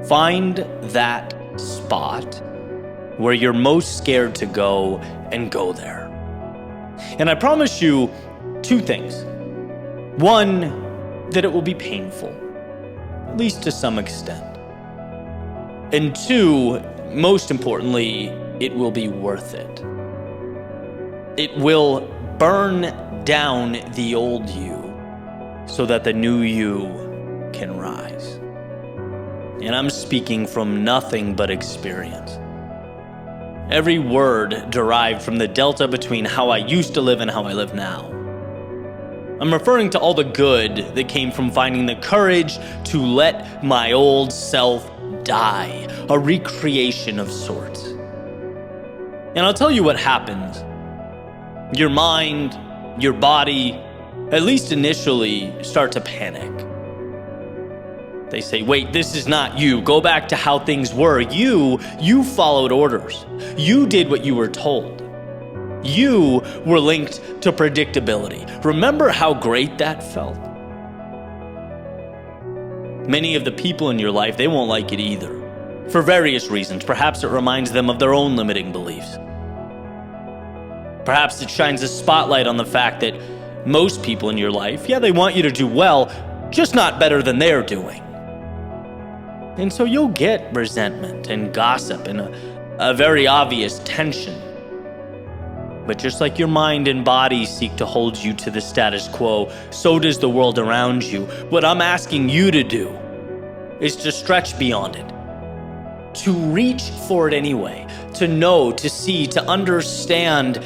Find that spot where you're most scared to go and go there. And I promise you two things. One, that it will be painful, at least to some extent. And two, most importantly, it will be worth it. It will burn down the old you so that the new you can rise. And I'm speaking from nothing but experience. Every word derived from the delta between how I used to live and how I live now. I'm referring to all the good that came from finding the courage to let my old self die, a recreation of sorts. And I'll tell you what happens. Your mind, your body, at least initially, start to panic. They say, wait, this is not you. Go back to how things were. You followed orders. You did what you were told. You were linked to predictability. Remember how great that felt? Many of the people in your life, they won't like it either. For various reasons. Perhaps it reminds them of their own limiting beliefs. Perhaps it shines a spotlight on the fact that most people in your life, they want you to do well, just not better than they're doing. And so you'll get resentment and gossip and a very obvious tension. But just like your mind and body seek to hold you to the status quo, so does the world around you. What I'm asking you to do is to stretch beyond it, to reach for it anyway, to know, to see, to understand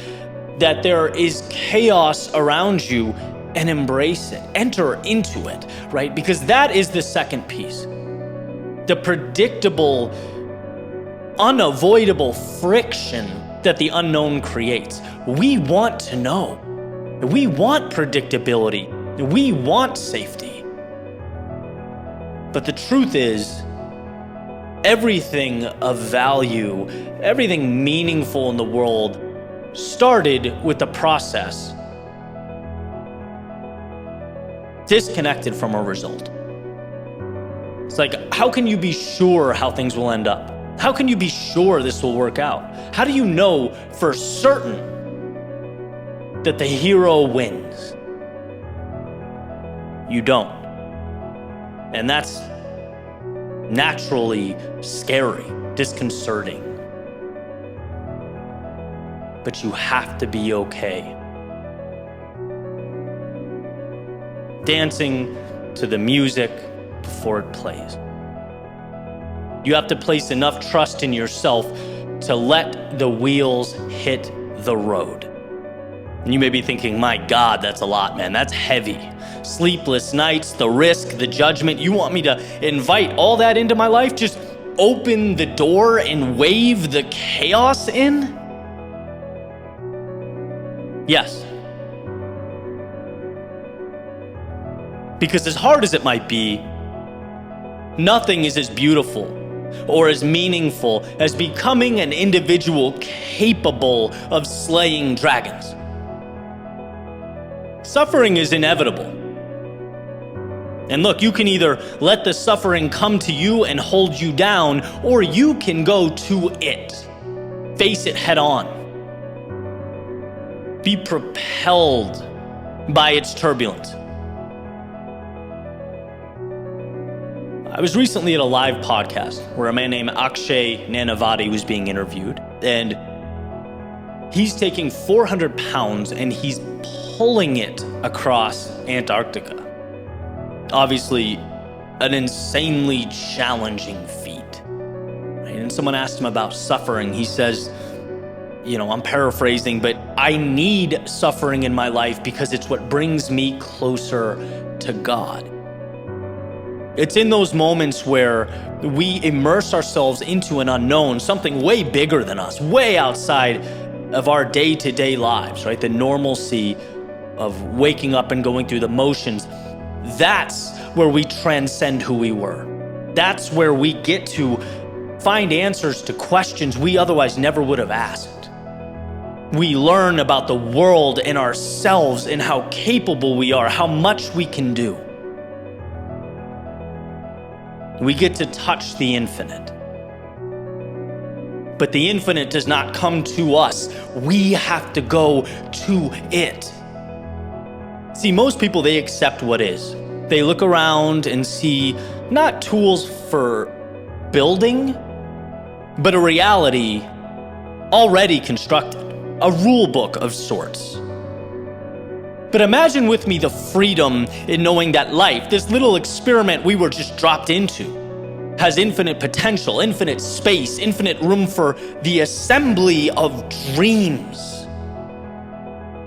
that there is chaos around you and embrace it, enter into it, right? Because that is the second piece. The predictable, unavoidable friction that the unknown creates. We want to know. We want predictability. We want safety. But the truth is, everything of value, everything meaningful in the world started with the process disconnected from a result. It's like, how can you be sure how things will end up? How can you be sure this will work out? How do you know for certain that the hero wins? You don't. And that's naturally scary, disconcerting. But you have to be okay. Dancing to the music before it plays. You have to place enough trust in yourself to let the wheels hit the road. And you may be thinking, my God, that's a lot, man. That's heavy. Sleepless nights, the risk, the judgment. You want me to invite all that into my life? Just open the door and wave the chaos in? Yes. Because as hard as it might be, nothing is as beautiful or as meaningful as becoming an individual capable of slaying dragons. Suffering is inevitable. And look, you can either let the suffering come to you and hold you down, or you can go to it. Face it head on. Be propelled by its turbulence. I was recently at a live podcast where a man named Akshay Nanavati was being interviewed, and he's taking 400 pounds and he's pulling it across Antarctica. Obviously, an insanely challenging feat. Right? And someone asked him about suffering. He says, I'm paraphrasing, but I need suffering in my life because it's what brings me closer to God. It's in those moments where we immerse ourselves into an unknown, something way bigger than us, way outside of our day-to-day lives, right? The normalcy of waking up and going through the motions. That's where we transcend who we were. That's where we get to find answers to questions we otherwise never would have asked. We learn about the world and ourselves and how capable we are, how much we can do. We get to touch the infinite. But the infinite does not come to us. We have to go to it. See, most people, they accept what is. They look around and see not tools for building, but a reality already constructed, a rule book of sorts. But imagine with me the freedom in knowing that life, this little experiment we were just dropped into, has infinite potential, infinite space, infinite room for the assembly of dreams.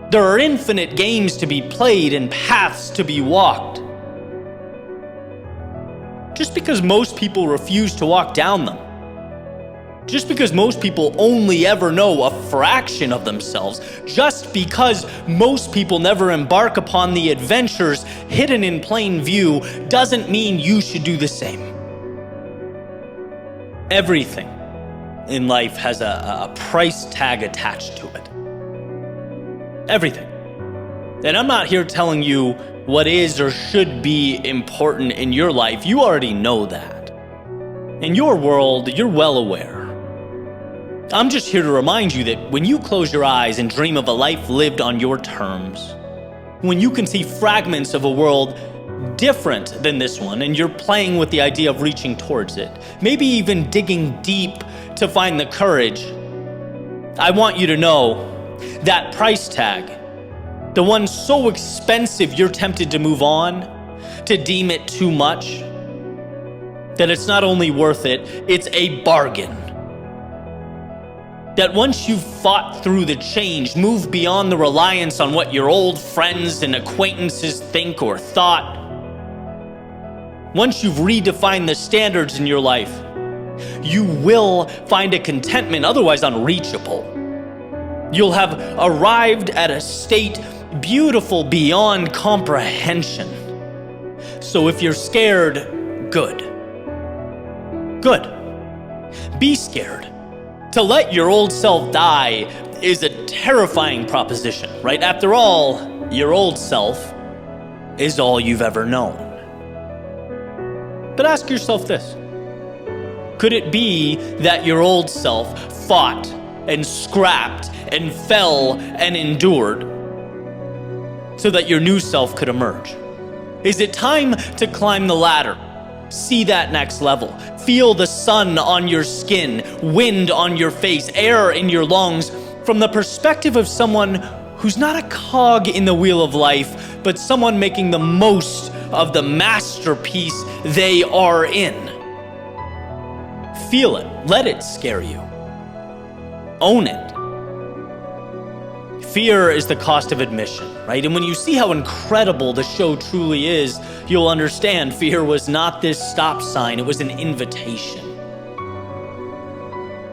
There are infinite games to be played and paths to be walked. Just because most people refuse to walk down them, just because most people only ever know a fraction of themselves, just because most people never embark upon the adventures hidden in plain view, doesn't mean you should do the same. Everything in life has a price tag attached to it. Everything. And I'm not here telling you what is or should be important in your life. You already know that. In your world, you're well aware. I'm just here to remind you that when you close your eyes and dream of a life lived on your terms, when you can see fragments of a world different than this one, and you're playing with the idea of reaching towards it, maybe even digging deep to find the courage, I want you to know that price tag, the one so expensive you're tempted to move on, to deem it too much, that it's not only worth it, it's a bargain. That once you've fought through the change, moved beyond the reliance on what your old friends and acquaintances think or thought, once you've redefined the standards in your life, you will find a contentment otherwise unreachable. You'll have arrived at a state beautiful beyond comprehension. So if you're scared, good. Good. Be scared. To let your old self die is a terrifying proposition, right? After all, your old self is all you've ever known. But ask yourself this. Could it be that your old self fought and scrapped and fell and endured so that your new self could emerge? Is it time to climb the ladder? See that next level. Feel the sun on your skin, wind on your face, air in your lungs, from the perspective of someone who's not a cog in the wheel of life, but someone making the most of the masterpiece they are in. Feel it. Let it scare you. Own it. Fear is the cost of admission, right? And when you see how incredible the show truly is, you'll understand fear was not this stop sign, it was an invitation.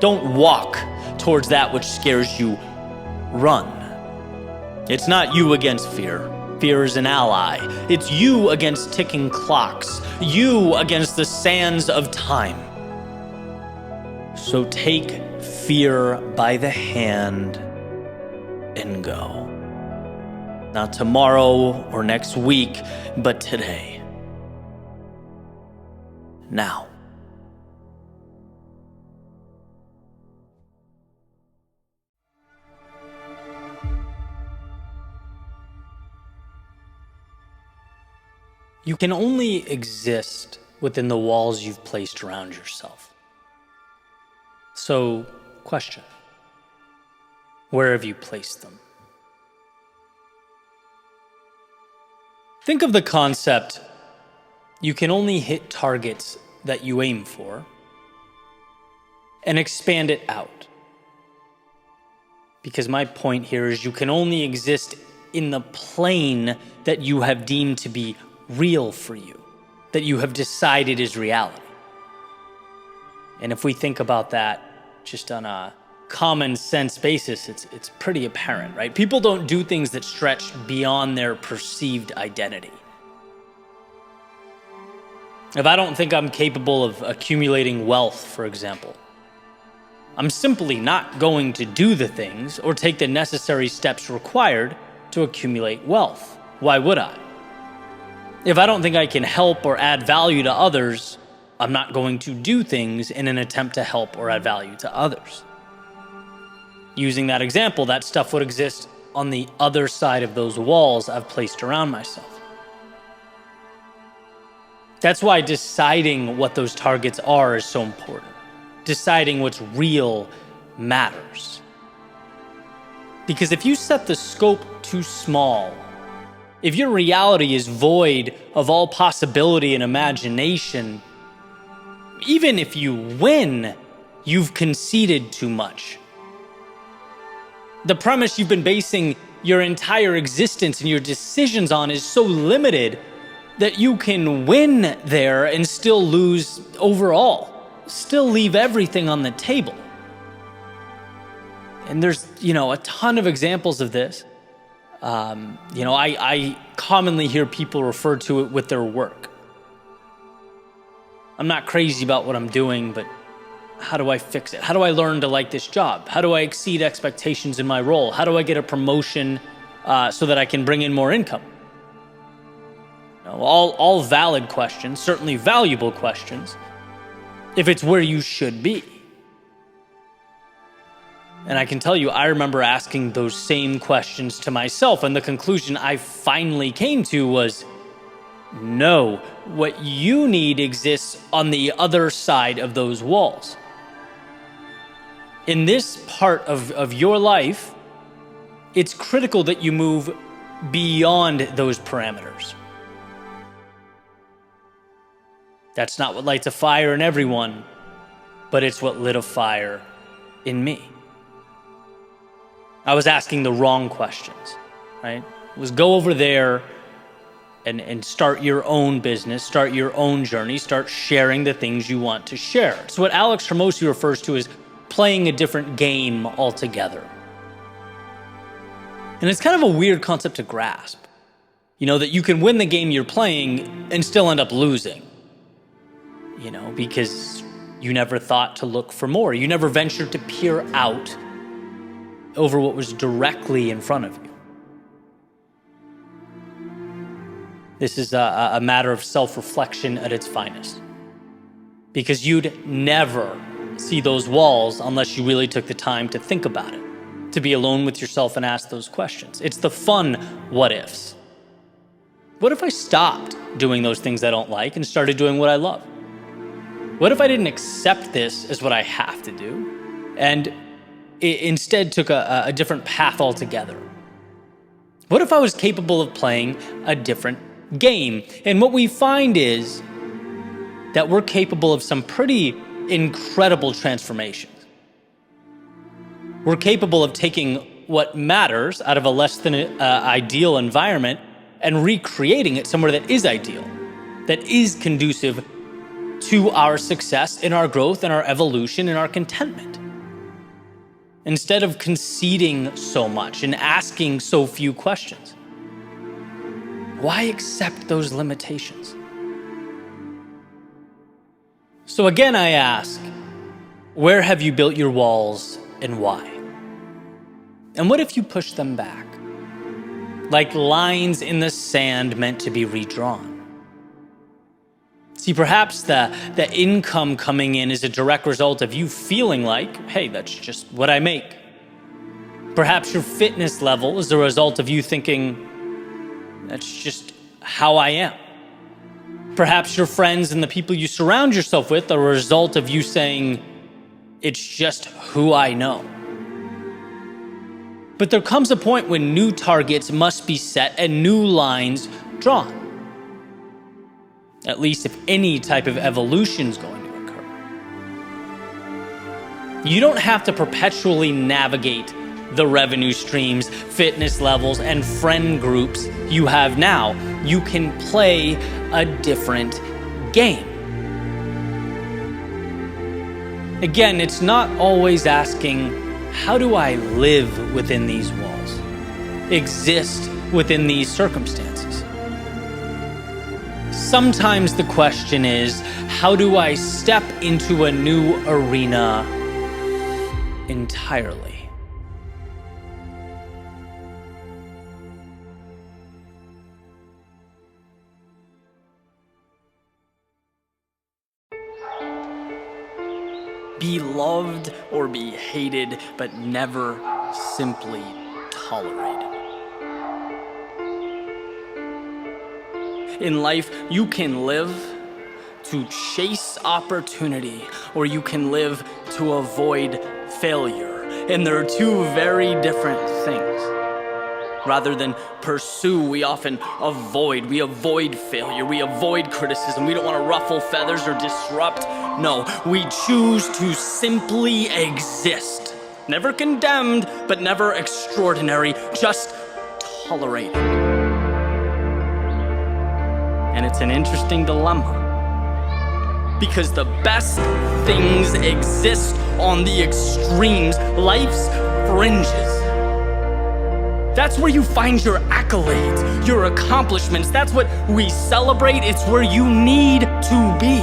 Don't walk towards that which scares you. Run. It's not you against fear. Fear is an ally. It's you against ticking clocks. You against the sands of time. So take fear by the hand and go. Not tomorrow or next week, but today. Now. You can only exist within the walls you've placed around yourself. So, question. Where have you placed them? Think of the concept, you can only hit targets that you aim for, and expand it out. Because my point here is you can only exist in the plane that you have deemed to be real for you, that you have decided is reality. And if we think about that just on a common sense basis, it's pretty apparent, right? People don't do things that stretch beyond their perceived identity. If I don't think I'm capable of accumulating wealth, for example, I'm simply not going to do the things or take the necessary steps required to accumulate wealth. Why would I? If I don't think I can help or add value to others, I'm not going to do things in an attempt to help or add value to others. Using that example, that stuff would exist on the other side of those walls I've placed around myself. That's why deciding what those targets are is so important. Deciding what's real matters. Because if you set the scope too small, if your reality is void of all possibility and imagination, even if you win, you've conceded too much. The premise you've been basing your entire existence and your decisions on is so limited that you can win there and still lose overall, still leave everything on the table. And there's, a ton of examples of this. I commonly hear people refer to it with their work. I'm not crazy about what I'm doing, but how do I fix it? How do I learn to like this job? How do I exceed expectations in my role? How do I get a promotion so that I can bring in more income? All valid questions, certainly valuable questions, if it's where you should be. And I can tell you, I remember asking those same questions to myself, and the conclusion I finally came to was, no, what you need exists on the other side of those walls. In this part of your life, it's critical that you move beyond those parameters. That's not what lights a fire in everyone, but it's what lit a fire in me. I was asking the wrong questions, right? It was go over there and start your own business, start your own journey, start sharing the things you want to share. It's what Alex Hormozi refers to as playing a different game altogether. And it's kind of a weird concept to grasp, that you can win the game you're playing and still end up losing, because you never thought to look for more. You never ventured to peer out over what was directly in front of you. This is a matter of self-reflection at its finest. Because you'd never see those walls unless you really took the time to think about it, to be alone with yourself and ask those questions. It's the fun what-ifs. What if I stopped doing those things I don't like and started doing what I love? What if I didn't accept this as what I have to do and instead took a different path altogether? What if I was capable of playing a different game? And what we find is that we're capable of some pretty incredible transformations. We're capable of taking what matters out of a less than ideal environment and recreating it somewhere that is ideal, that is conducive to our success, in our growth, in our evolution, in our contentment. Instead of conceding so much and asking so few questions, why accept those limitations? So again, I ask, where have you built your walls and why? And what if you push them back? Like lines in the sand meant to be redrawn. See, perhaps the income coming in is a direct result of you feeling like, hey, that's just what I make. Perhaps your fitness level is the result of you thinking, that's just how I am. Perhaps your friends and the people you surround yourself with are a result of you saying, it's just who I know. But there comes a point when new targets must be set and new lines drawn. At least if any type of evolution is going to occur. You don't have to perpetually navigate the revenue streams, fitness levels, and friend groups you have now. You can play a different game. Again, it's not always asking, how do I live within these walls? Exist within these circumstances? Sometimes the question is, how do I step into a new arena entirely? Be loved or be hated, but never simply tolerated. In life, you can live to chase opportunity, or you can live to avoid failure. And they're two very different things. Rather than pursue, we often avoid. We avoid failure. We avoid criticism. We don't want to ruffle feathers or disrupt. No, we choose to simply exist. Never condemned, but never extraordinary. Just tolerated. And it's an interesting dilemma. Because the best things exist on the extremes, life's fringes. That's where you find your accolades, your accomplishments. That's what we celebrate. It's where you need to be.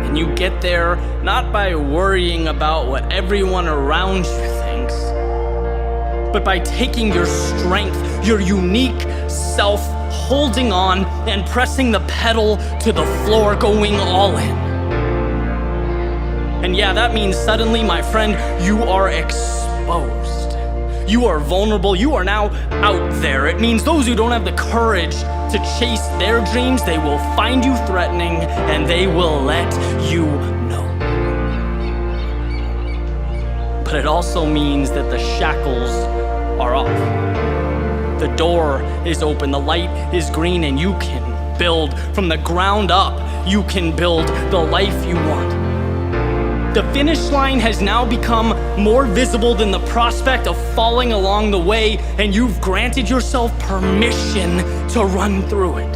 And you get there not by worrying about what everyone around you thinks, but by taking your strength, your unique self, holding on and pressing the pedal to the floor, going all in. And yeah, that means suddenly, my friend, you are exposed. You are vulnerable. You are now out there. It means those who don't have the courage to chase their dreams, they will find you threatening and they will let you know. But it also means that the shackles are off. The door is open, the light is green, and you can build from the ground up. You can build the life you want. The finish line has now become more visible than the prospect of falling along the way, and you've granted yourself permission to run through it.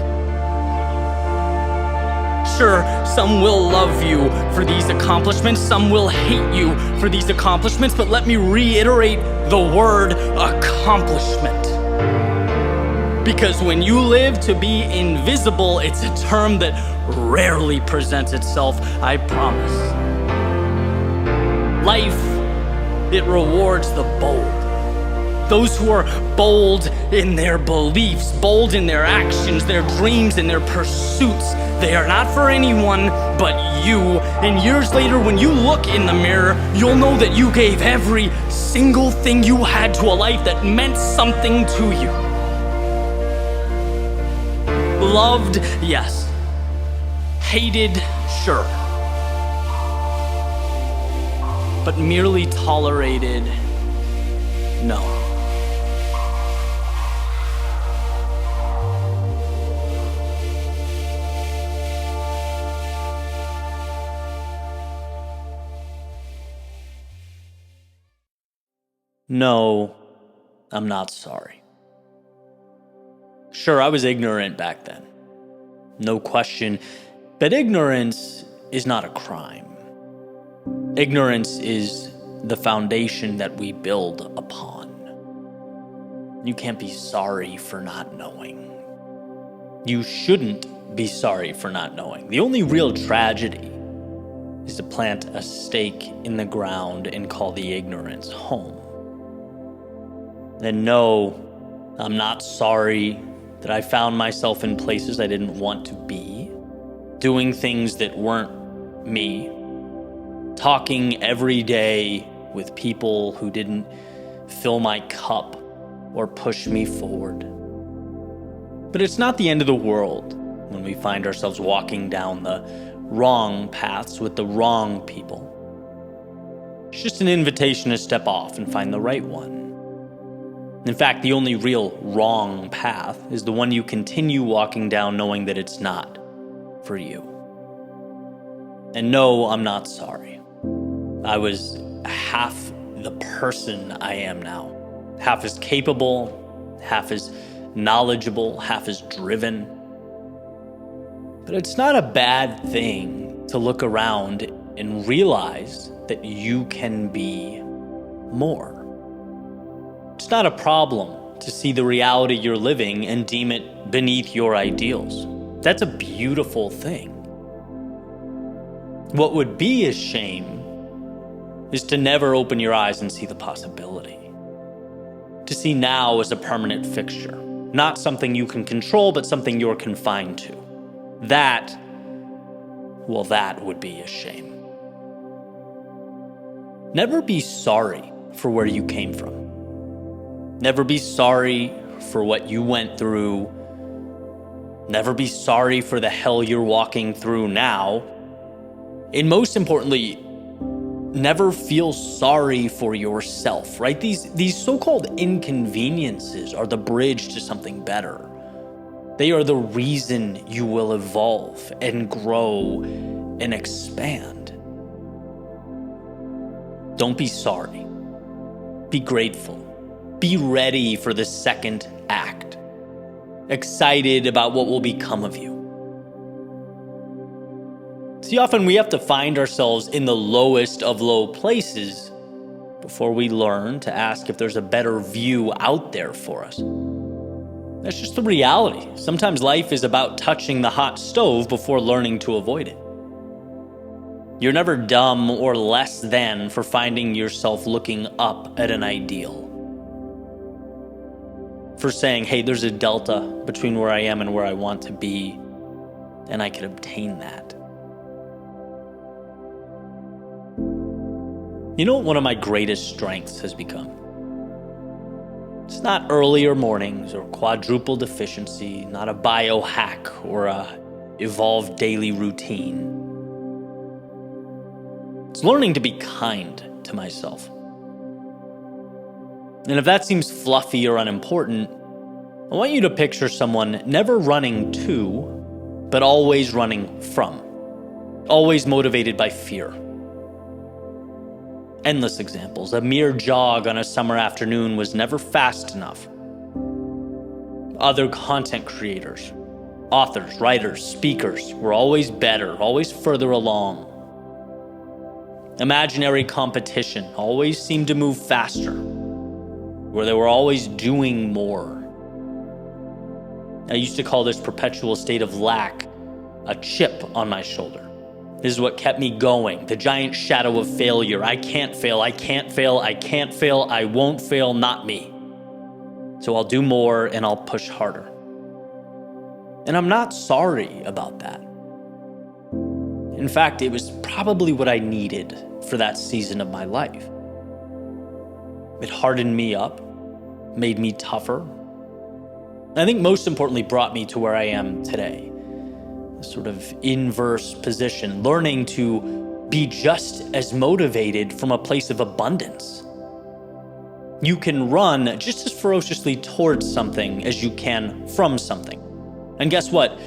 Sure, some will love you for these accomplishments, some will hate you for these accomplishments, but let me reiterate the word accomplishment. Because when you live to be invisible, it's a term that rarely presents itself, I promise. Life, it rewards the bold. Those who are bold in their beliefs, bold in their actions, their dreams, and their pursuits. They are not for anyone but you. And years later, when you look in the mirror, you'll know that you gave every single thing you had to a life that meant something to you. Loved, yes. Hated, sure. But merely tolerated, no. No, I'm not sorry. Sure, I was ignorant back then. No question. But ignorance is not a crime. Ignorance is the foundation that we build upon. You can't be sorry for not knowing. You shouldn't be sorry for not knowing. The only real tragedy is to plant a stake in the ground and call the ignorance home. And no, I'm not sorry that I found myself in places I didn't want to be, doing things that weren't me, talking every day with people who didn't fill my cup or push me forward. But it's not the end of the world when we find ourselves walking down the wrong paths with the wrong people. It's just an invitation to step off and find the right one. In fact, the only real wrong path is the one you continue walking down knowing that it's not for you. And no, I'm not sorry. I was half the person I am now. Half as capable, half as knowledgeable, half as driven. But it's not a bad thing to look around and realize that you can be more. It's not a problem to see the reality you're living and deem it beneath your ideals. That's a beautiful thing. What would be a shame is to never open your eyes and see the possibility. To see now as a permanent fixture, not something you can control, but something you're confined to. That well, that would be a shame. Never be sorry for where you came from. Never be sorry for what you went through. Never be sorry for the hell you're walking through now. And most importantly, never feel sorry for yourself, right? These so-called inconveniences are the bridge to something better. They are the reason you will evolve and grow and expand. Don't be sorry. Be grateful. Be ready for the second act. Excited about what will become of you. See, often we have to find ourselves in the lowest of low places before we learn to ask if there's a better view out there for us. That's just the reality. Sometimes life is about touching the hot stove before learning to avoid it. You're never dumb or less than for finding yourself looking up at an ideal. For saying, hey, there's a delta between where I am and where I want to be, and I can obtain that. You know what one of my greatest strengths has become? It's not earlier mornings or quadruple efficiency, not a biohack or a evolved daily routine. It's learning to be kind to myself. And if that seems fluffy or unimportant, I want you to picture someone never running to, but always running from. Always motivated by fear. Endless examples. A mere jog on a summer afternoon was never fast enough. Other content creators, authors, writers, speakers were always better, always further along. Imaginary competition always seemed to move faster, where they were always doing more. I used to call this perpetual state of lack a chip on my shoulder. This is what kept me going, the giant shadow of failure. I can't fail, I can't fail, I can't fail, I won't fail, not me. So I'll do more and I'll push harder. And I'm not sorry about that. In fact, it was probably what I needed for that season of my life. It hardened me up, made me tougher. I think most importantly brought me to where I am today. A sort of inverse position, learning to be just as motivated from a place of abundance. You can run just as ferociously towards something as you can from something. And guess what?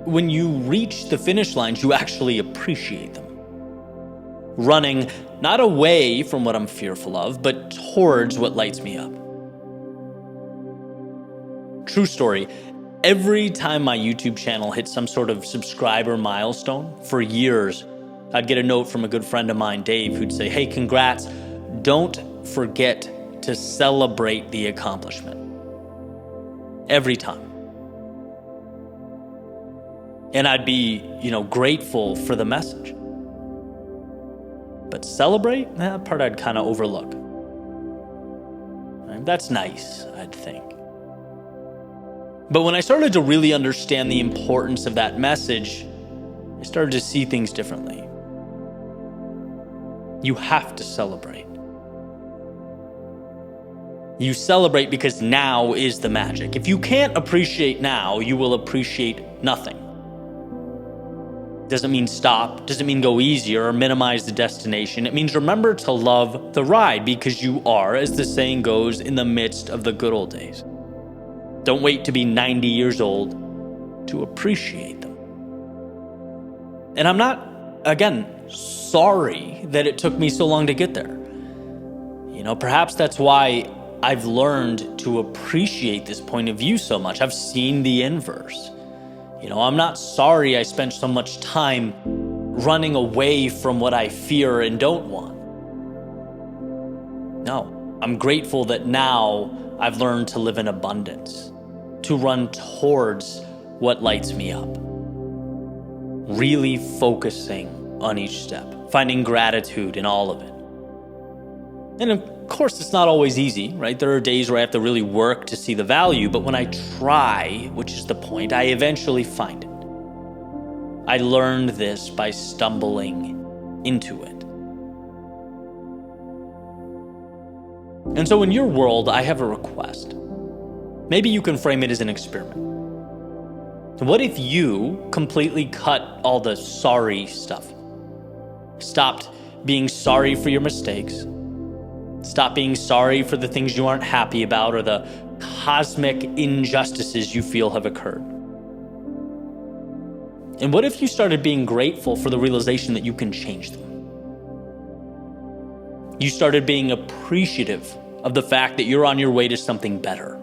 When you reach the finish lines, you actually appreciate them. Running not away from what I'm fearful of, but towards what lights me up. True story. Every time my YouTube channel hit some sort of subscriber milestone, for years, I'd get a note from a good friend of mine, Dave, who'd say, hey, congrats. Don't forget to celebrate the accomplishment. Every time. And I'd be, grateful for the message. But celebrate, that part I'd kind of overlook. Right? That's nice, I'd think. But when I started to really understand the importance of that message, I started to see things differently. You have to celebrate. You celebrate because now is the magic. If you can't appreciate now, you will appreciate nothing. Doesn't mean stop, doesn't mean go easier or minimize the destination. It means remember to love the ride because you are, as the saying goes, in the midst of the good old days. Don't wait to be 90 years old to appreciate them. And I'm not, again, sorry that it took me so long to get there. Perhaps that's why I've learned to appreciate this point of view so much. I've seen the inverse. I'm not sorry I spent so much time running away from what I fear and don't want. No, I'm grateful that now I've learned to live in abundance, to run towards what lights me up. Really focusing on each step, finding gratitude in all of it. And of course, it's not always easy, right? There are days where I have to really work to see the value, but when I try, which is the point, I eventually find it. I learned this by stumbling into it. And so in your world, I have a request. Maybe you can frame it as an experiment. What if you completely cut all the sorry stuff? Stopped being sorry for your mistakes. Stop being sorry for the things you aren't happy about or the cosmic injustices you feel have occurred. And what if you started being grateful for the realization that you can change them? You started being appreciative of the fact that you're on your way to something better.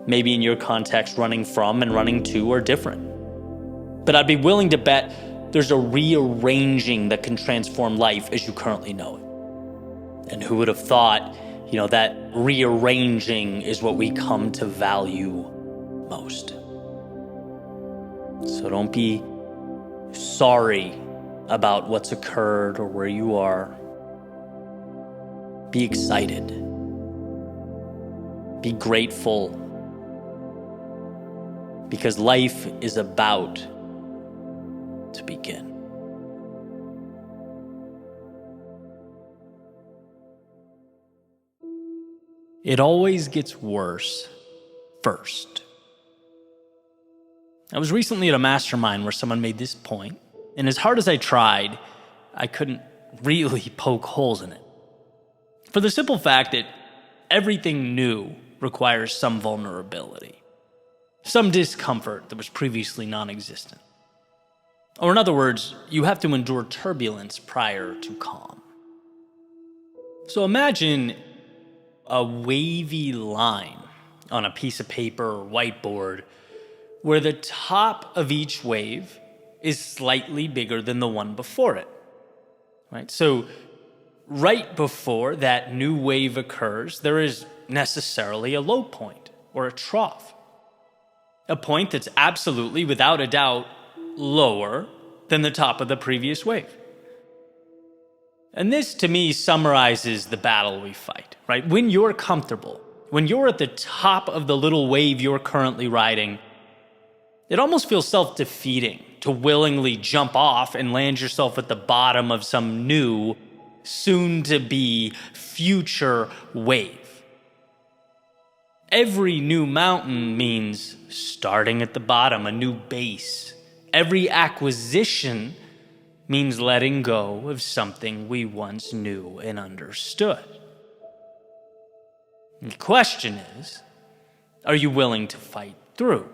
Maybe in your context, running from and running to are different. But I'd be willing to bet there's a rearranging that can transform life as you currently know it. And who would have thought, that rearranging is what we come to value most. So don't be sorry about what's occurred or where you are. Be excited. Be grateful. Because life is about to begin. It always gets worse first. I was recently at a mastermind where someone made this point, and as hard as I tried, I couldn't really poke holes in it. For the simple fact that everything new requires some vulnerability. Some discomfort that was previously non-existent. Or in other words, you have to endure turbulence prior to calm. So imagine a wavy line on a piece of paper or whiteboard where the top of each wave is slightly bigger than the one before it. Right? So right before that new wave occurs, there is necessarily a low point or a trough. A point that's absolutely, without a doubt, lower than the top of the previous wave. And this, to me, summarizes the battle we fight, right? When you're comfortable, when you're at the top of the little wave you're currently riding, it almost feels self-defeating to willingly jump off and land yourself at the bottom of some new, soon-to-be future wave. Every new mountain means starting at the bottom, a new base. Every acquisition means letting go of something we once knew and understood. And the question is, are you willing to fight through?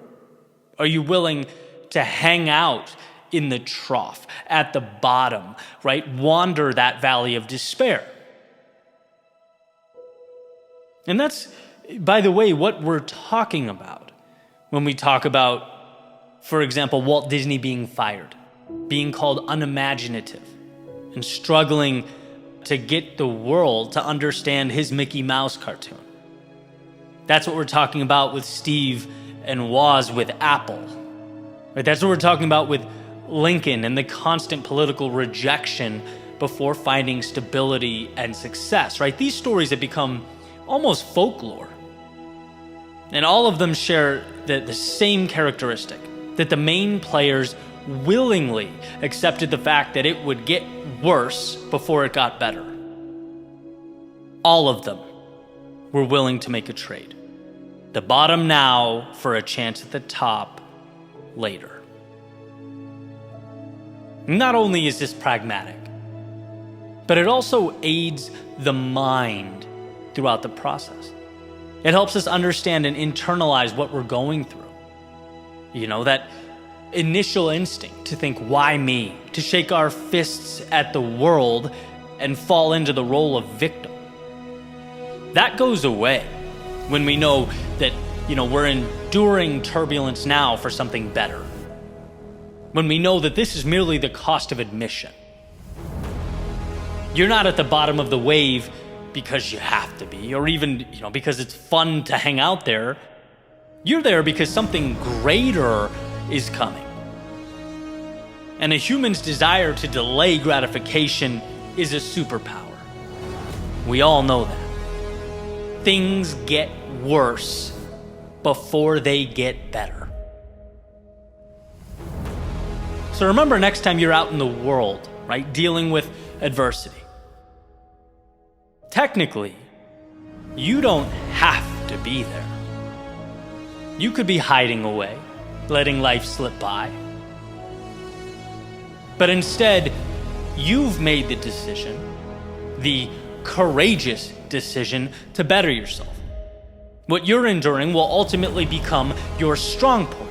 Are you willing to hang out in the trough, at the bottom, right? Wander that valley of despair? And that's, by the way, what we're talking about when we talk about, for example, Walt Disney being fired, being called unimaginative, and struggling to get the world to understand his Mickey Mouse cartoon. That's what we're talking about with Steve and Woz with Apple. Right? That's what we're talking about with Lincoln and the constant political rejection before finding stability and success. Right? These stories have become almost folklore. And all of them share the same characteristic, that the main players willingly accepted the fact that it would get worse before it got better. All of them were willing to make a trade. The bottom now for a chance at the top later. Not only is this pragmatic, but it also aids the mind throughout the process. It helps us understand and internalize what we're going through. That initial instinct to think, why me? To shake our fists at the world and fall into the role of victim. That goes away when we know that, we're enduring turbulence now for something better. When we know that this is merely the cost of admission. You're not at the bottom of the wave because you have to be, or even, because it's fun to hang out there. You're there because something greater is coming. And a human's desire to delay gratification is a superpower. We all know that. Things get worse before they get better. So remember next time you're out in the world, right, dealing with adversity. Technically, you don't have to be there. You could be hiding away, letting life slip by. But instead, you've made the decision, the courageous decision, to better yourself. What you're enduring will ultimately become your strong point.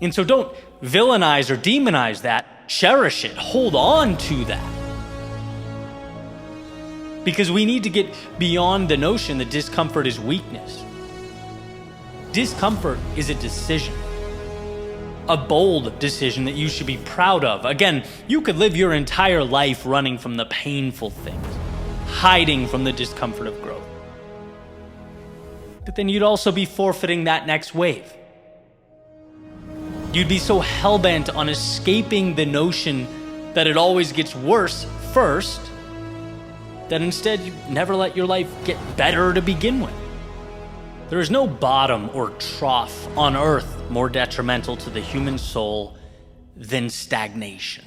And so don't villainize or demonize that. Cherish it. Hold on to that. Because we need to get beyond the notion that discomfort is weakness. Discomfort is a decision. A bold decision that you should be proud of. Again, you could live your entire life running from the painful things, hiding from the discomfort of growth. But then you'd also be forfeiting that next wave. You'd be so hell-bent on escaping the notion that it always gets worse first, that instead you never let your life get better to begin with. There is no bottom or trough on earth more detrimental to the human soul than stagnation.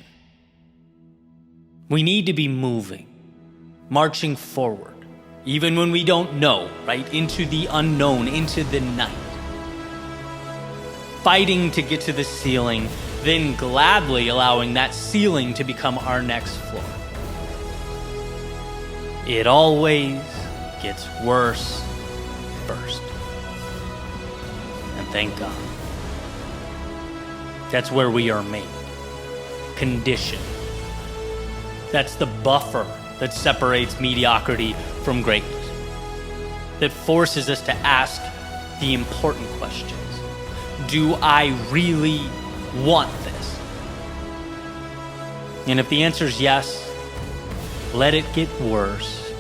We need to be moving, marching forward, even when we don't know, right? Into the unknown, into the night. Fighting to get to the ceiling, then gladly allowing that ceiling to become our next floor. It always gets worse first. And thank God. That's where we are made. Conditioned. That's the buffer that separates mediocrity from greatness. That forces us to ask the important questions. Do I really want this? And if the answer is yes, let it get worse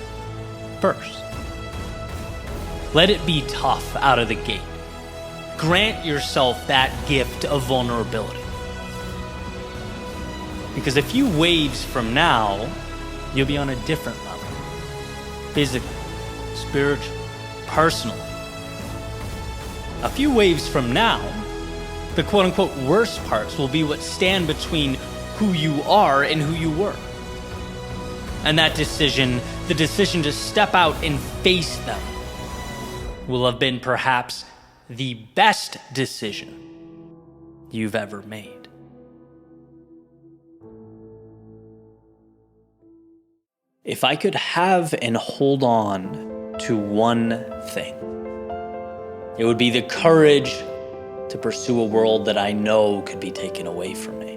first. Let it be tough out of the gate. Grant yourself that gift of vulnerability. Because a few waves from now, you'll be on a different level. Physically, spiritually, personally. A few waves from now, the quote-unquote worst parts will be what stand between who you are and who you were. And that decision, the decision to step out and face them, will have been perhaps the best decision you've ever made. If I could have and hold on to one thing, it would be the courage to pursue a world that I know could be taken away from me.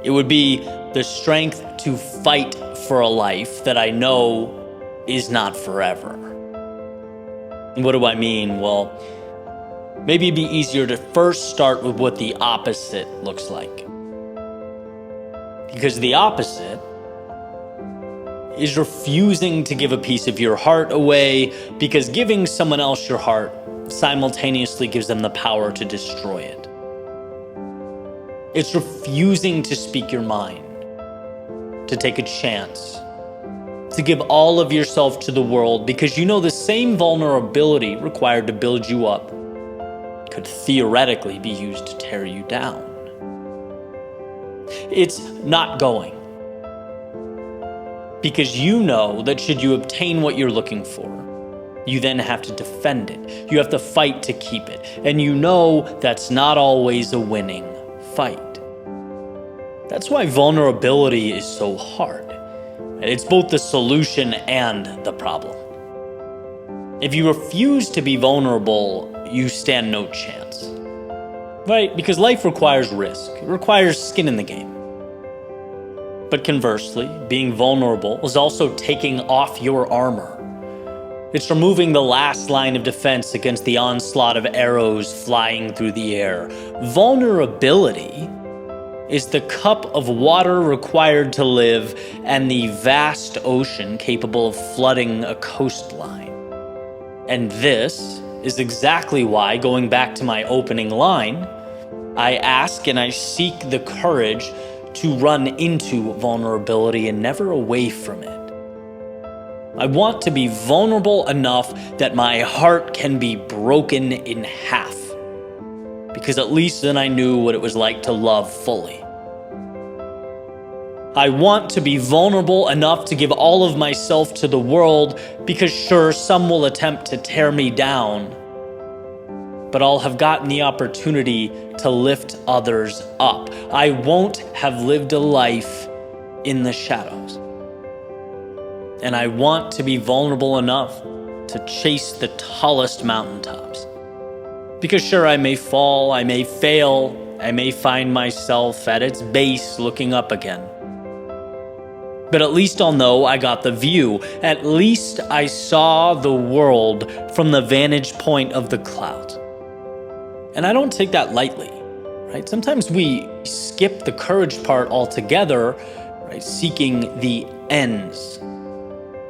It would be the strength to fight for a life that I know is not forever. And what do I mean? Well, maybe it'd be easier to first start with what the opposite looks like. Because the opposite is refusing to give a piece of your heart away, because giving someone else your heart simultaneously gives them the power to destroy it. It's refusing to speak your mind, to take a chance, to give all of yourself to the world, because you know the same vulnerability required to build you up could theoretically be used to tear you down. It's not going, because you know that should you obtain what you're looking for, you then have to defend it. You have to fight to keep it. And you know that's not always a winning fight. That's why vulnerability is so hard. It's both the solution and the problem. If you refuse to be vulnerable, you stand no chance. Right? Because life requires risk. It requires skin in the game. But conversely, being vulnerable is also taking off your armor. It's removing the last line of defense against the onslaught of arrows flying through the air. Vulnerability is the cup of water required to live and the vast ocean capable of flooding a coastline. And this is exactly why, going back to my opening line, I ask and I seek the courage to run into vulnerability and never away from it. I want to be vulnerable enough that my heart can be broken in half. because at least then I knew what it was like to love fully. I want to be vulnerable enough to give all of myself to the world, because sure, some will attempt to tear me down, but I'll have gotten the opportunity to lift others up. I won't have lived a life in the shadows. And I want to be vulnerable enough to chase the tallest mountaintops. Because sure, I may fall, I may fail, I may find myself at its base looking up again. But at least I'll know I got the view. At least I saw the world from the vantage point of the clouds. And I don't take that lightly, right? Sometimes we skip the courage part altogether, right? Seeking the ends.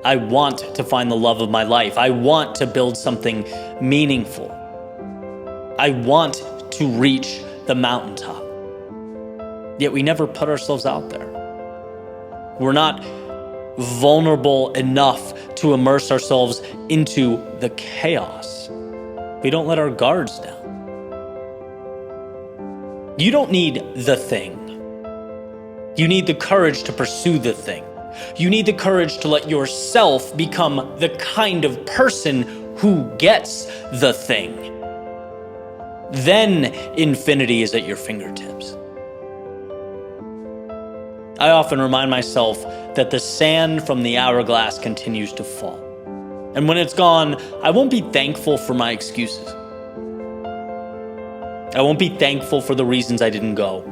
I want to find the love of my life. I want to build something meaningful. I want to reach the mountaintop. Yet we never put ourselves out there. We're not vulnerable enough to immerse ourselves into the chaos. We don't let our guards down. You don't need the thing. You need the courage to pursue the thing. You need the courage to let yourself become the kind of person who gets the thing. Then infinity is at your fingertips. I often remind myself that the sand from the hourglass continues to fall. And when it's gone, I won't be thankful for my excuses. I won't be thankful for the reasons I didn't go.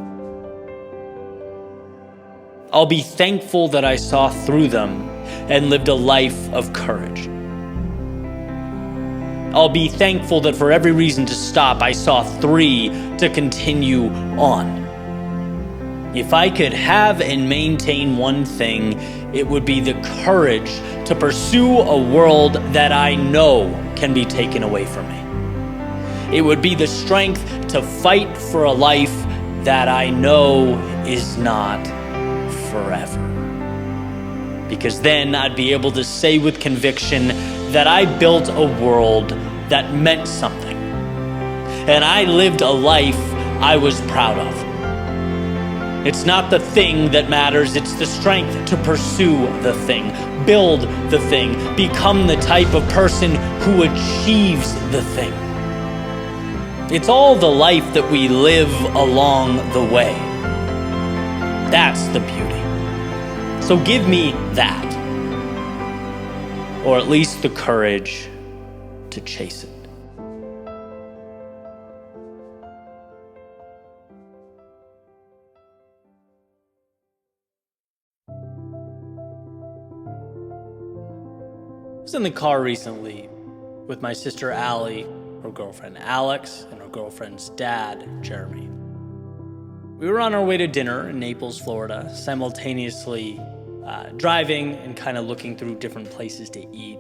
I'll be thankful that I saw through them and lived a life of courage. I'll be thankful that for every reason to stop, I saw 3 to continue on. If I could have and maintain one thing, it would be the courage to pursue a world that I know can be taken away from me. It would be the strength to fight for a life that I know is not forever. Because then I'd be able to say with conviction that I built a world that meant something. And I lived a life I was proud of. It's not the thing that matters, it's the strength to pursue the thing, build the thing, become the type of person who achieves the thing. It's all the life that we live along the way. That's the beauty. So give me that. Or at least the courage to chase it. I was in the car recently with my sister Allie, her girlfriend Alex, and her girlfriend's dad, Jeremy. We were on our way to dinner in Naples, Florida, simultaneously driving and kind of looking through different places to eat.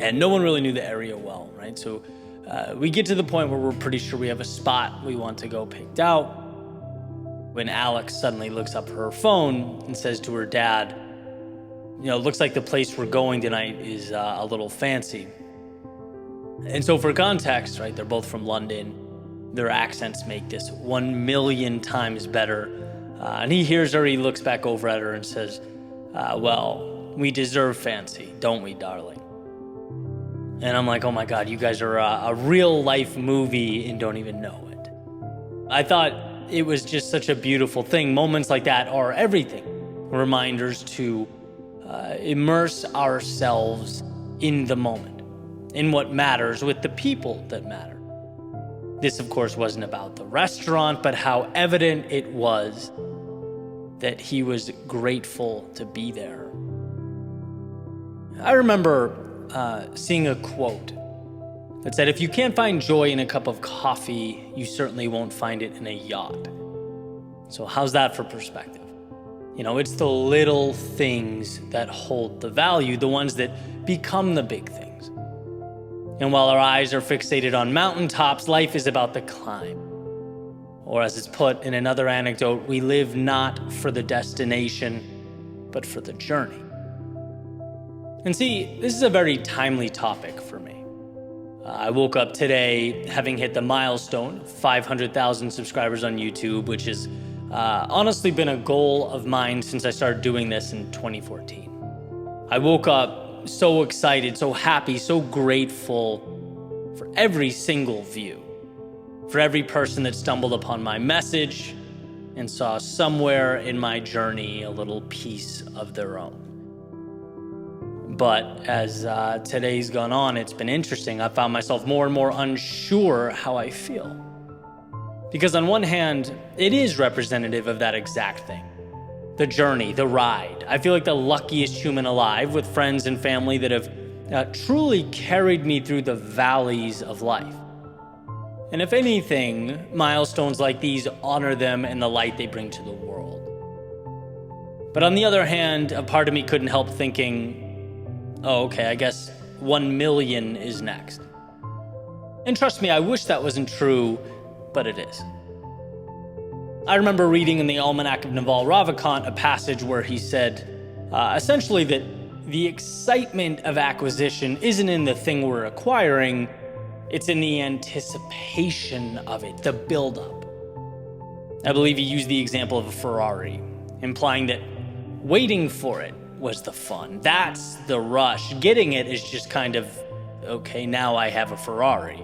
And no one really knew the area well, right? So we get to the point where we're pretty sure we have a spot we want to go picked out, when Alex suddenly looks up her phone and says to her dad, looks like the place we're going tonight is a little fancy. And so for context, right, they're both from London. Their accents make this 1,000,000 times better. And he hears her, he looks back over at her and says, well, we deserve fancy, don't we, darling? And I'm like, oh my God, you guys are a real life movie and don't even know it. I thought it was just such a beautiful thing. Moments like that are everything. Reminders to immerse ourselves in the moment, in what matters, with the people that matter. This, of course, wasn't about the restaurant, but how evident it was that he was grateful to be there. I remember seeing a quote that said, if you can't find joy in a cup of coffee, you certainly won't find it in a yacht. So how's that for perspective? It's the little things that hold the value, the ones that become the big things. And while our eyes are fixated on mountaintops, life is about the climb. Or as it's put in another anecdote, we live not for the destination, but for the journey. And see, this is a very timely topic for me. I woke up today having hit the milestone, 500,000 subscribers on YouTube, which has honestly been a goal of mine since I started doing this in 2014. I woke up so excited, so happy, so grateful for every single view, for every person that stumbled upon my message and saw somewhere in my journey a little piece of their own. But as today's gone on, it's been interesting. I found myself more and more unsure how I feel. Because on one hand, it is representative of that exact thing. The journey, the ride. I feel like the luckiest human alive, with friends and family that have truly carried me through the valleys of life. And if anything, milestones like these honor them and the light they bring to the world. But on the other hand, a part of me couldn't help thinking, oh, okay, I guess 1 million is next. And trust me, I wish that wasn't true, but it is. I remember reading in the Almanac of Naval Ravikant a passage where he said, essentially that the excitement of acquisition isn't in the thing we're acquiring, it's in the anticipation of it, the buildup. I believe he used the example of a Ferrari, implying that waiting for it was the fun. That's the rush. Getting it is just kind of, okay, now I have a Ferrari.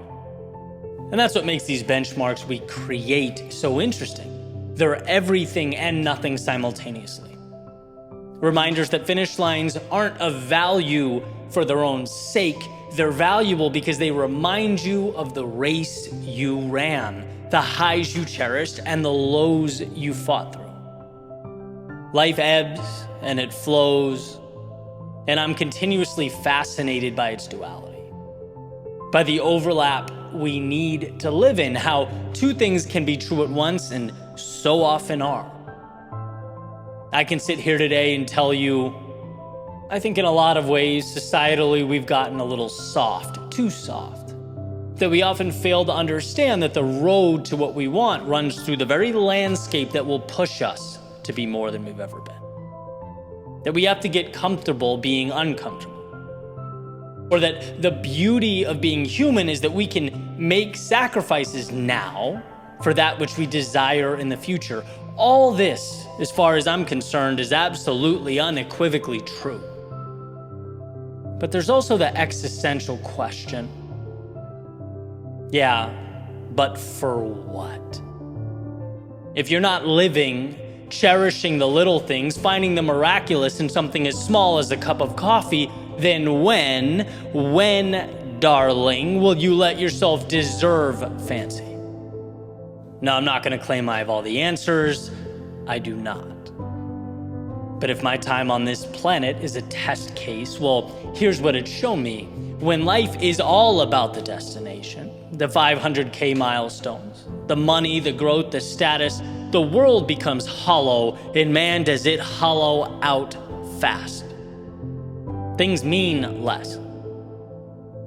And that's what makes these benchmarks we create so interesting. They're everything and nothing simultaneously. Reminders that finish lines aren't of value for their own sake. They're valuable because they remind you of the race you ran, the highs you cherished, and the lows you fought through. Life ebbs and it flows, and I'm continuously fascinated by its duality, by the overlap we need to live in, how two things can be true at once and so often are. I can sit here today and tell you, I think in a lot of ways, societally, we've gotten a little soft, too soft, that we often fail to understand that the road to what we want runs through the very landscape that will push us to be more than we've ever been. That we have to get comfortable being uncomfortable. Or that the beauty of being human is that we can make sacrifices now for that which we desire in the future. All this, as far as I'm concerned, is absolutely unequivocally true. But there's also the existential question. Yeah, but for what? If you're not living, cherishing the little things, finding the miraculous in something as small as a cup of coffee, then when, darling, will you let yourself deserve fancy? No, I'm not going to claim I have all the answers. I do not. But if my time on this planet is a test case, well, here's what it showed me. When life is all about the destination, the 500K milestones, the money, the growth, the status, the world becomes hollow, and man, does it hollow out fast. Things mean less.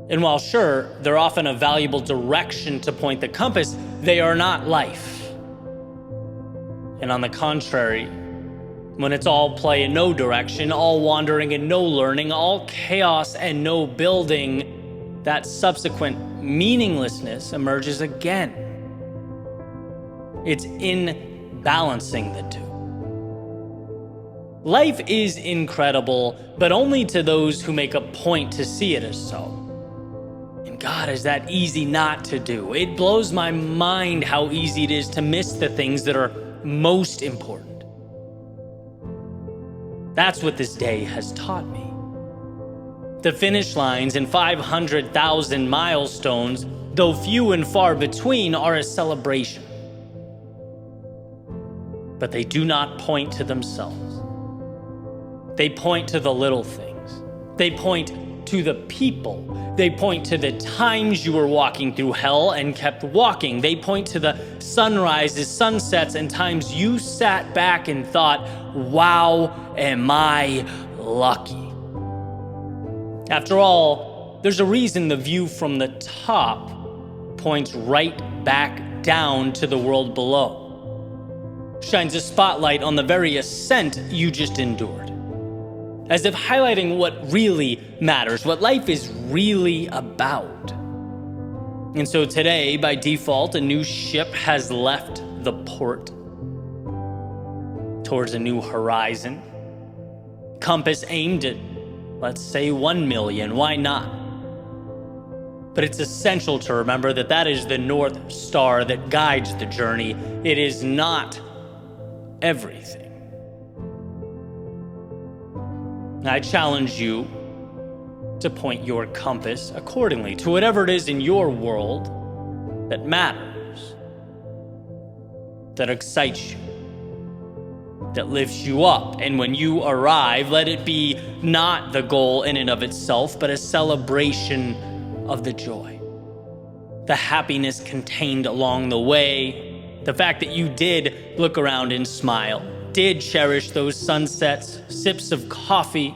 And while sure, they're often a valuable direction to point the compass, they are not life. And on the contrary, when it's all play and no direction, all wandering and no learning, all chaos and no building, that subsequent meaninglessness emerges again. It's in balancing the two. Life is incredible, but only to those who make a point to see it as so. And God, is that easy not to do? It blows my mind how easy it is to miss the things that are most important. That's what this day has taught me. The finish lines and 500,000 milestones, though few and far between, are a celebration. But they do not point to themselves. They point to the little things. They point to the people. They point to the times you were walking through hell and kept walking. They point to the sunrises, sunsets, and times you sat back and thought, wow, am I lucky. After all, there's a reason the view from the top points right back down to the world below, shines a spotlight on the very ascent you just endured, as if highlighting what really matters, what life is really about. And so today, by default, a new ship has left the port towards a new horizon. Compass aimed at, let's say, 1 million. Why not? But it's essential to remember that that is the North Star that guides the journey. It is not everything. I challenge you to point your compass accordingly to whatever it is in your world that matters, that excites you, that lifts you up. And when you arrive, let it be not the goal in and of itself, but a celebration of the joy, the happiness contained along the way, the fact that you did look around and smile, did cherish those sunsets, sips of coffee,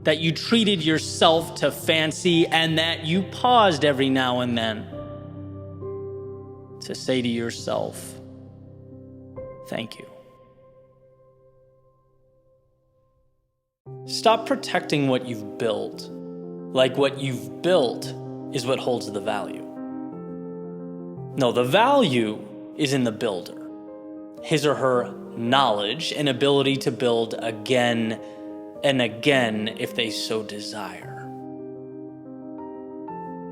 that you treated yourself to fancy, and that you paused every now and then to say to yourself, thank you. Stop protecting what you've built, like what you've built is what holds the value. No, the value is in the builder, his or her knowledge and ability to build again and again if they so desire.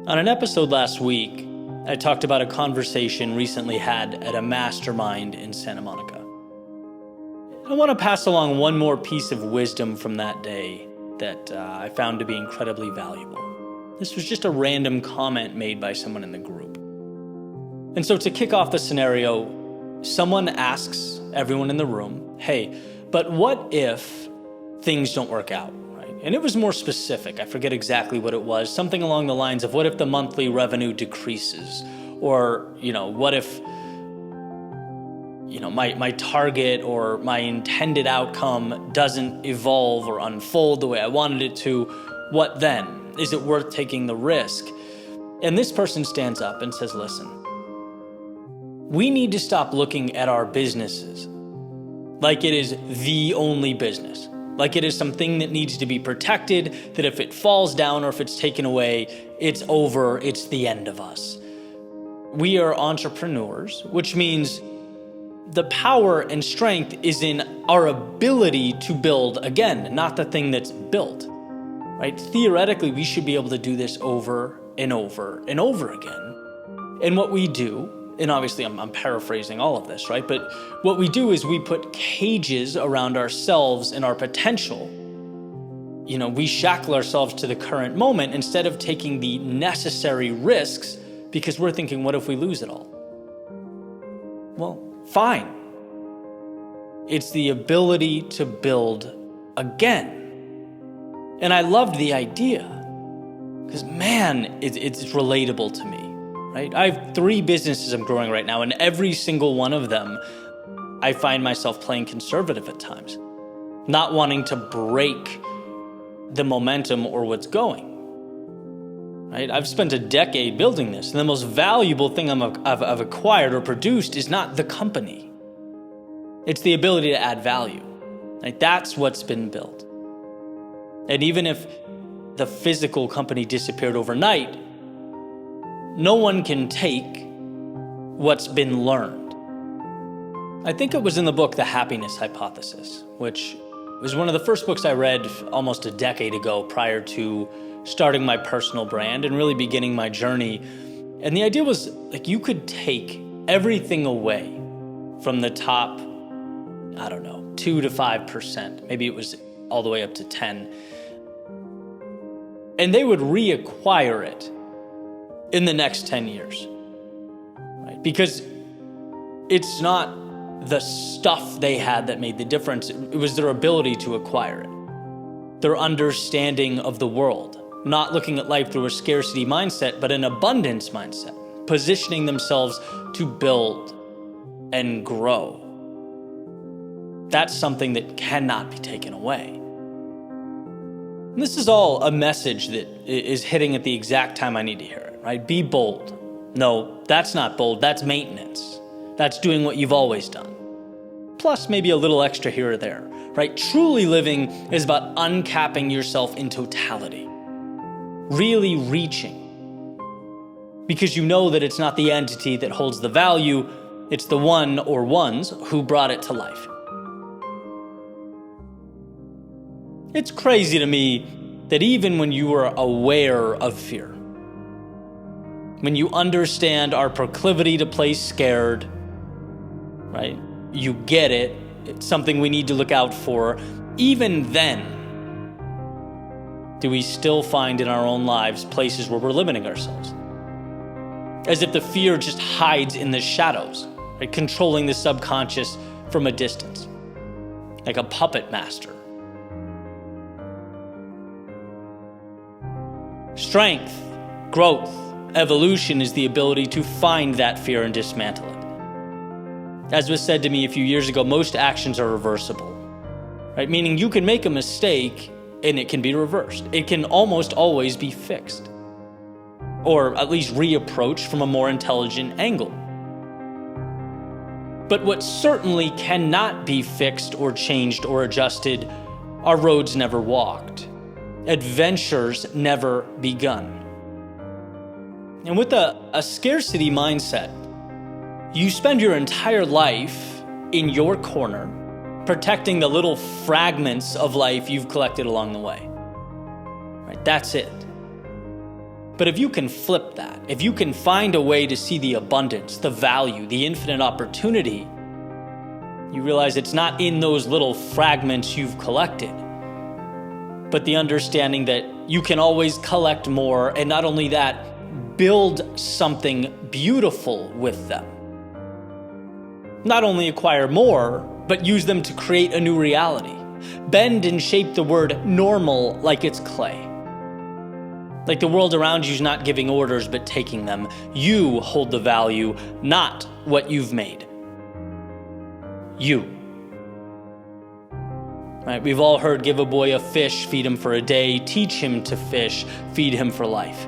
On an episode last week, I talked about a conversation recently had at a mastermind in Santa Monica. I want to pass along one more piece of wisdom from that day that I found to be incredibly valuable. This was just a random comment made by someone in the group. And so to kick off the scenario, someone asks everyone in the room, hey, but what if things don't work out, right? And it was more specific. I forget exactly what it was. Something along the lines of, what if the monthly revenue decreases? Or, what if, my target or my intended outcome doesn't evolve or unfold the way I wanted it to? What then? Is it worth taking the risk? And this person stands up and says, listen, we need to stop looking at our businesses like it is the only business, like it is something that needs to be protected, that if it falls down or if it's taken away, it's over, it's the end of us. We are entrepreneurs, which means the power and strength is in our ability to build again, not the thing that's built, right? Theoretically, we should be able to do this over and over and over again. And what we do, and obviously I'm paraphrasing all of this, right? But what we do is we put cages around ourselves and our potential. We shackle ourselves to the current moment instead of taking the necessary risks because we're thinking, what if we lose it all? Well, fine. It's the ability to build again. And I loved the idea because, man, it's relatable to me. Right? I have 3 businesses I'm growing right now, and every single one of them, I find myself playing conservative at times, not wanting to break the momentum or what's going. Right? I've spent a decade building this, and the most valuable thing I've acquired or produced is not the company. It's the ability to add value. Right? That's what's been built. And even if the physical company disappeared overnight, no one can take what's been learned. I think it was in the book, The Happiness Hypothesis, which was one of the first books I read almost a decade ago prior to starting my personal brand and really beginning my journey. And the idea was, you could take everything away from the top, 2 to 5%. Maybe it was all the way up to 10. And they would reacquire it in the next 10 years, right? Because it's not the stuff they had that made the difference. It was their ability to acquire it, their understanding of the world, not looking at life through a scarcity mindset, but an abundance mindset, positioning themselves to build and grow. That's something that cannot be taken away. And this is all a message that is hitting at the exact time I need to hear it, right? Be bold. No, that's not bold. That's maintenance. That's doing what you've always done. Plus maybe a little extra here or there, right? Truly living is about uncapping yourself in totality, really reaching because you know that it's not the entity that holds the value, it's the one or ones who brought it to life. It's crazy to me that even when you are aware of fear, when you understand our proclivity to play scared, right? You get it. It's something we need to look out for. Even then, do we still find in our own lives places where we're limiting ourselves? As if the fear just hides in the shadows, right? Controlling the subconscious from a distance, like a puppet master. Strength, growth, evolution is the ability to find that fear and dismantle it. As was said to me a few years ago, most actions are reversible, right? Meaning you can make a mistake and it can be reversed. It can almost always be fixed, or at least reapproached from a more intelligent angle. But what certainly cannot be fixed or changed or adjusted are roads never walked, adventures never begun. And with a scarcity mindset, you spend your entire life in your corner, protecting the little fragments of life you've collected along the way. Right? That's it. But if you can flip that, if you can find a way to see the abundance, the value, the infinite opportunity, you realize it's not in those little fragments you've collected, but the understanding that you can always collect more, and not only that, build something beautiful with them. Not only acquire more, but use them to create a new reality. Bend and shape the word normal like it's clay. Like the world around you is not giving orders, but taking them. You hold the value, not what you've made. You. Right? We've all heard, give a boy a fish, feed him for a day, teach him to fish, feed him for life.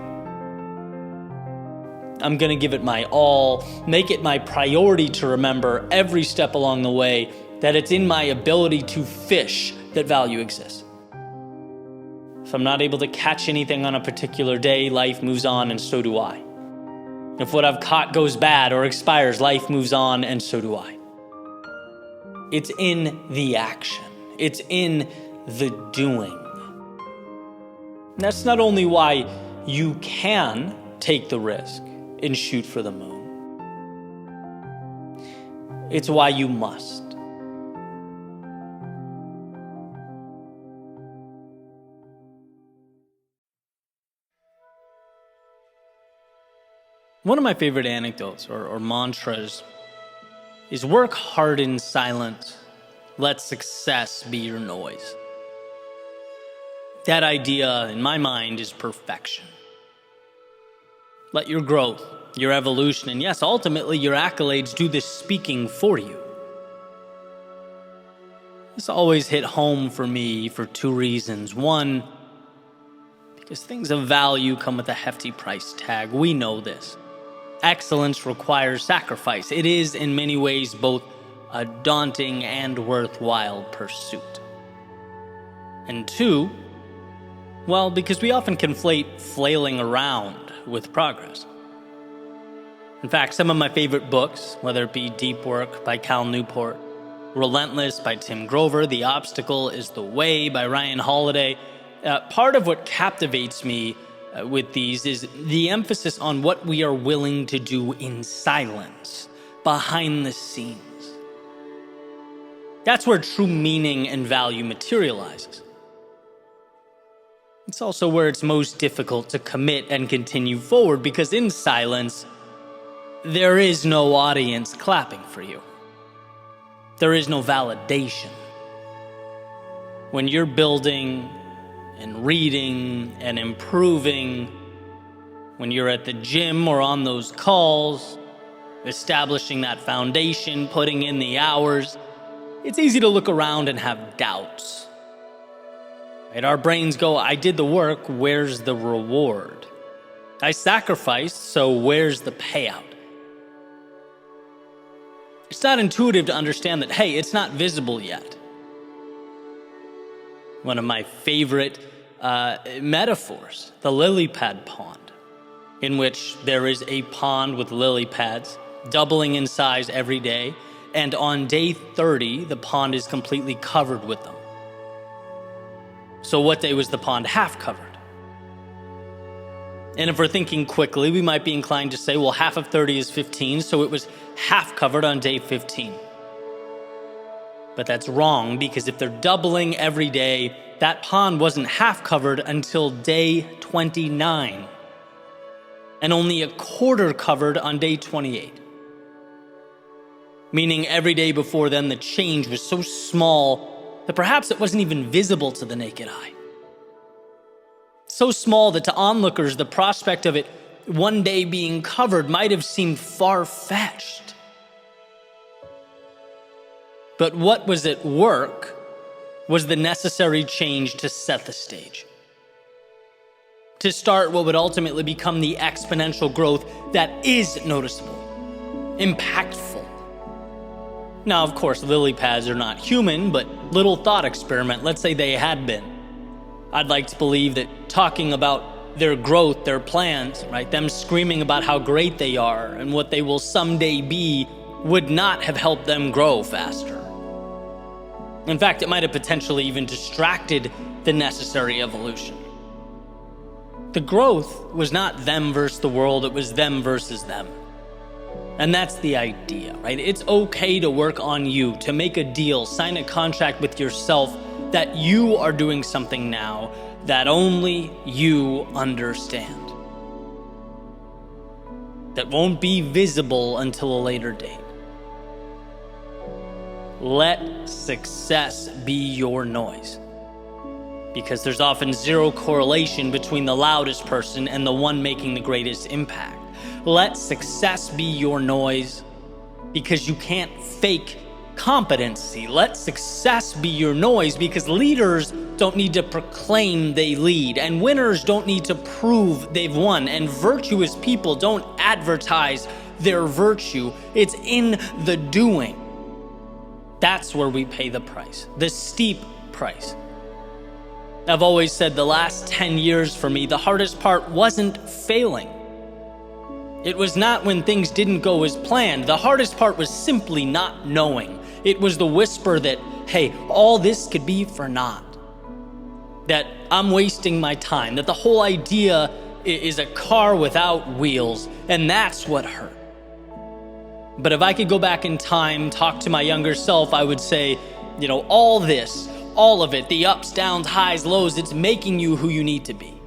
I'm gonna give it my all, make it my priority to remember every step along the way that it's in my ability to fish that value exists. If I'm not able to catch anything on a particular day, life moves on and so do I. If what I've caught goes bad or expires, life moves on and so do I. It's in the action. It's in the doing. And that's not only why you can take the risk and shoot for the moon. It's why you must. One of my favorite anecdotes or mantras is work hard in silence. Let success be your noise. That idea, in my mind, is perfection. Let your growth, your evolution, and yes, ultimately your accolades do this speaking for you. This always hit home for me for two reasons. One, because things of value come with a hefty price tag. We know this. Excellence requires sacrifice. It is, in many ways, both a daunting and worthwhile pursuit. And two, well, because we often conflate flailing around with progress. In fact, some of my favorite books, whether it be Deep Work by Cal Newport, Relentless by Tim Grover, The Obstacle is the Way by Ryan Holiday, part of what captivates me with these is the emphasis on what we are willing to do in silence, behind the scenes. That's where true meaning and value materializes. It's also where it's most difficult to commit and continue forward, because in silence, there is no audience clapping for you. There is no validation. When you're building and reading and improving, when you're at the gym or on those calls, establishing that foundation, putting in the hours, it's easy to look around and have doubts. Right? Our brains go, I did the work, where's the reward? I sacrificed, so where's the payout? It's not intuitive to understand that, hey, it's not visible yet. One of my favorite metaphors, the lily pad pond. in which there is a pond with lily pads, doubling in size every day, and on day 30, the pond is completely covered with them. So what day was the pond half covered? And if we're thinking quickly, we might be inclined to say, well, half of 30 is 15, so it was half covered on day 15. But that's wrong, because if they're doubling every day, that pond wasn't half covered until day 29, and only a quarter covered on day 28. Meaning every day before then, the change was so small that perhaps it wasn't even visible to the naked eye. So small that to onlookers, the prospect of it one day being covered might have seemed far-fetched. But what was at work was the necessary change to set the stage, to start what would ultimately become the exponential growth that is noticeable, impactful. Now, of course, lily pads are not human, but little thought experiment, let's say they had been. I'd like to believe that talking about their growth, their plans, right, them screaming about how great they are and what they will someday be would not have helped them grow faster. In fact, it might have potentially even distracted the necessary evolution. The growth was not them versus the world, it was them versus them. And that's the idea, right? It's okay to work on you, to make a deal, sign a contract with yourself that you are doing something now that only you understand, that won't be visible until a later date. Let success be your noise, because there's often zero correlation between the loudest person and the one making the greatest impact. Let success be your noise, because you can't fake competency. Let success be your noise, because leaders don't need to proclaim they lead, and winners don't need to prove they've won, and virtuous people don't advertise their virtue. It's in the doing. That's where we pay the price, the steep price. I've always said the last 10 years for me, the hardest part wasn't failing. It was not when things didn't go as planned. The hardest part was simply not knowing. It was the whisper that, hey, all this could be for naught. That I'm wasting my time. That the whole idea is a car without wheels. And that's what hurt. But if I could go back in time, talk to my younger self, I would say, all this, all of it, the ups, downs, highs, lows, it's making you who you need to be.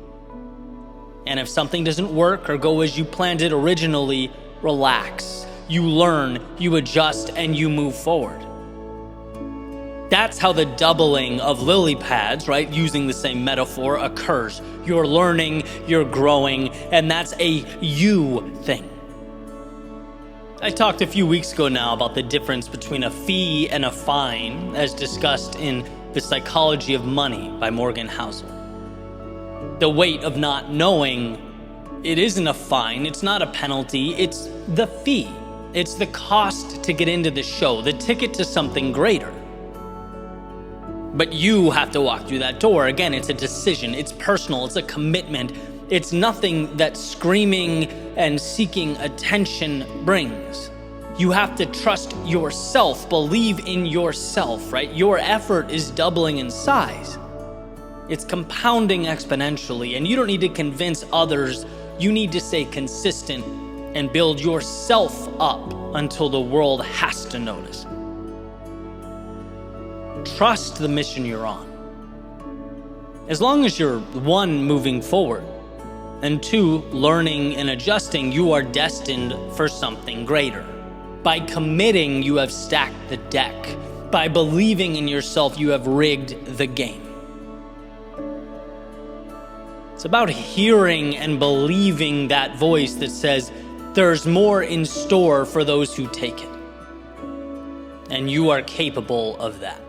And if something doesn't work or go as you planned it originally, relax. You learn, you adjust, and you move forward. That's how the doubling of lily pads, right, using the same metaphor, occurs. You're learning, you're growing, and that's a you thing. I talked a few weeks ago now about the difference between a fee and a fine, as discussed in The Psychology of Money by Morgan Housel. The weight of not knowing, it isn't a fine, it's not a penalty, it's the fee. It's the cost to get into the show, the ticket to something greater. But you have to walk through that door. Again, it's a decision, it's personal, it's a commitment. It's nothing that screaming and seeking attention brings. You have to trust yourself, believe in yourself, right? Your effort is doubling in size. It's compounding exponentially, and you don't need to convince others. You need to stay consistent and build yourself up until the world has to notice. Trust the mission you're on. As long as you're, one, moving forward, and two, learning and adjusting, you are destined for something greater. By committing, you have stacked the deck. By believing in yourself, you have rigged the game. It's about hearing and believing that voice that says, there's more in store for those who take it. And you are capable of that.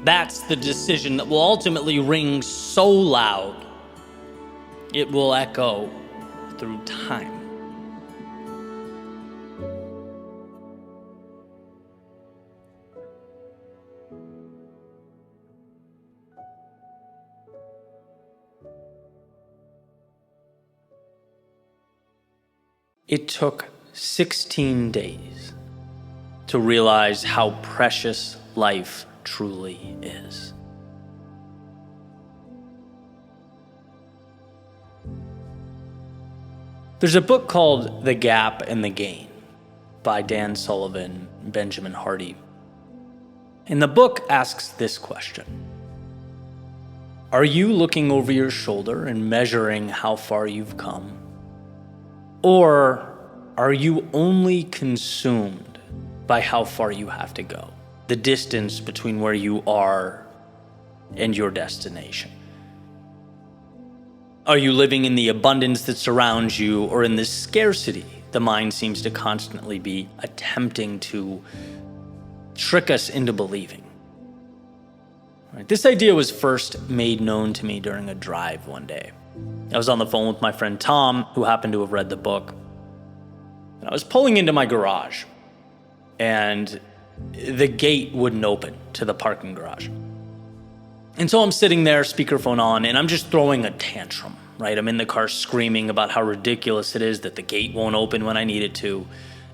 That's the decision that will ultimately ring so loud, it will echo through time. It took 16 days to realize how precious life truly is. There's a book called The Gap and the Gain by Dan Sullivan and Benjamin Hardy. And the book asks this question: are you looking over your shoulder and measuring how far you've come? Or are you only consumed by how far you have to go? The distance between where you are and your destination. Are you living in the abundance that surrounds you, or in the scarcity the mind seems to constantly be attempting to trick us into believing? Right. This idea was first made known to me during a drive one day. I was on the phone with my friend Tom, who happened to have read the book. And I was pulling into my garage, and the gate wouldn't open to the parking garage. And so I'm sitting there, speakerphone on, and I'm just throwing a tantrum, right? I'm in the car screaming about how ridiculous it is that the gate won't open when I need it to.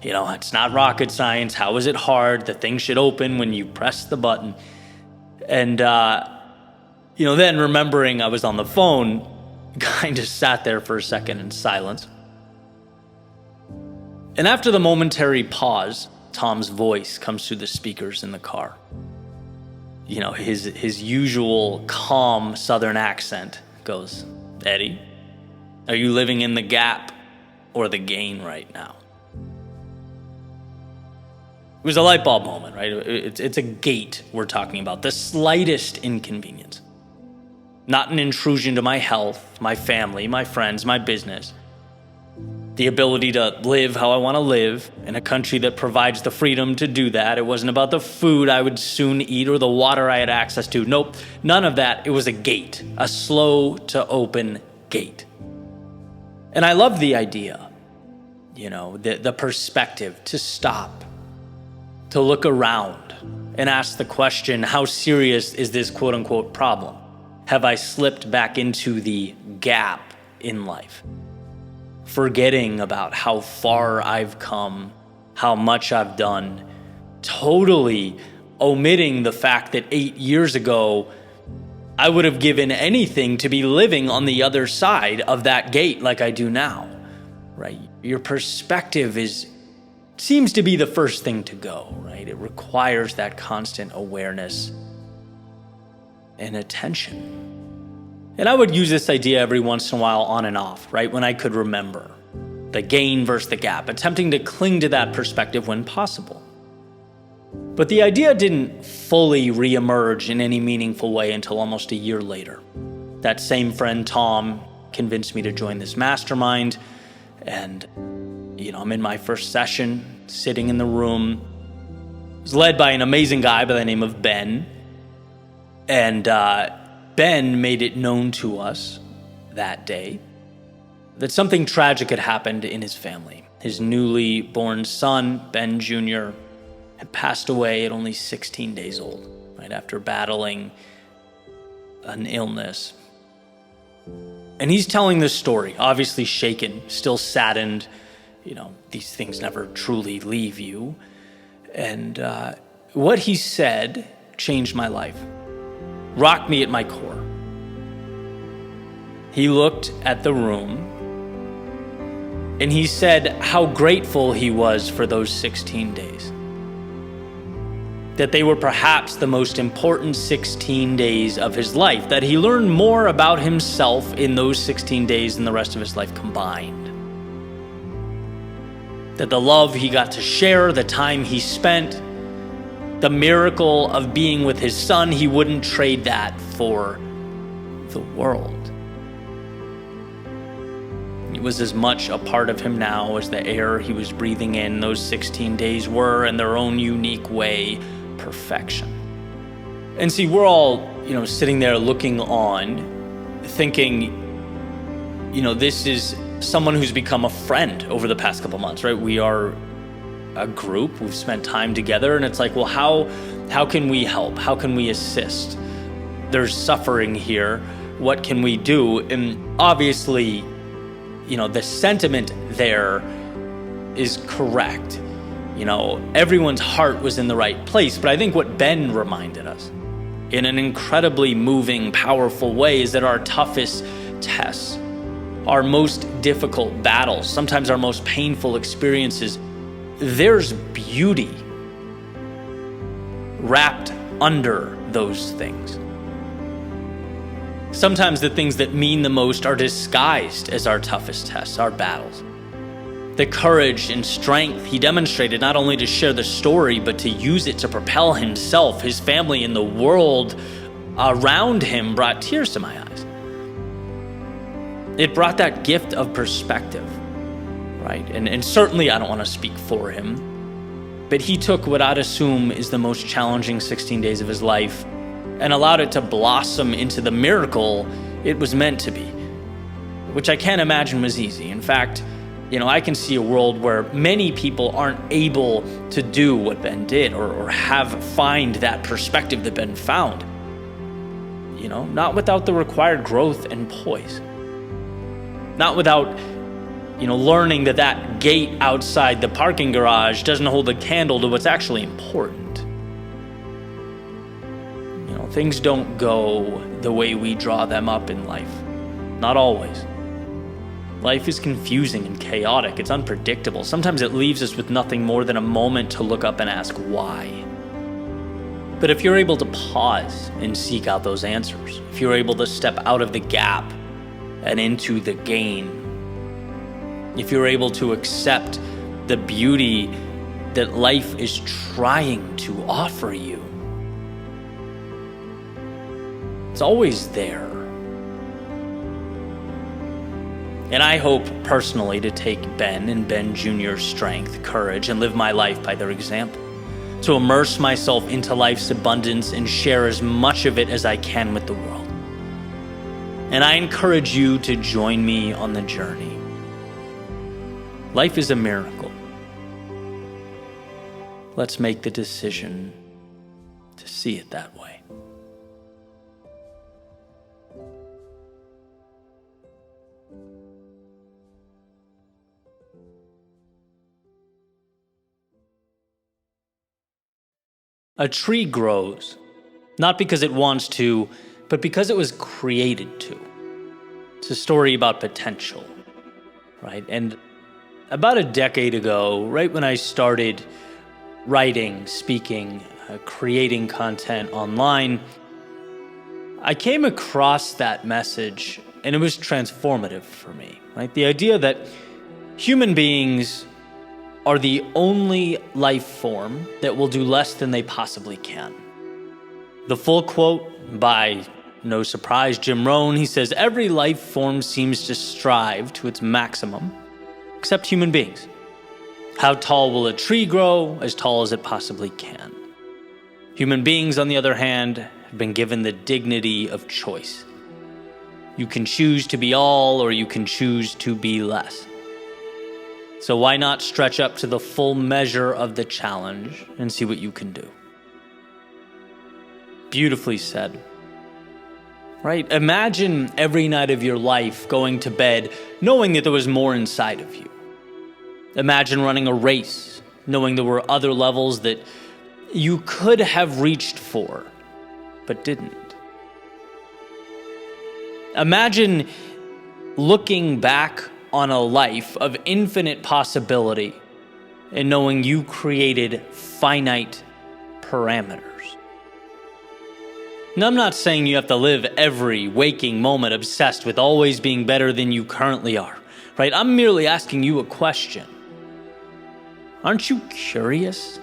You know, it's not rocket science. How is it hard? The thing should open when you press the button. And, then remembering I was on the phone, kind of sat there for a second in silence. And after the momentary pause, Tom's voice comes through the speakers in the car. You know, his usual calm Southern accent goes, "Eddie, are you living in the gap or the gain right now?" It was a light bulb moment, right? It's a gate we're talking about, the slightest inconvenience. Not an intrusion to my health, my family, my friends, my business. The ability to live how I want to live in a country that provides the freedom to do that. It wasn't about the food I would soon eat or the water I had access to. Nope, none of that. It was a gate, a slow to open gate. And I love the idea, the perspective to stop, to look around and ask the question, how serious is this quote unquote problem? Have I slipped back into the gap in life? Forgetting about how far I've come, how much I've done, totally omitting the fact that 8 years ago, I would have given anything to be living on the other side of that gate like I do now, right? Your perspective seems to be the first thing to go, right? It requires that constant awareness and attention. And I would use this idea every once in a while on and off, right? When I could remember the gain versus the gap, attempting to cling to that perspective when possible. But the idea didn't fully reemerge in any meaningful way until almost a year later. That same friend, Tom, convinced me to join this mastermind. And, I'm in my first session, sitting in the room. It was led by an amazing guy by the name of Ben. And, Ben made it known to us that day that something tragic had happened in his family. His newly born son, Ben Jr., had passed away at only 16 days old, right after battling an illness. And he's telling this story, obviously shaken, still saddened. These things never truly leave you. And what he said changed my life. Rocked me at my core. He looked at the room and he said how grateful he was for those 16 days. That they were perhaps the most important 16 days of his life. That he learned more about himself in those 16 days than the rest of his life combined. That the love he got to share, the time he spent, the miracle of being with his son, he wouldn't trade that for the world. It was as much a part of him now as the air he was breathing in those 16 days were, in their own unique way, perfection. And see, we're all, sitting there looking on, thinking, this is someone who's become a friend over the past couple months, right? We are a group, we've spent time together, and it's like, well, how can we help? How can we assist? There's suffering here. What can we do? And obviously, the sentiment there is correct. Everyone's heart was in the right place, but I think what Ben reminded us in an incredibly moving, powerful way is that our toughest tests, our most difficult battles, sometimes our most painful experiences, there's beauty wrapped under those things. Sometimes the things that mean the most are disguised as our toughest tests, our battles. The courage and strength he demonstrated not only to share the story, but to use it to propel himself, his family, and the world around him brought tears to my eyes. It brought that gift of perspective, right? And certainly I don't want to speak for him, but he took what I'd assume is the most challenging 16 days of his life and allowed it to blossom into the miracle it was meant to be, which I can't imagine was easy. In fact, I can see a world where many people aren't able to do what Ben did or find that perspective that Ben found. Not without the required growth and poise. Not without, learning that gate outside the parking garage doesn't hold a candle to what's actually important. Things don't go the way we draw them up in life. Not always. Life is confusing and chaotic. It's unpredictable. Sometimes it leaves us with nothing more than a moment to look up and ask why. But if you're able to pause and seek out those answers, if you're able to step out of the gap and into the gain, if you're able to accept the beauty that life is trying to offer you, it's always there. And I hope personally to take Ben and Ben Jr.'s strength, courage, and live my life by their example. To immerse myself into life's abundance and share as much of it as I can with the world. And I encourage you to join me on the journey. Life is a miracle. Let's make the decision to see it that way. A tree grows, not because it wants to, but because it was created to. It's a story about potential, right? And about a decade ago, right when I started writing, speaking, creating content online, I came across that message, and it was transformative for me, right? The idea that human beings are the only life form that will do less than they possibly can. The full quote by, no surprise, Jim Rohn, he says, "Every life form seems to strive to its maximum, except human beings. How tall will a tree grow? As tall as it possibly can. Human beings, on the other hand, have been given the dignity of choice. You can choose to be all, or you can choose to be less. So why not stretch up to the full measure of the challenge and see what you can do?" Beautifully said. Right? Imagine every night of your life going to bed knowing that there was more inside of you. Imagine running a race knowing there were other levels that you could have reached for, but didn't. Imagine looking back on a life of infinite possibility and knowing you created finite parameters. Now, I'm not saying you have to live every waking moment obsessed with always being better than you currently are, right? I'm merely asking you a question. Aren't you curious?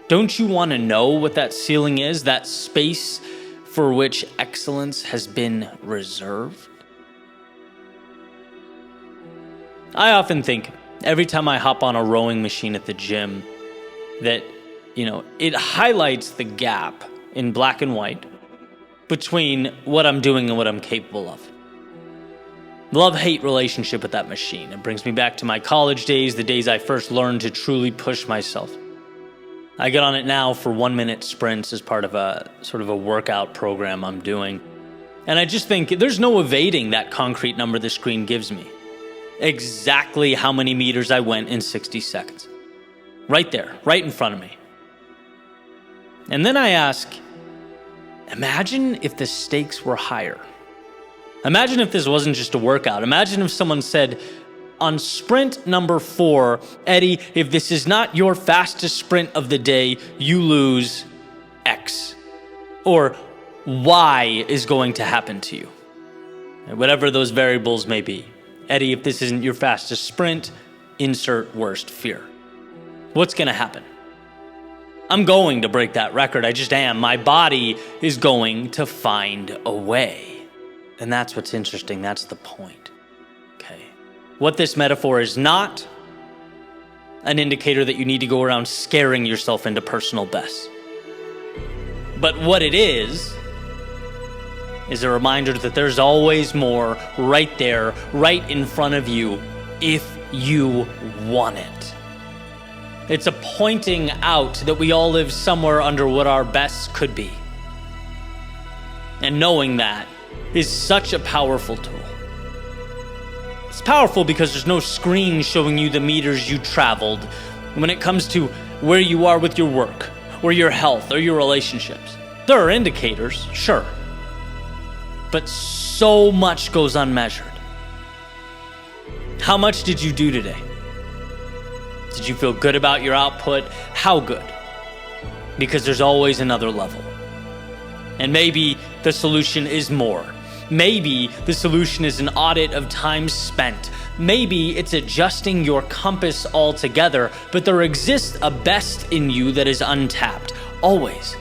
Don't you want to know what that ceiling is, that space for which excellence has been reserved? I often think every time I hop on a rowing machine at the gym that, it highlights the gap in black and white between what I'm doing and what I'm capable of. Love-hate relationship with that machine. It brings me back to my college days, the days I first learned to truly push myself. I get on it now for 1-minute sprints as part of a sort of a workout program I'm doing. And I just think there's no evading that concrete number the screen gives me. exactly how many meters I went in 60 seconds. Right there, right in front of me. And then I ask, imagine if the stakes were higher. Imagine if this wasn't just a workout. Imagine if someone said, on sprint number 4, Eddie, if this is not your fastest sprint of the day, you lose X. Or Y is going to happen to you. Whatever those variables may be. Eddie, if this isn't your fastest sprint, insert worst fear. What's going to happen? I'm going to break that record. I just am. My body is going to find a way. And that's what's interesting. That's the point. Okay. What this metaphor is not an indicator that you need to go around scaring yourself into personal bests. But what it is a reminder that there's always more right there, right in front of you, if you want it. It's a pointing out that we all live somewhere under what our best could be. And knowing that is such a powerful tool. It's powerful because there's no screen showing you the meters you traveled when it comes to where you are with your work, or your health, or your relationships. There are indicators, sure. But so much goes unmeasured. How much did you do today? Did you feel good about your output? How good? Because there's always another level. And maybe the solution is more. Maybe the solution is an audit of time spent. Maybe it's adjusting your compass altogether, but there exists a best in you that is untapped, always.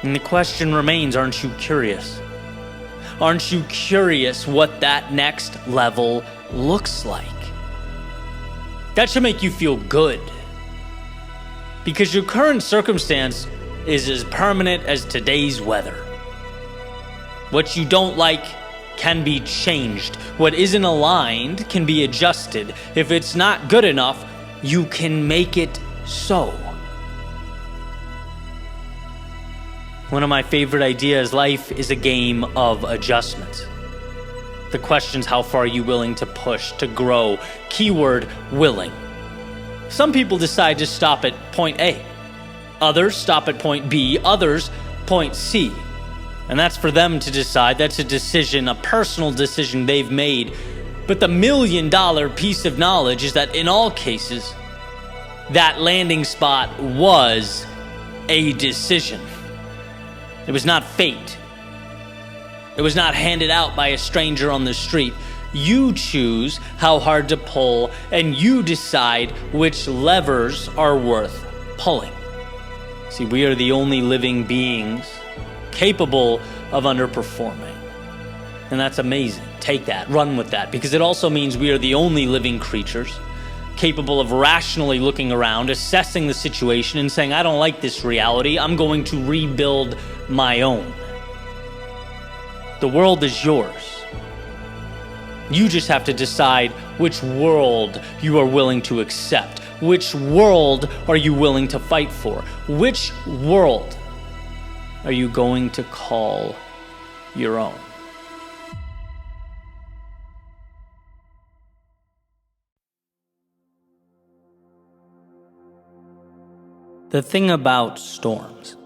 And the question remains, aren't you curious? Aren't you curious what that next level looks like? That should make you feel good. Because your current circumstance is as permanent as today's weather. What you don't like can be changed. What isn't aligned can be adjusted. If it's not good enough, you can make it so. One of my favorite ideas, life is a game of adjustments. The question's how far are you willing to push, to grow? Keyword, willing. Some people decide to stop at point A. Others stop at point B. Others, point C. And that's for them to decide. That's a decision, a personal decision they've made. But the $1 million piece of knowledge is that in all cases, that landing spot was a decision. It was not fate. It was not handed out by a stranger on the street. You choose how hard to pull, and you decide which levers are worth pulling. See, we are the only living beings capable of underperforming. And that's amazing. Take that, run with that, because it also means we are the only living creatures capable of rationally looking around, assessing the situation, and saying, I don't like this reality. I'm going to rebuild my own. The world is yours. You just have to decide which world you are willing to accept. Which world are you willing to fight for? Which world are you going to call your own? The thing about storms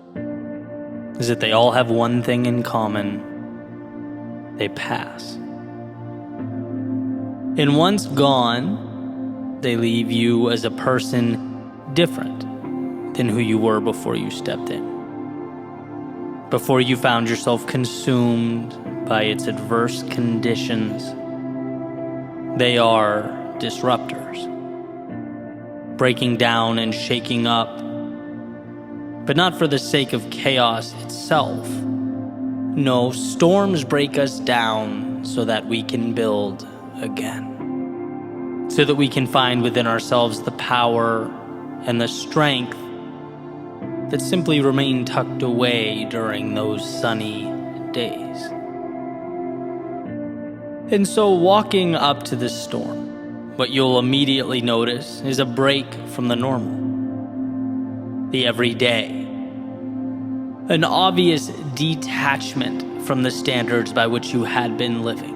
is that they all have one thing in common. They pass. And once gone, they leave you as a person different than who you were before you stepped in. Before you found yourself consumed by its adverse conditions. They are disruptors, breaking down and shaking up, but not for the sake of chaos itself. No, storms break us down so that we can build again. So that we can find within ourselves the power and the strength that simply remain tucked away during those sunny days. And so walking up to this storm, what you'll immediately notice is a break from the normal. The everyday. An obvious detachment from the standards by which you had been living.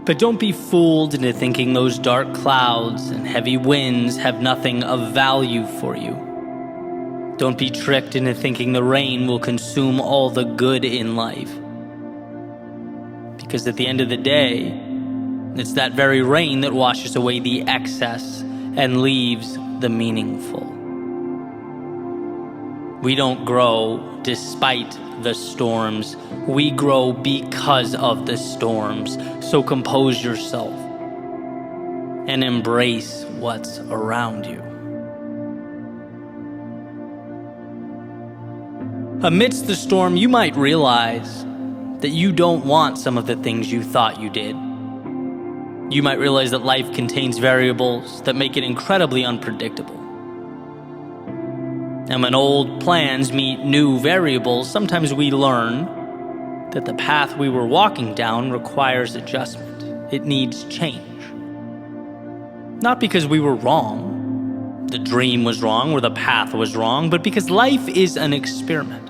But don't be fooled into thinking those dark clouds and heavy winds have nothing of value for you. Don't be tricked into thinking the rain will consume all the good in life. Because at the end of the day, it's that very rain that washes away the excess and leaves the meaningful. We don't grow despite the storms. We grow because of the storms. So compose yourself and embrace what's around you. Amidst the storm, you might realize that you don't want some of the things you thought you did. You might realize that life contains variables that make it incredibly unpredictable. And when old plans meet new variables, sometimes we learn that the path we were walking down requires adjustment. It needs change. Not because we were wrong, the dream was wrong, or the path was wrong, but because life is an experiment.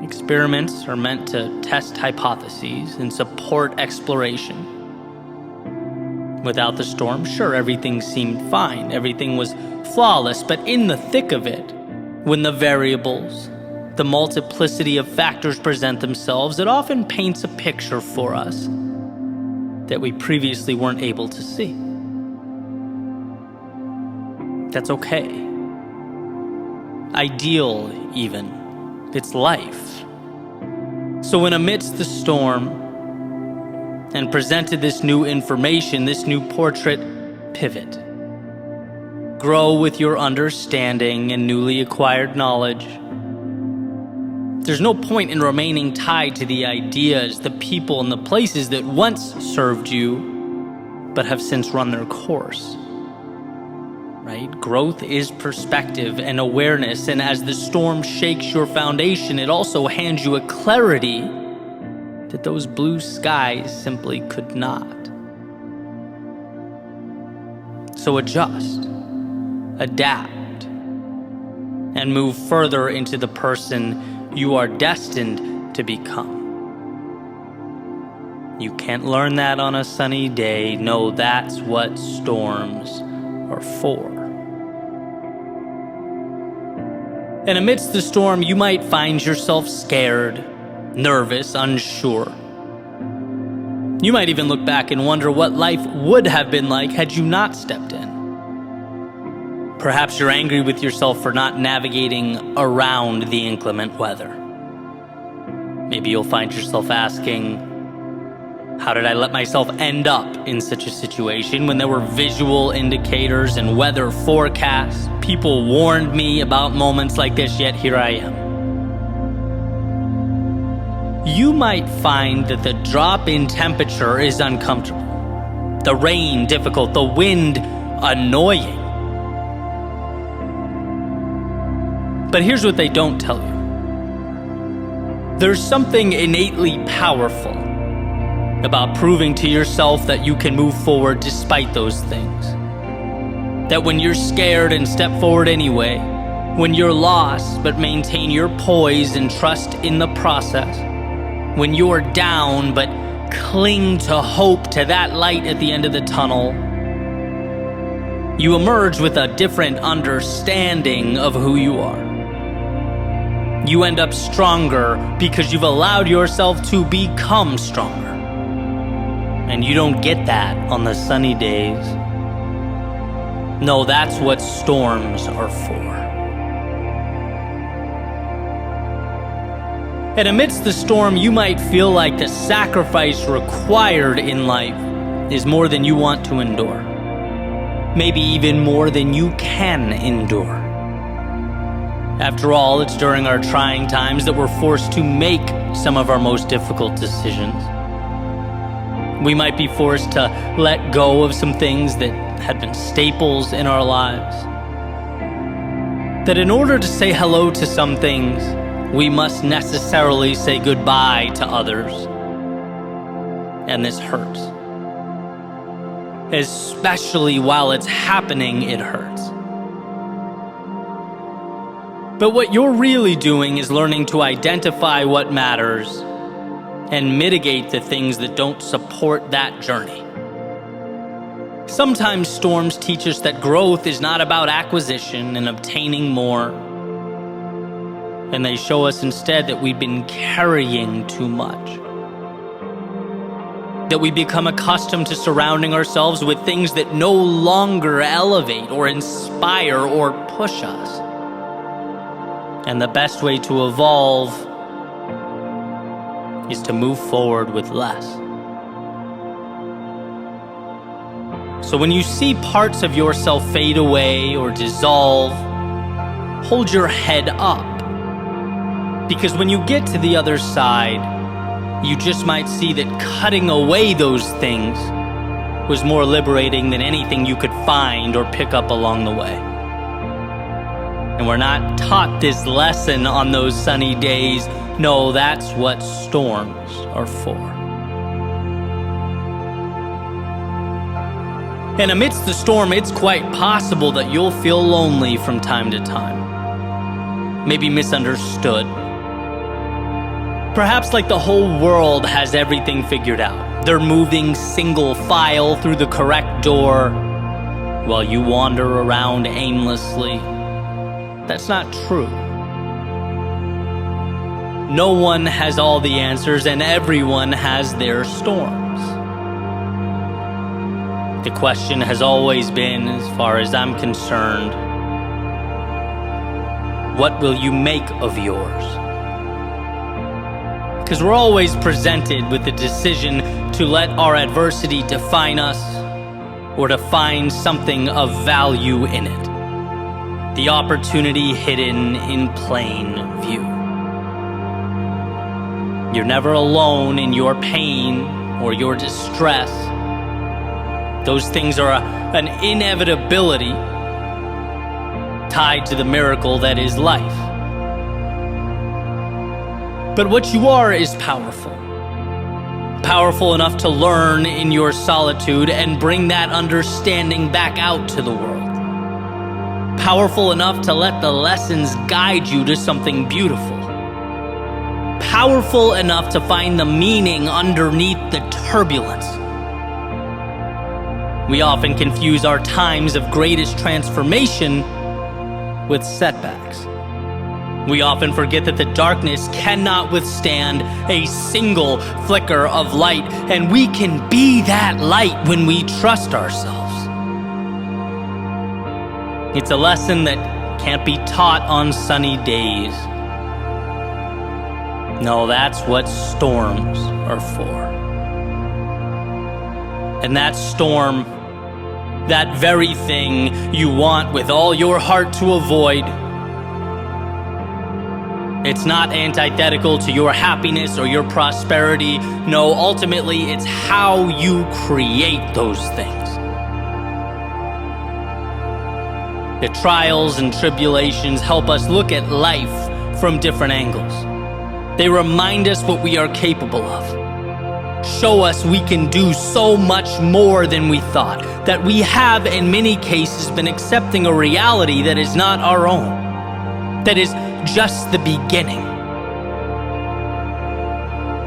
Experiments are meant to test hypotheses and support exploration. Without the storm, sure, everything seemed fine. Everything was flawless. But in the thick of it, when the variables, the multiplicity of factors present themselves, it often paints a picture for us that we previously weren't able to see. That's okay. Ideal, even. It's life. So when amidst the storm, and presented this new information, this new portrait, pivot. Grow with your understanding and newly acquired knowledge. There's no point in remaining tied to the ideas, the people, and the places that once served you, but have since run their course. Right? Growth is perspective and awareness, and as the storm shakes your foundation, it also hands you a clarity that those blue skies simply could not. So adjust, adapt, and move further into the person you are destined to become. You can't learn that on a sunny day. No, that's what storms are for. And amidst the storm, you might find yourself scared, nervous, unsure. You might even look back and wonder what life would have been like had you not stepped in. Perhaps you're angry with yourself for not navigating around the inclement weather. Maybe you'll find yourself asking, how did I let myself end up in such a situation when there were visual indicators and weather forecasts? People warned me about moments like this, yet here I am. You might find that the drop in temperature is uncomfortable, the rain difficult, the wind annoying. But here's what they don't tell you. There's something innately powerful about proving to yourself that you can move forward despite those things. That when you're scared and step forward anyway, when you're lost but maintain your poise and trust in the process, when you're down but cling to hope, to that light at the end of the tunnel, you emerge with a different understanding of who you are. You end up stronger because you've allowed yourself to become stronger. And you don't get that on the sunny days. No, that's what storms are for. And amidst the storm, you might feel like the sacrifice required in life is more than you want to endure. Maybe even more than you can endure. After all, it's during our trying times that we're forced to make some of our most difficult decisions. We might be forced to let go of some things that had been staples in our lives. That in order to say hello to some things, we must necessarily say goodbye to others. And this hurts. Especially while it's happening, it hurts. But what you're really doing is learning to identify what matters and mitigate the things that don't support that journey. Sometimes storms teach us that growth is not about acquisition and obtaining more, and they show us instead that we've been carrying too much. That we become accustomed to surrounding ourselves with things that no longer elevate or inspire or push us. And the best way to evolve is to move forward with less. So when you see parts of yourself fade away or dissolve, hold your head up. Because when you get to the other side, you just might see that cutting away those things was more liberating than anything you could find or pick up along the way. And we're not taught this lesson on those sunny days. No, that's what storms are for. And amidst the storm, it's quite possible that you'll feel lonely from time to time. Maybe misunderstood. Perhaps like the whole world has everything figured out. They're moving single file through the correct door while you wander around aimlessly. That's not true. No one has all the answers, and everyone has their storms. The question has always been, as far as I'm concerned, what will you make of yours? Because we're always presented with the decision to let our adversity define us or to find something of value in it. The opportunity hidden in plain view. You're never alone in your pain or your distress. Those things are an inevitability tied to the miracle that is life. But what you are is powerful. Powerful enough to learn in your solitude and bring that understanding back out to the world. Powerful enough to let the lessons guide you to something beautiful. Powerful enough to find the meaning underneath the turbulence. We often confuse our times of greatest transformation with setbacks. We often forget that the darkness cannot withstand a single flicker of light, and we can be that light when we trust ourselves. It's a lesson that can't be taught on sunny days. No, that's what storms are for. And that storm, that very thing you want with all your heart to avoid, it's not antithetical to your happiness or your prosperity. No, ultimately, it's how you create those things. The trials and tribulations help us look at life from different angles. They remind us what we are capable of. Show us we can do so much more than we thought. That we have, in many cases, been accepting a reality that is not our own. That is just the beginning.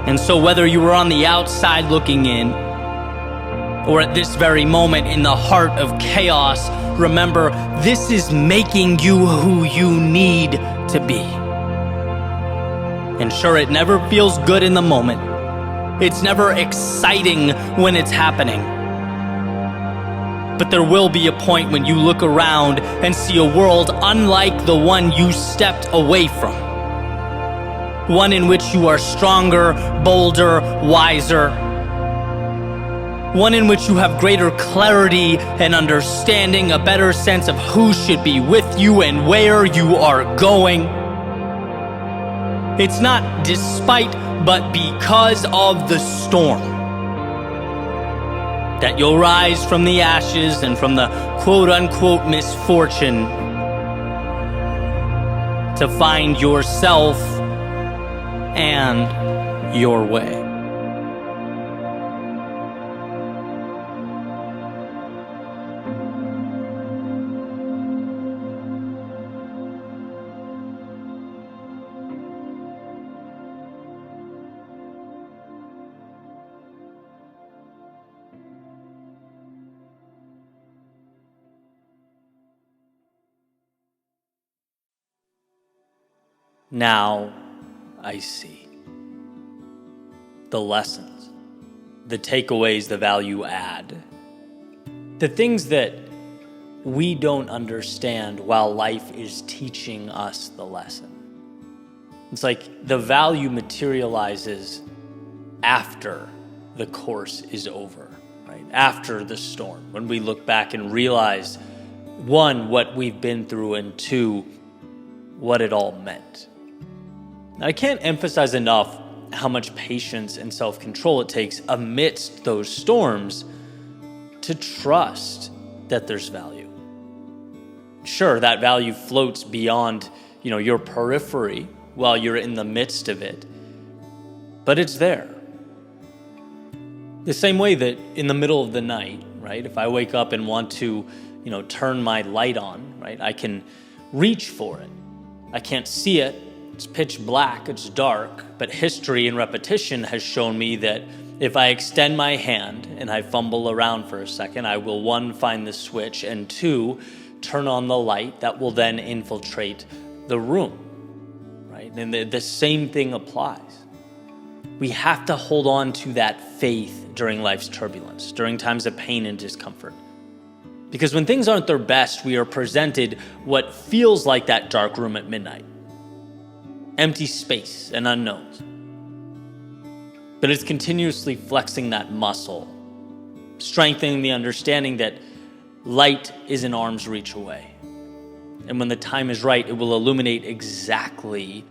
And so whether you were on the outside looking in, or at this very moment in the heart of chaos, remember, this is making you who you need to be. And sure, it never feels good in the moment. It's never exciting when it's happening. But there will be a point when you look around and see a world unlike the one you stepped away from. One in which you are stronger, bolder, wiser. One in which you have greater clarity and understanding, a better sense of who should be with you and where you are going. It's not despite, but because of the storm that you'll rise from the ashes and from the quote-unquote misfortune to find yourself and your way. Now I see. The lessons, the takeaways, the value add, the things that we don't understand while life is teaching us the lesson. It's like the value materializes after the course is over, right? After the storm, when we look back and realize, one, what we've been through, and two, what it all meant. Now, I can't emphasize enough how much patience and self-control it takes amidst those storms to trust that there's value. Sure, that value floats beyond, your periphery while you're in the midst of it, but it's there. The same way that in the middle of the night, right, if I wake up and want to, turn my light on, right, I can reach for it. I can't see it. It's pitch black, it's dark, but history and repetition has shown me that if I extend my hand and I fumble around for a second, I will, one, find the switch, and two, turn on the light that will then infiltrate the room, right? And the same thing applies. We have to hold on to that faith during life's turbulence, during times of pain and discomfort. Because when things aren't their best, we are presented what feels like that dark room at midnight. Empty space and unknowns. But it's continuously flexing that muscle, strengthening the understanding that light is an arm's reach away. And when the time is right, it will illuminate exactly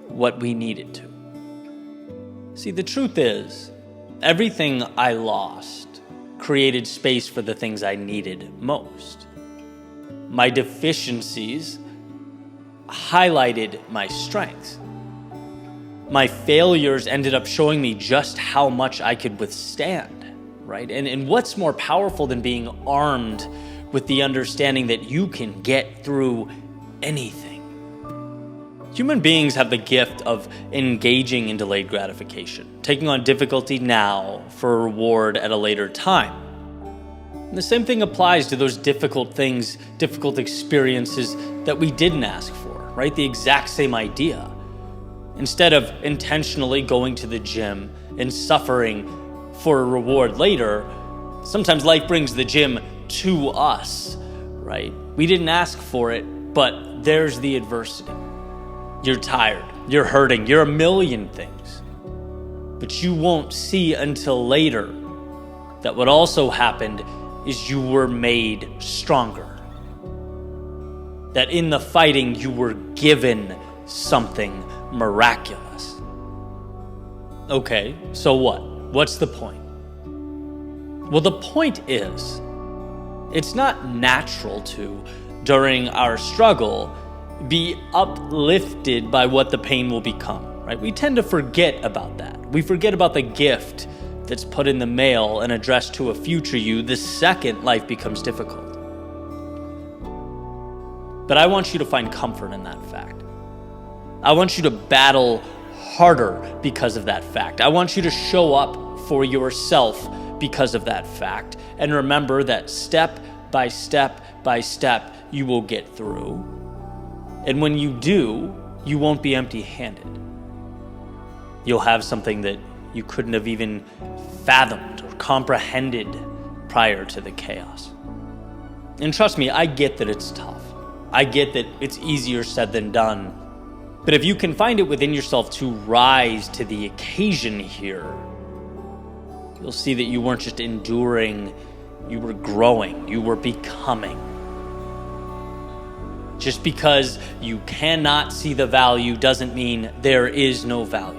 what we need it to. See, the truth is, everything I lost created space for the things I needed most. My deficiencies highlighted my strengths. My failures ended up showing me just how much I could withstand, right? And what's more powerful than being armed with the understanding that you can get through anything? Human beings have the gift of engaging in delayed gratification, taking on difficulty now for a reward at a later time. And the same thing applies to those difficult things, difficult experiences that we didn't ask for, right? The exact same idea. Instead of intentionally going to the gym and suffering for a reward later, sometimes life brings the gym to us, right? We didn't ask for it, but there's the adversity. You're tired, you're hurting, you're a million things. But you won't see until later that what also happened is you were made stronger. That in the fighting, you were given something miraculous. Okay, so what? What's the point? Well, the point is, it's not natural to, during our struggle, be uplifted by what the pain will become, right? We tend to forget about that. We forget about the gift that's put in the mail and addressed to a future you the second life becomes difficult. But I want you to find comfort in that fact. I want you to battle harder because of that fact. I want you to show up for yourself because of that fact. And remember that step by step by step, you will get through. And when you do, you won't be empty-handed. You'll have something that you couldn't have even fathomed or comprehended prior to the chaos. And trust me, I get that it's tough. I get that it's easier said than done. But if you can find it within yourself to rise to the occasion here, you'll see that you weren't just enduring, you were growing, you were becoming. Just because you cannot see the value doesn't mean there is no value.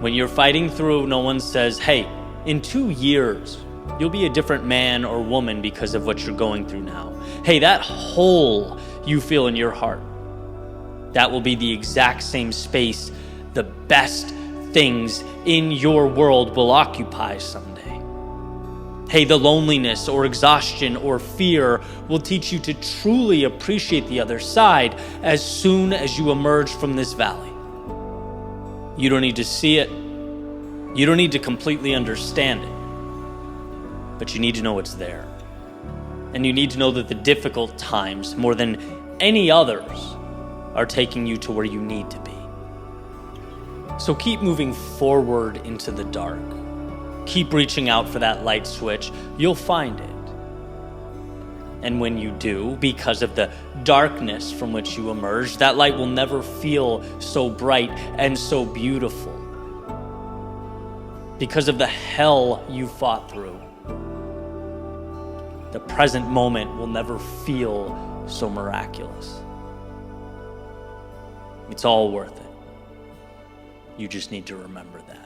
When you're fighting through, no one says, hey, in 2 years, you'll be a different man or woman because of what you're going through now. Hey, that hole you feel in your heart, that will be the exact same space the best things in your world will occupy someday. Hey, the loneliness or exhaustion or fear will teach you to truly appreciate the other side as soon as you emerge from this valley. You don't need to see it. You don't need to completely understand it. But you need to know it's there. And you need to know that the difficult times, more than any others, are taking you to where you need to be. So keep moving forward into the dark. Keep reaching out for that light switch. You'll find it. And when you do, because of the darkness from which you emerge, that light will never feel so bright and so beautiful. Because of the hell you fought through, the present moment will never feel so miraculous. It's all worth it. You just need to remember that.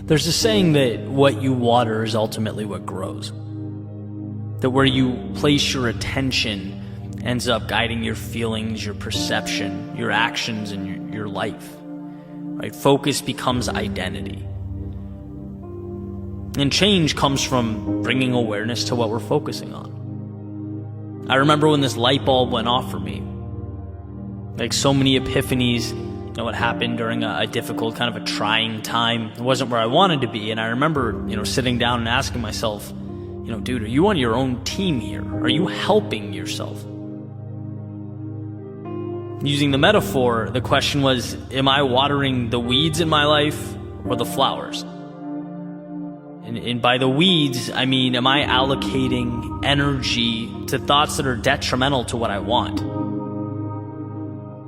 There's a saying that what you water is ultimately what grows. That where you place your attention ends up guiding your feelings, your perception, your actions, and your life. Right? Focus becomes identity. And change comes from bringing awareness to what we're focusing on. I remember when this light bulb went off for me. Like so many epiphanies, what happened during a difficult, kind of a trying time. It wasn't where I wanted to be. And I remember, sitting down and asking myself, dude, are you on your own team here? Are you helping yourself? Using the metaphor, the question was, am I watering the weeds in my life or the flowers? And by the weeds, I mean, am I allocating energy to thoughts that are detrimental to what I want?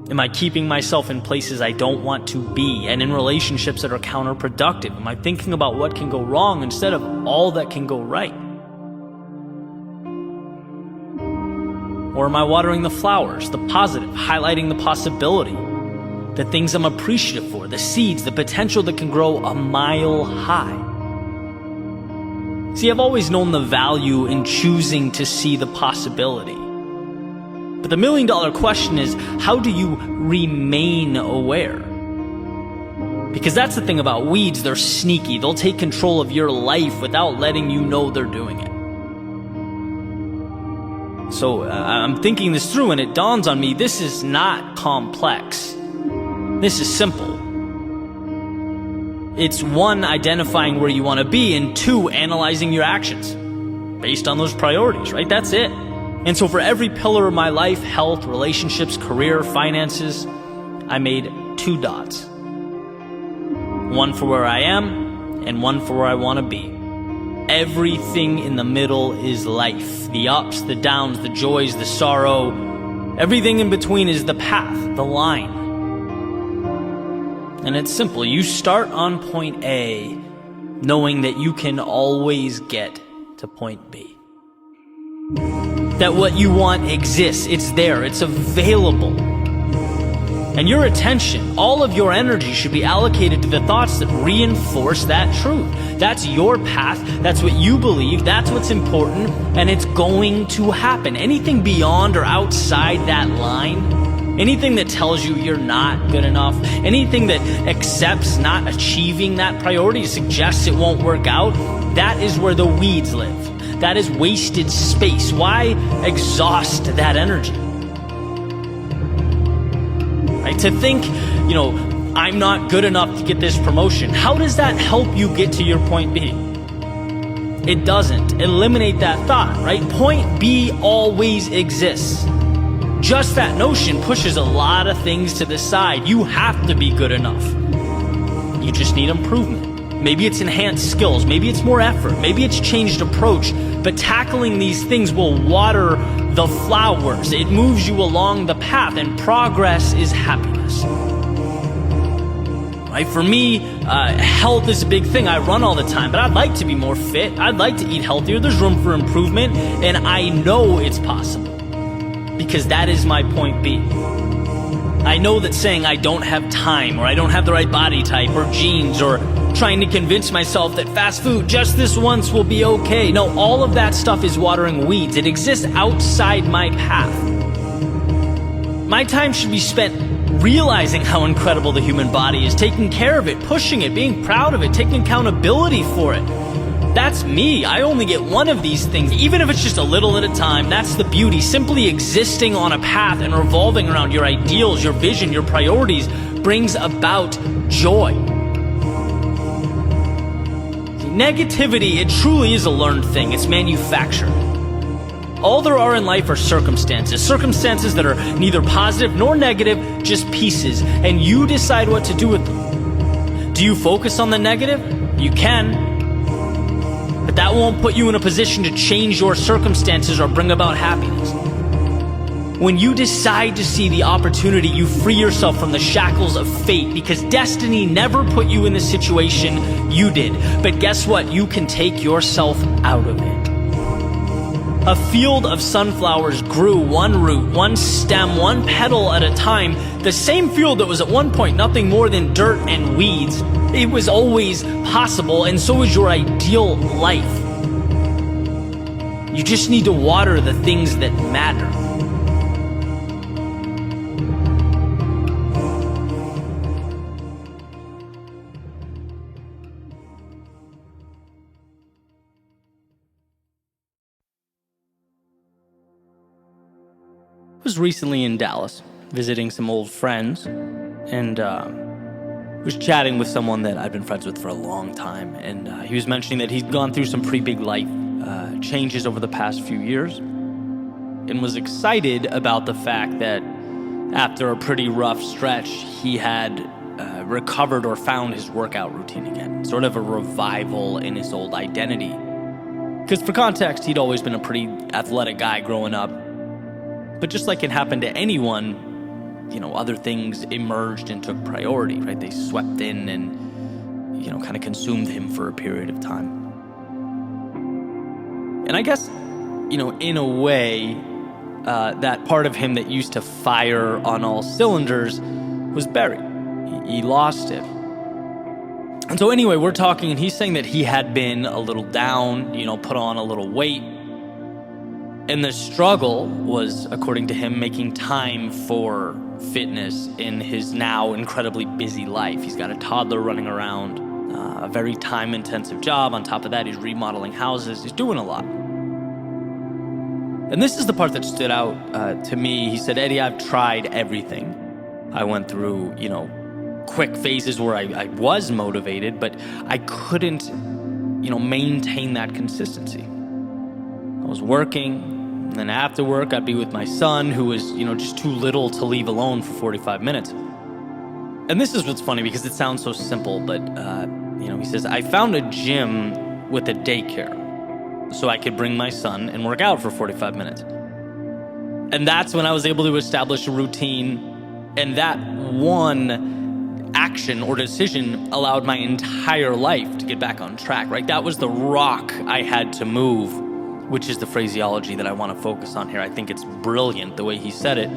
Am I keeping myself in places I don't want to be and in relationships that are counterproductive? Am I thinking about what can go wrong instead of all that can go right? Or am I watering the flowers, the positive, highlighting the possibility, the things I'm appreciative for, the seeds, the potential that can grow a mile high? See, I've always known the value in choosing to see the possibility. But the million-dollar question is, how do you remain aware? Because that's the thing about weeds, they're sneaky. They'll take control of your life without letting you know they're doing it. So I'm thinking this through and it dawns on me, this is not complex. This is simple. It's one, identifying where you want to be, and two, analyzing your actions based on those priorities, right? That's it. And so for every pillar of my life, health, relationships, career, finances, I made 2 dots. One for where I am and one for where I want to be. Everything in the middle is life. The ups, the downs, the joys, the sorrow. Everything in between is the path, the line. And it's simple. You start on point A, knowing that you can always get to point B. That what you want exists, it's there, it's available. And your attention, all of your energy should be allocated to the thoughts that reinforce that truth. That's your path, that's what you believe, that's what's important, and it's going to happen. Anything beyond or outside that line, anything that tells you you're not good enough, anything that accepts not achieving that priority, suggests it won't work out, that is where the weeds live. That is wasted space. Why exhaust that energy? Right? To think, I'm not good enough to get this promotion. How does that help you get to your point B? It doesn't. Eliminate that thought, right? Point B always exists. Just that notion pushes a lot of things to the side. You have to be good enough. You just need improvement. Maybe it's enhanced skills, maybe it's more effort, maybe it's changed approach, but tackling these things will water the flowers. It moves you along the path, and progress is happiness. Right? For me, health is a big thing. I run all the time, but I'd like to be more fit. I'd like to eat healthier. There's room for improvement, and I know it's possible because that is my point B. I know that saying I don't have time, or I don't have the right body type, or genes, or trying to convince myself that fast food just this once will be okay. No, all of that stuff is watering weeds. It exists outside my path. My time should be spent realizing how incredible the human body is, taking care of it, pushing it, being proud of it, taking accountability for it. That's me. I only get one of these things, even if it's just a little at a time. That's the beauty. Simply existing on a path and revolving around your ideals, your vision, your priorities brings about joy. Negativity, it truly is a learned thing. It's manufactured. All there are in life are circumstances that are neither positive nor negative, just pieces, and you decide what to do with them. Do you focus on the negative? You can, but that won't put you in a position to change your circumstances or bring about happiness. When you decide to see the opportunity, you free yourself from the shackles of fate, because destiny never put you in the situation, you did. But guess what? You can take yourself out of it. A field of sunflowers grew one root, one stem, one petal at a time. The same field that was at one point nothing more than dirt and weeds. It was always possible, and so is your ideal life. You just need to water the things that matter. I was recently in Dallas visiting some old friends, and was chatting with someone that I've been friends with for a long time, and he was mentioning that he'd gone through some pretty big life changes over the past few years, and was excited about the fact that after a pretty rough stretch, he had recovered or found his workout routine again, sort of a revival in his old identity. Because for context, he'd always been a pretty athletic guy growing up. But just like can happen to anyone, other things emerged and took priority, right? They swept in and, kind of consumed him for a period of time. And I guess, in a way, that part of him that used to fire on all cylinders was buried. He lost it. And so anyway, we're talking, and he's saying that he had been a little down, put on a little weight. And the struggle was, according to him, making time for fitness in his now incredibly busy life. He's got a toddler running around, a very time-intensive job. On top of that, he's remodeling houses. He's doing a lot. And this is the part that stood out to me. He said, Eddie, I've tried everything. I went through, quick phases where I was motivated, but I couldn't, maintain that consistency. I was working. And then after work, I'd be with my son, who was, just too little to leave alone for 45 minutes. And this is what's funny, because it sounds so simple, but, he says, I found a gym with a daycare so I could bring my son and work out for 45 minutes. And that's when I was able to establish a routine, and that one action or decision allowed my entire life to get back on track, right? That was the rock I had to move, which is the phraseology that I want to focus on here. I think it's brilliant the way he said it.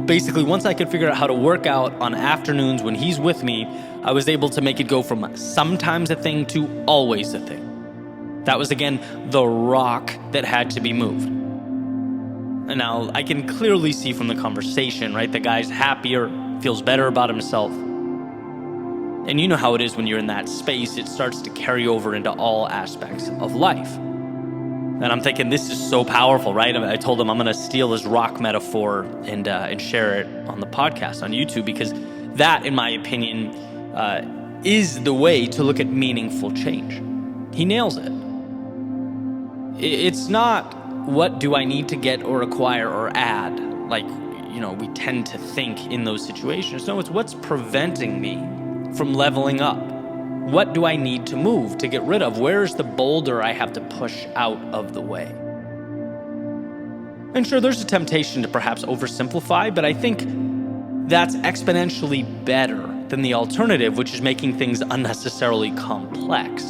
Basically, once I could figure out how to work out on afternoons when he's with me, I was able to make it go from sometimes a thing to always a thing. That was, again, the rock that had to be moved. And now I can clearly see from the conversation, right? The guy's happier, feels better about himself. And you know how it is when you're in that space, it starts to carry over into all aspects of life. And I'm thinking, this is so powerful, right? I told him I'm going to steal his rock metaphor and share it on the podcast on YouTube, because that, in my opinion, is the way to look at meaningful change. He nails it. It's not what do I need to get or acquire or add, like, we tend to think in those situations. No, it's what's preventing me from leveling up. What do I need to move, to get rid of? Where's the boulder I have to push out of the way? And sure, there's a temptation to perhaps oversimplify, but I think that's exponentially better than the alternative, which is making things unnecessarily complex.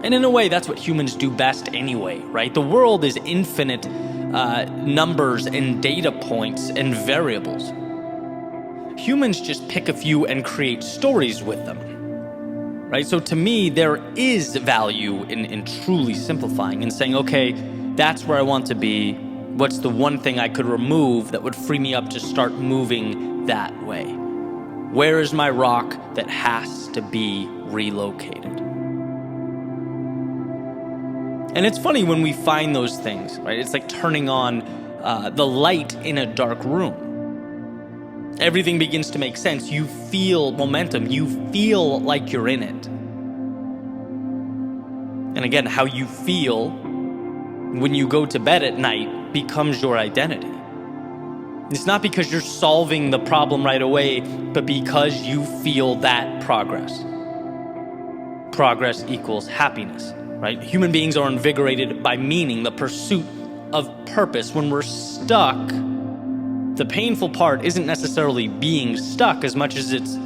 And in a way, that's what humans do best anyway, right? The world is infinite numbers and data points and variables. Humans just pick a few and create stories with them, right? So to me, there is value in truly simplifying and saying, okay, that's where I want to be. What's the one thing I could remove that would free me up to start moving that way? Where is my rock that has to be relocated? And it's funny when we find those things, right? It's like turning on the light in a dark room. Everything begins to make sense. You feel momentum. You feel like you're in it. And again, how you feel when you go to bed at night becomes your identity. It's not because you're solving the problem right away, but because you feel that progress. Progress equals happiness, right? Human beings are invigorated by meaning, the pursuit of purpose. When we're stuck, the painful part isn't necessarily being stuck as much as it's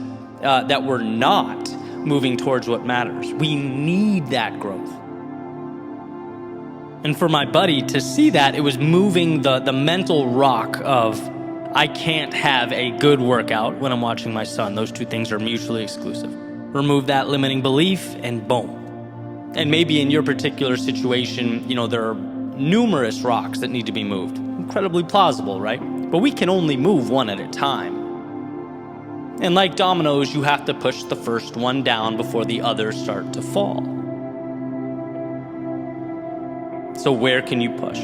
that we're not moving towards what matters. We need that growth. And for my buddy to see that, it was moving the mental rock of, I can't have a good workout when I'm watching my son. Those two things are mutually exclusive. Remove that limiting belief and boom. And maybe in your particular situation, there are numerous rocks that need to be moved. Incredibly plausible, right? But we can only move one at a time. And like dominoes, you have to push the first one down before the others start to fall. So where can you push?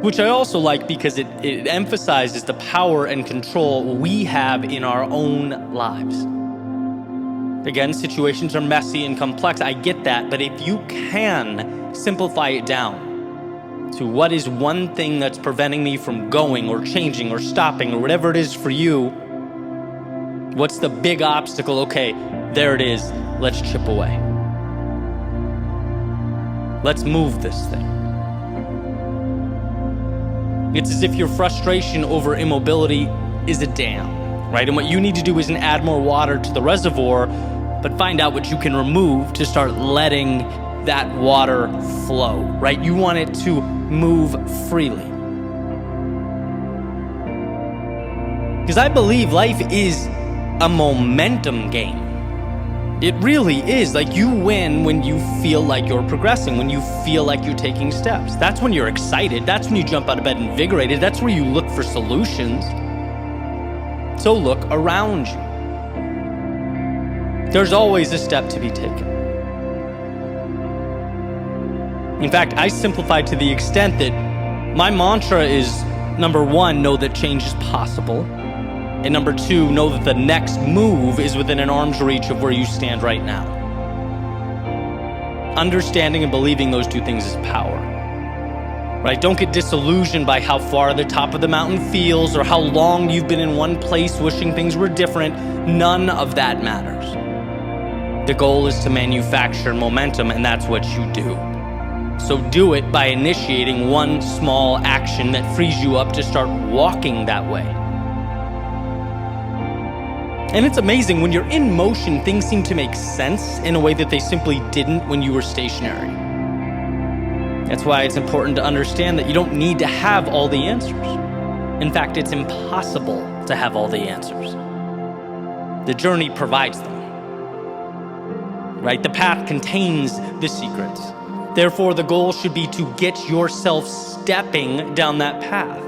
Which I also like because it emphasizes the power and control we have in our own lives. Again, situations are messy and complex. I get that. But if you can simplify it down to what is one thing that's preventing me from going or changing or stopping or whatever it is for you, what's the big obstacle? Okay, there it is. Let's chip away. Let's move this thing. It's as if your frustration over immobility is a dam, right? And what you need to do isn't add more water to the reservoir, but find out what you can remove to start letting that water flow, right? You want it to move freely. Because I believe life is a momentum game. It really is. Like, you win when you feel like you're progressing, when you feel like you're taking steps. That's when you're excited. That's when you jump out of bed invigorated. That's where you look for solutions. So look around you. There's always a step to be taken. In fact, I simplify to the extent that my mantra is, number one, know that change is possible. And number two, know that the next move is within an arm's reach of where you stand right now. Understanding and believing those two things is power. Right? Don't get disillusioned by how far the top of the mountain feels or how long you've been in one place wishing things were different. None of that matters. The goal is to manufacture momentum, and that's what you do. So do it by initiating one small action that frees you up to start walking that way. And it's amazing, when you're in motion, things seem to make sense in a way that they simply didn't when you were stationary. That's why it's important to understand that you don't need to have all the answers. In fact, it's impossible to have all the answers. The journey provides them. Right? The path contains the secrets. Therefore, the goal should be to get yourself stepping down that path.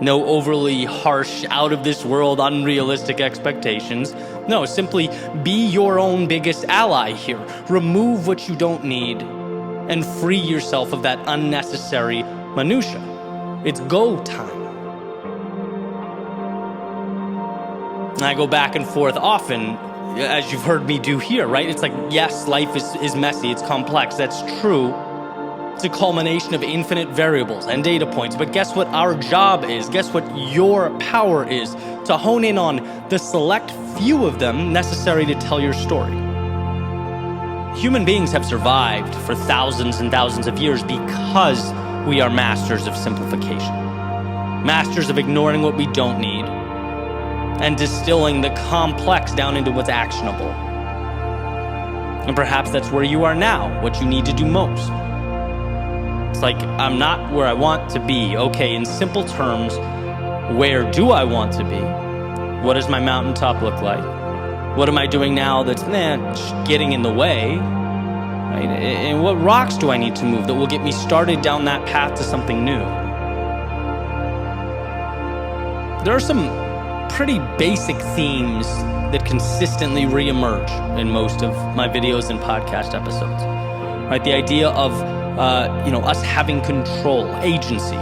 No overly harsh, out-of-this-world, unrealistic expectations. No, simply be your own biggest ally here. Remove what you don't need and free yourself of that unnecessary minutia. It's go time. And I go back and forth often, as you've heard me do here, right? It's like, yes, life is messy, it's complex, that's true. It's a culmination of infinite variables and data points. But guess what our job is? Guess what your power is? To hone in on the select few of them necessary to tell your story. Human beings have survived for thousands and thousands of years because we are masters of simplification. Masters of ignoring what we don't need and distilling the complex down into what's actionable. And perhaps that's where you are now, what you need to do most. It's like, I'm not where I want to be. Okay, in simple terms, where do I want to be? What does my mountaintop look like? What am I doing now that's getting in the way? Right? And what rocks do I need to move that will get me started down that path to something new? There are some pretty basic themes that consistently reemerge in most of my videos and podcast episodes. Right? The idea of us having control, agency.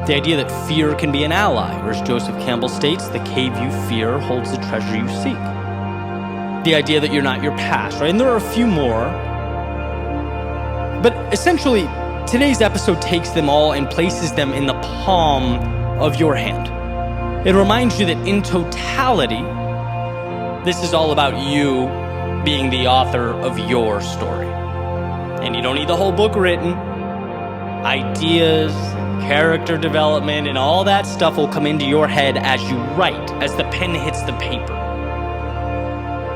The idea that fear can be an ally, or as Joseph Campbell states, the cave you fear holds the treasure you seek. The idea that you're not your past, right? And there are a few more. But essentially, today's episode takes them all and places them in the palm of your hand. It reminds you that in totality, this is all about you being the author of your story. And you don't need the whole book written. Ideas, character development, and all that stuff will come into your head as you write, as the pen hits the paper.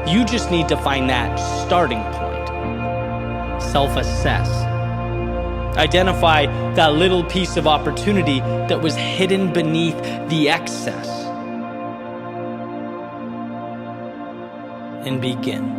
You just need to find that starting point. Self-assess. Identify that little piece of opportunity that was hidden beneath the excess. And begin.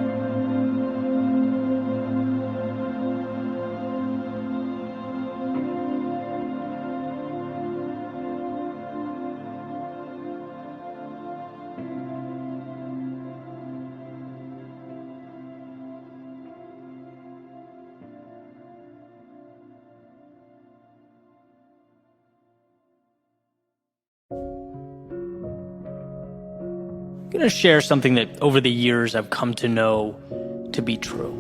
I'm going to share something that over the years I've come to know to be true.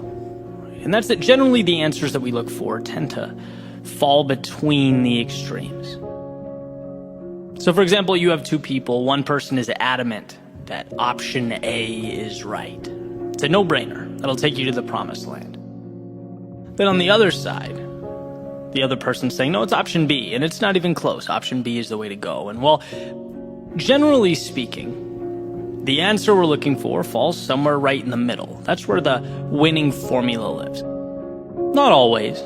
And that's that generally the answers that we look for tend to fall between the extremes. So for example, you have two people. One person is adamant that option A is right. It's a no-brainer. That'll take you to the promised land. Then on the other side, the other person's saying, no, it's option B, and it's not even close. Option B is the way to go. And well, generally speaking, the answer we're looking for falls somewhere right in the middle. That's where the winning formula lives. Not always,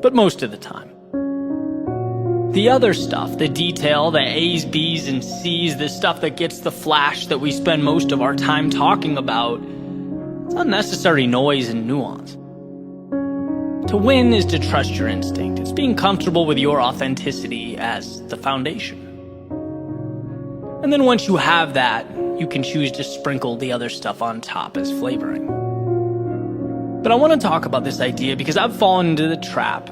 but most of the time. The other stuff, the detail, the A's, B's, and C's, the stuff that gets the flash that we spend most of our time talking about, it's unnecessary noise and nuance. To win is to trust your instinct. It's being comfortable with your authenticity as the foundation. And then once you have that, you can choose to sprinkle the other stuff on top as flavoring. But I want to talk about this idea because I've fallen into the trap,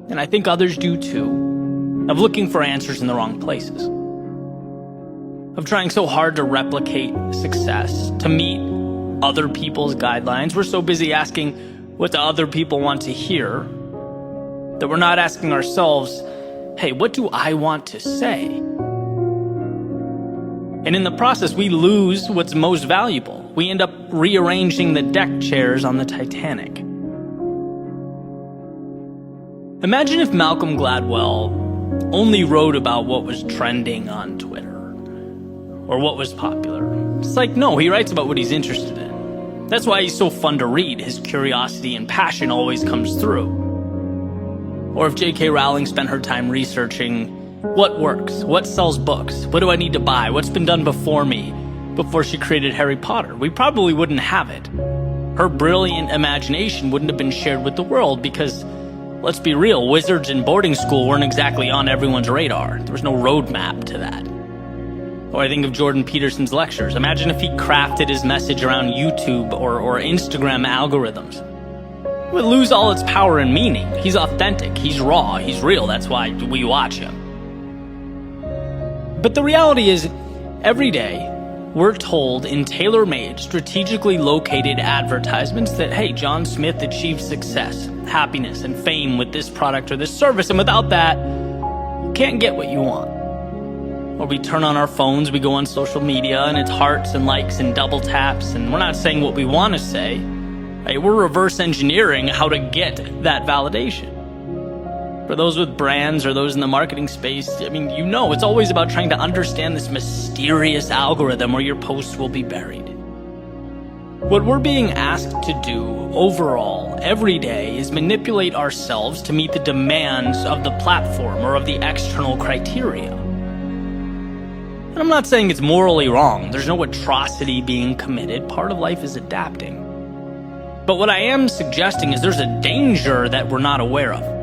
and I think others do too, of looking for answers in the wrong places. Of trying so hard to replicate success, to meet other people's guidelines. We're so busy asking what the other people want to hear that we're not asking ourselves, hey, what do I want to say? And in the process, we lose what's most valuable. We end up rearranging the deck chairs on the Titanic. Imagine if Malcolm Gladwell only wrote about what was trending on Twitter or what was popular. It's like, no, he writes about what he's interested in. That's why he's so fun to read. His curiosity and passion always comes through. Or if J.K. Rowling spent her time researching what works? What sells books? What do I need to buy? What's been done before me before she created Harry Potter? We probably wouldn't have it. Her brilliant imagination wouldn't have been shared with the world because, let's be real, wizards in boarding school weren't exactly on everyone's radar. There was no roadmap to that. Or I think of Jordan Peterson's lectures. Imagine if he crafted his message around YouTube or Instagram algorithms. It would lose all its power and meaning. He's authentic, he's raw, he's real. That's why we watch him. But the reality is, every day, we're told in tailor-made, strategically located advertisements that, hey, John Smith achieved success, happiness, and fame with this product or this service, and without that, you can't get what you want. Or we turn on our phones, we go on social media, and it's hearts and likes and double taps, and we're not saying what we want to say. Right? We're reverse engineering how to get that validation. For those with brands or those in the marketing space, I mean, you know, it's always about trying to understand this mysterious algorithm where your posts will be buried. What we're being asked to do overall every day is manipulate ourselves to meet the demands of the platform or of the external criteria. And I'm not saying it's morally wrong. There's no atrocity being committed. Part of life is adapting. But what I am suggesting is there's a danger that we're not aware of.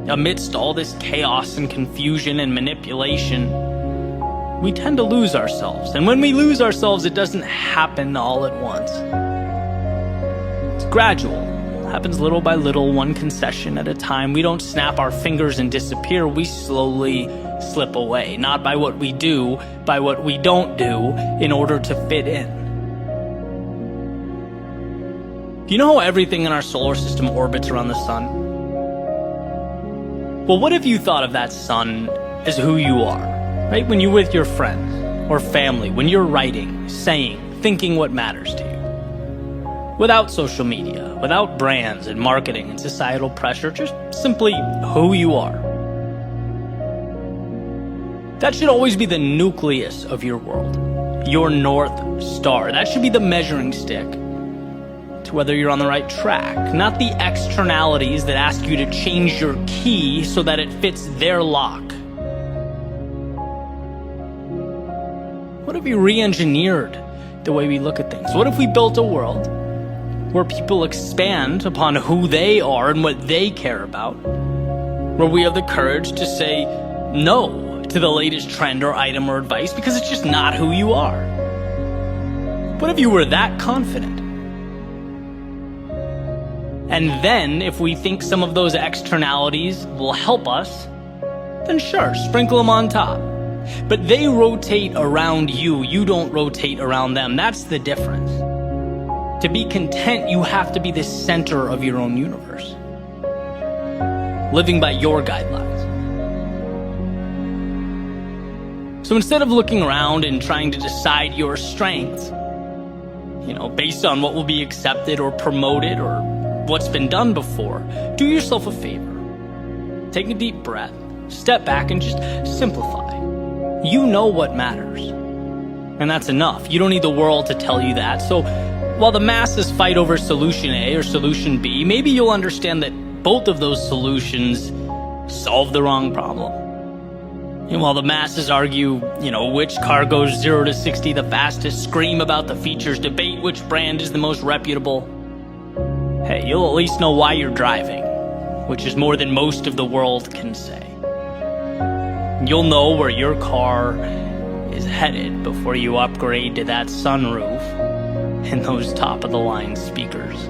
Amidst all this chaos and confusion and manipulation, we tend to lose ourselves. And when we lose ourselves, it doesn't happen all at once. It's gradual. It happens little by little, one concession at a time. We don't snap our fingers and disappear. We slowly slip away, not by what we do, by what we don't do in order to fit in. Do you know how everything in our solar system orbits around the sun? Well, what if you thought of that sun as who you are, right? When you're with your friends or family, when you're writing, saying, thinking what matters to you. Without social media, without brands and marketing and societal pressure, just simply who you are. That should always be the nucleus of your world, your North Star. That should be the measuring stick to whether you're on the right track, not the externalities that ask you to change your key so that it fits their lock. What if we re-engineered the way we look at things? What if we built a world where people expand upon who they are and what they care about, where we have the courage to say no to the latest trend or item or advice because it's just not who you are? What if you were that confident? And then, if we think some of those externalities will help us, then sure, sprinkle them on top. But they rotate around you, you don't rotate around them. That's the difference. To be content, you have to be the center of your own universe, living by your guidelines. So instead of looking around and trying to decide your strengths, based on what will be accepted or promoted or what's been done before, do yourself a favor. Take a deep breath, step back, and just simplify. You know what matters, and that's enough. You don't need the world to tell you that. So while the masses fight over solution A or solution B, maybe you'll understand that both of those solutions solve the wrong problem. And while the masses argue, which car goes 0 to 60 the fastest, scream about the features, debate which brand is the most reputable, hey, you'll at least know why you're driving, which is more than most of the world can say. You'll know where your car is headed before you upgrade to that sunroof and those top-of-the-line speakers.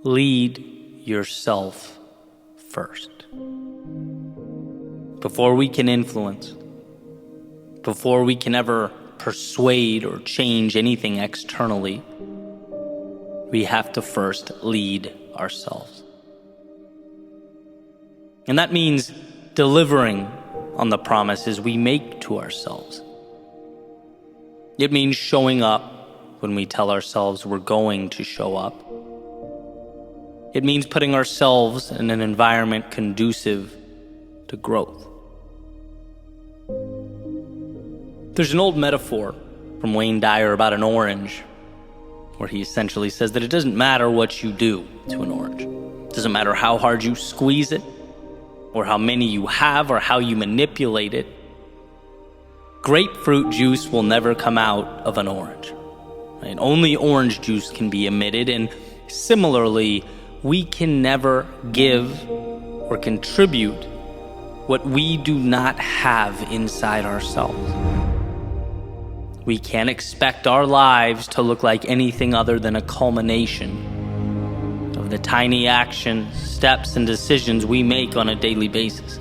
Lead yourself first. Before we can influence, before we can ever persuade or change anything externally, we have to first lead ourselves. And that means delivering on the promises we make to ourselves. It means showing up when we tell ourselves we're going to show up. It means putting ourselves in an environment conducive to growth. There's an old metaphor from Wayne Dyer about an orange, where he essentially says that it doesn't matter what you do to an orange. It doesn't matter how hard you squeeze it, or how many you have, or how you manipulate it. Grapefruit juice will never come out of an orange. Right? Only orange juice can be emitted, and similarly, we can never give or contribute what we do not have inside ourselves. We can't expect our lives to look like anything other than a culmination of the tiny actions, steps, and decisions we make on a daily basis.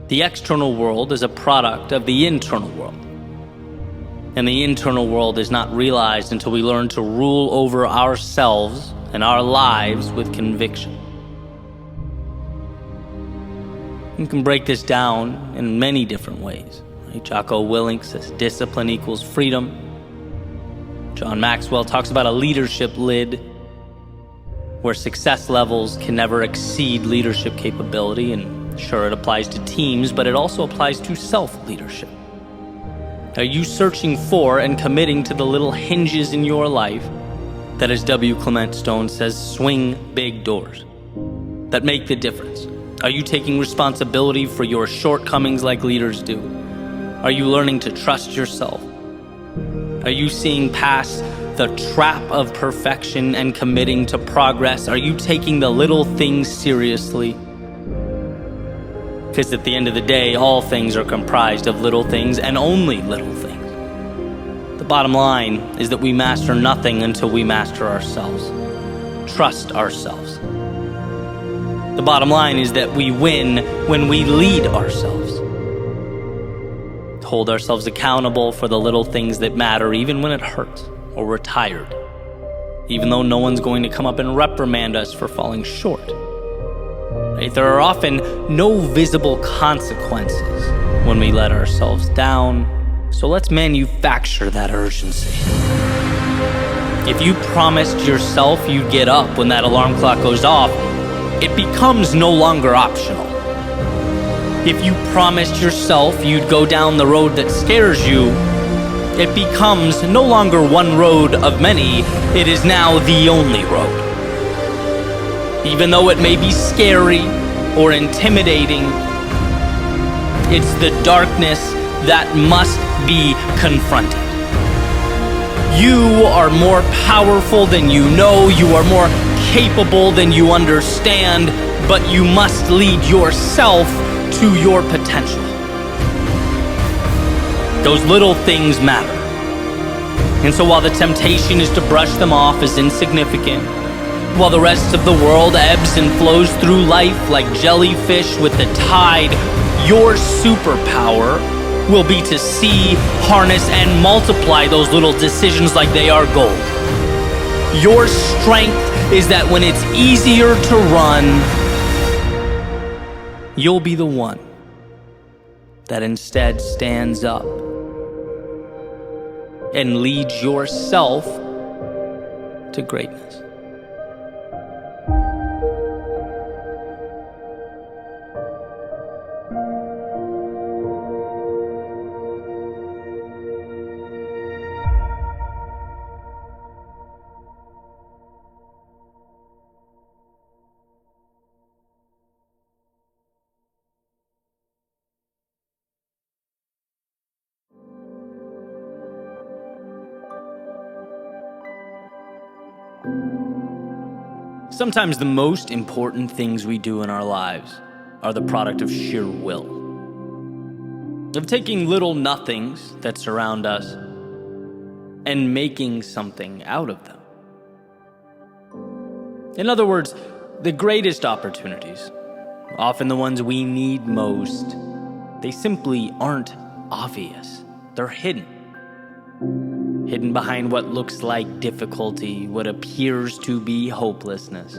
The external world is a product of the internal world. And the internal world is not realized until we learn to rule over ourselves and our lives with conviction. You can break this down in many different ways. Right? Jocko Willink says discipline equals freedom. John Maxwell talks about a leadership lid, where success levels can never exceed leadership capability. And sure, it applies to teams, but it also applies to self-leadership. Are you searching for and committing to the little hinges in your life that, as W. Clement Stone says, swing big doors, that make the difference? Are you taking responsibility for your shortcomings like leaders do? Are you learning to trust yourself? Are you seeing past the trap of perfection and committing to progress? Are you taking the little things seriously? Because at the end of the day, all things are comprised of little things and only little things. The bottom line is that we master nothing until we master ourselves. Trust ourselves. The bottom line is that we win when we lead ourselves. Hold ourselves accountable for the little things that matter, even when it hurts or we're tired, even though no one's going to come up and reprimand us for falling short. Right? There are often no visible consequences when we let ourselves down, so let's manufacture that urgency. If you promised yourself you'd get up when that alarm clock goes off, it becomes no longer optional. If you promised yourself you'd go down the road that scares you, it becomes no longer one road of many, it is now the only road. Even though it may be scary or intimidating, it's the darkness that must be confronted. You are more powerful than you know, you are more capable than you understand, but you must lead yourself to your potential. Those little things matter. And so while the temptation is to brush them off as insignificant, while the rest of the world ebbs and flows through life like jellyfish with the tide, your superpower will be to see, harness, and multiply those little decisions like they are gold. Your strength is that when it's easier to run, you'll be the one that instead stands up and leads yourself to greatness. Sometimes the most important things we do in our lives are the product of sheer will, of taking little nothings that surround us and making something out of them. In other words, the greatest opportunities, often the ones we need most, they simply aren't obvious. They're hidden. Hidden behind what looks like difficulty, what appears to be hopelessness.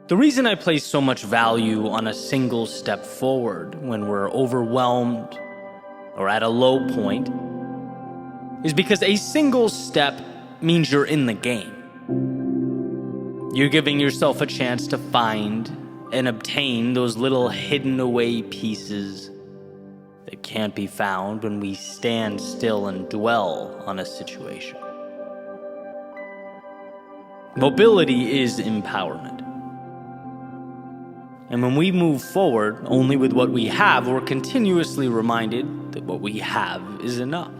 The reason I place so much value on a single step forward when we're overwhelmed or at a low point is because a single step means you're in the game. You're giving yourself a chance to find and obtain those little hidden away pieces that can't be found when we stand still and dwell on a situation. Mobility is empowerment. And when we move forward only with what we have, we're continuously reminded that what we have is enough.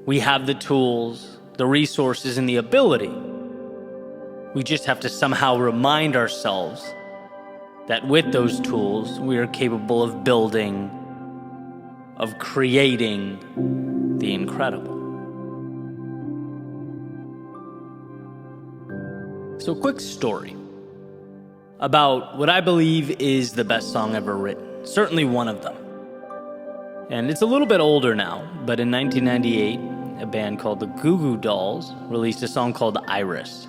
We have the tools, the resources, and the ability. We just have to somehow remind ourselves that with those tools, we are capable of building, of creating the incredible. So, quick story about what I believe is the best song ever written, certainly one of them. And it's a little bit older now, but in 1998, a band called the Goo Goo Dolls released a song called Iris.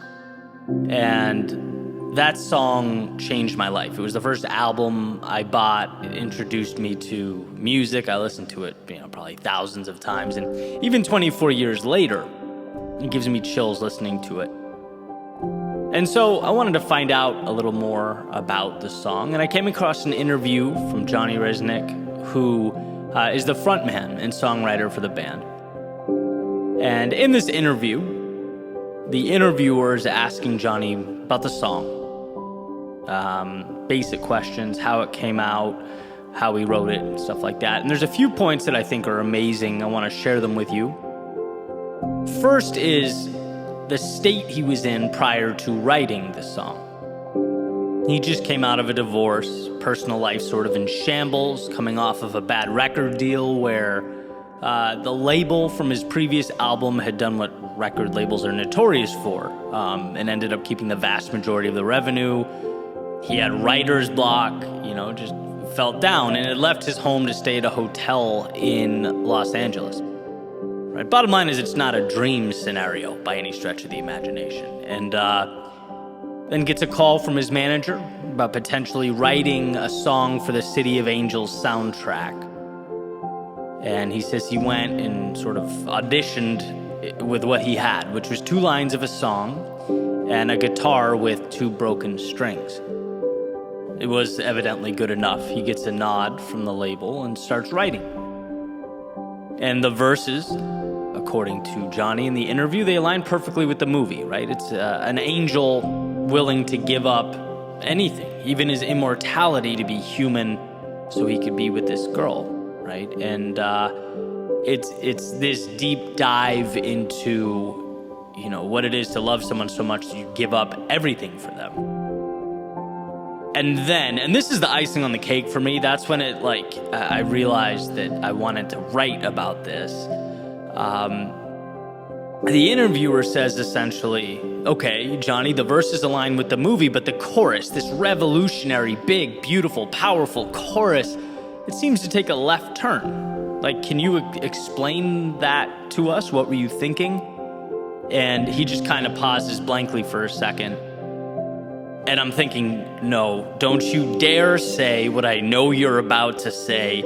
And that song changed my life. It was the first album I bought. It introduced me to music. I listened to it, probably thousands of times. And even 24 years later, it gives me chills listening to it. And so I wanted to find out a little more about the song, and I came across an interview from Johnny Rzeznik, who is the frontman and songwriter for the band. And in this interview, the interviewer is asking Johnny about the song. Basic questions, how it came out, how he wrote it, and stuff like that. And there's a few points that I think are amazing. I want to share them with you. First is the state he was in prior to writing the song. He just came out of a divorce, personal life sort of in shambles, coming off of a bad record deal where the label from his previous album had done what record labels are notorious for, and ended up keeping the vast majority of the revenue. He had writer's block, just felt down, and had left his home to stay at a hotel in Los Angeles. Right? Bottom line is, it's not a dream scenario by any stretch of the imagination. And then gets a call from his manager about potentially writing a song for the City of Angels soundtrack. And he says he went and sort of auditioned with what he had, which was 2 lines of a song and a guitar with 2 broken strings. It was evidently good enough. He gets a nod from the label and starts writing. And the verses, according to Johnny in the interview, they align perfectly with the movie, right? It's an angel willing to give up anything, even his immortality, to be human so he could be with this girl, right? And it's this deep dive into, what it is to love someone so much that you give up everything for them. And this is the icing on the cake for me, that's when I realized that I wanted to write about this. The interviewer says essentially, okay, Johnny, the verses align with the movie, but the chorus, this revolutionary, big, beautiful, powerful chorus, it seems to take a left turn. Can you explain that to us? What were you thinking? And he just kind of pauses blankly for a second. And I'm thinking, no, don't you dare say what I know you're about to say.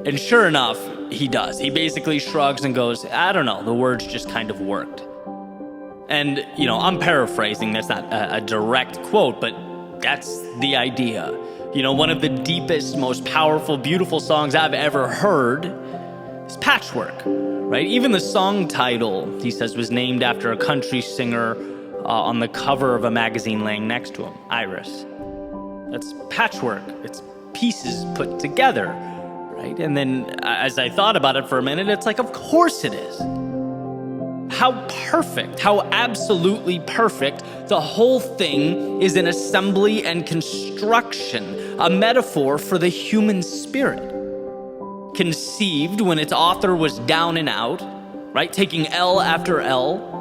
And sure enough, he does. He basically shrugs and goes, I don't know, the words just kind of worked. And, I'm paraphrasing, that's not a direct quote, but that's the idea. One of the deepest, most powerful, beautiful songs I've ever heard is Patchwork, right? Even the song title, he says, was named after a country singer on the cover of a magazine laying next to him, Iris. That's patchwork. It's pieces put together, right? And then as I thought about it for a minute, it's of course it is. How perfect, how absolutely perfect. The whole thing is an assembly and construction, a metaphor for the human spirit. Conceived when its author was down and out, right? Taking L after L,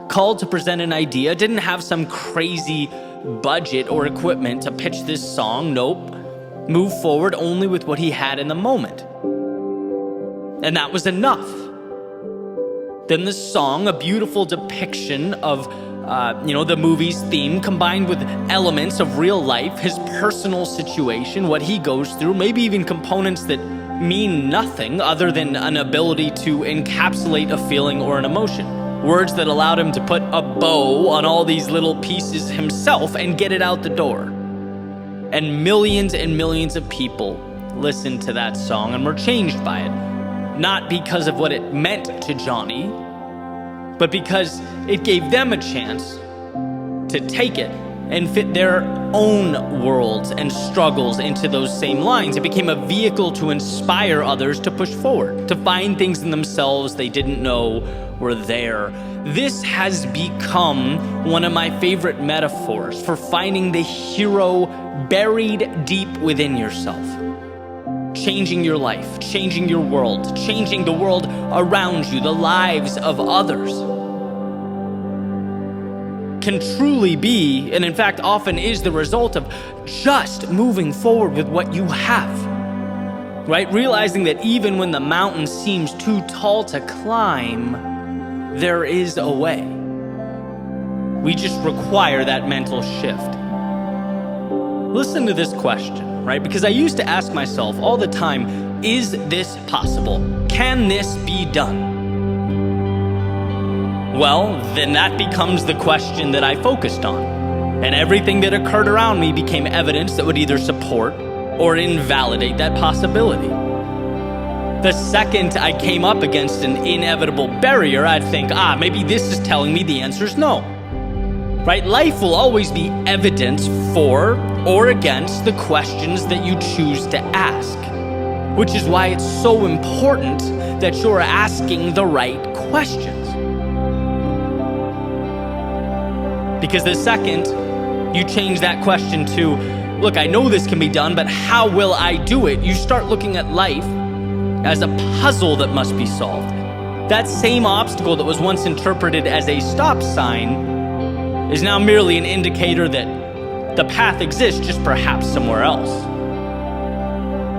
called to present an idea, didn't have some crazy budget or equipment to pitch this song. Nope. Moved forward only with what he had in the moment. And that was enough. Then the song, a beautiful depiction of, the movie's theme, combined with elements of real life, his personal situation, what he goes through, maybe even components that mean nothing other than an ability to encapsulate a feeling or an emotion. Words that allowed him to put a bow on all these little pieces himself and get it out the door. And millions of people listened to that song and were changed by it. Not because of what it meant to Johnny, but because it gave them a chance to take it and fit their own worlds and struggles into those same lines. It became a vehicle to inspire others to push forward, to find things in themselves they didn't know were there. This has become one of my favorite metaphors for finding the hero buried deep within yourself. Changing your life, changing your world, changing the world around you, the lives of others. Can truly be, and in fact often is, the result of just moving forward with what you have, right? Realizing that even when the mountain seems too tall to climb, there is a way. We just require that mental shift. Listen to this question, right? Because I used to ask myself all the time, is this possible? Can this be done? Well, then that becomes the question that I focused on. And everything that occurred around me became evidence that would either support or invalidate that possibility. The second I came up against an inevitable barrier, I'd think, maybe this is telling me the answer is no. Right? Life will always be evidence for or against the questions that you choose to ask, which is why it's so important that you're asking the right questions. Because the second you change that question to, look, I know this can be done, but how will I do it? You start looking at life as a puzzle that must be solved. That same obstacle that was once interpreted as a stop sign is now merely an indicator that the path exists, just perhaps somewhere else.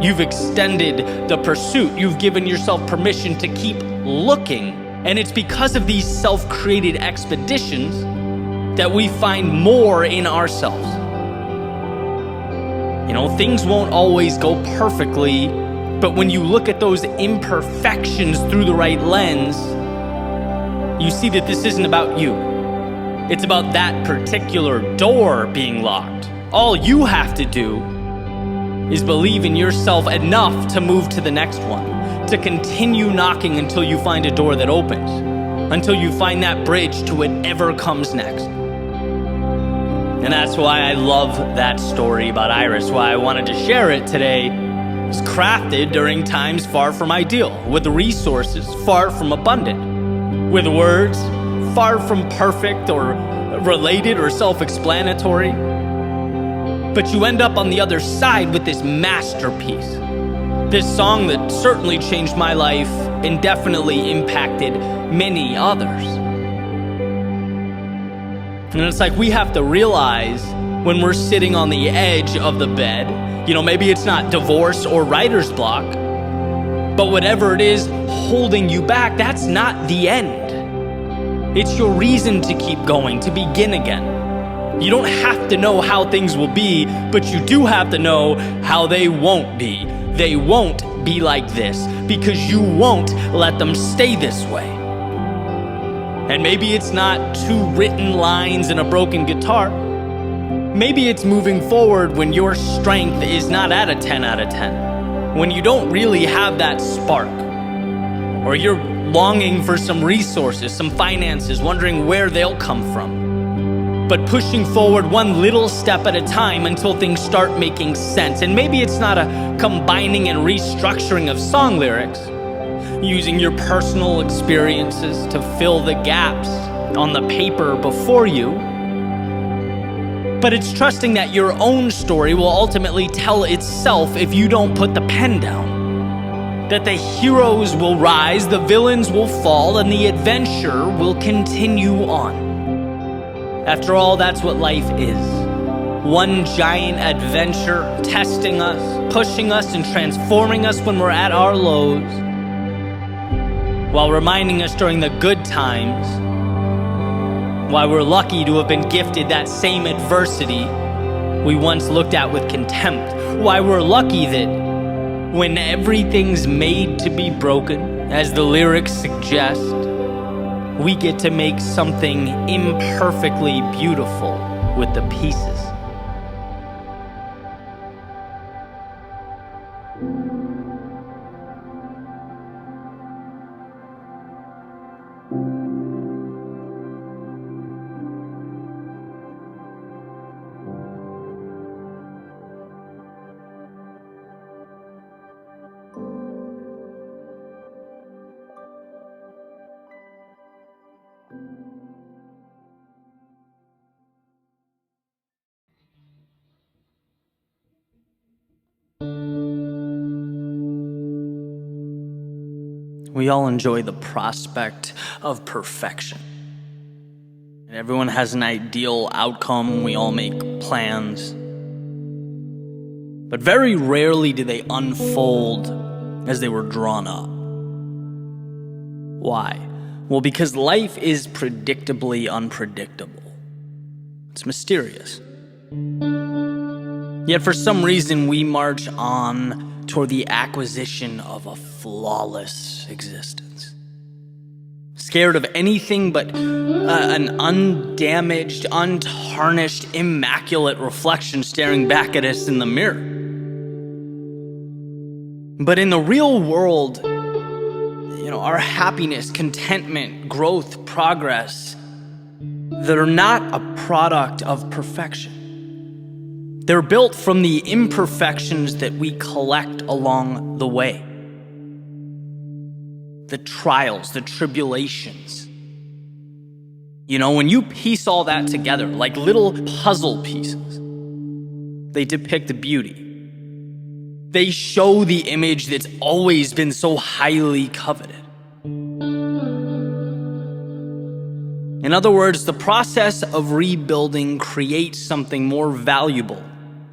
You've extended the pursuit. You've given yourself permission to keep looking. And it's because of these self-created expeditions that we find more in ourselves. Things won't always go perfectly, but when you look at those imperfections through the right lens, you see that this isn't about you. It's about that particular door being locked. All you have to do is believe in yourself enough to move to the next one, to continue knocking until you find a door that opens, until you find that bridge to whatever comes next. And that's why I love that story about Iris, why I wanted to share it today. It was crafted during times far from ideal, with resources far from abundant, with words far from perfect or related or self-explanatory. But you end up on the other side with this masterpiece, this song that certainly changed my life and definitely impacted many others. And it's like we have to realize when we're sitting on the edge of the bed, maybe it's not divorce or writer's block, but whatever it is holding you back, that's not the end. It's your reason to keep going, to begin again. You don't have to know how things will be, but you do have to know how they won't be. They won't be like this because you won't let them stay this way. And maybe it's not 2 written lines and a broken guitar. Maybe it's moving forward when your strength is not at a 10 out of 10. When you don't really have that spark. Or you're longing for some resources, some finances, wondering where they'll come from. But pushing forward one little step at a time until things start making sense. And maybe it's not a combining and restructuring of song lyrics, using your personal experiences to fill the gaps on the paper before you. But it's trusting that your own story will ultimately tell itself if you don't put the pen down. That the heroes will rise, the villains will fall, and the adventure will continue on. After all, that's what life is. One giant adventure, testing us, pushing us, and transforming us when we're at our lows, while reminding us during the good times why we're lucky to have been gifted that same adversity we once looked at with contempt. Why we're lucky that when everything's made to be broken, as the lyrics suggest, we get to make something imperfectly beautiful with the pieces. We all enjoy the prospect of perfection. And everyone has an ideal outcome. We all make plans. But very rarely do they unfold as they were drawn up. Why? Well, because life is predictably unpredictable. It's mysterious. Yet for some reason, we march on toward the acquisition of a flawless existence. scared of anything but an undamaged, untarnished, immaculate reflection staring back at us in the mirror. But in the real world, our happiness, contentment, growth, progress, they're not a product of perfection. They're built from the imperfections that we collect along the way. The trials, the tribulations. When you piece all that together like little puzzle pieces, they depict the beauty. They show the image that's always been so highly coveted. In other words, the process of rebuilding creates something more valuable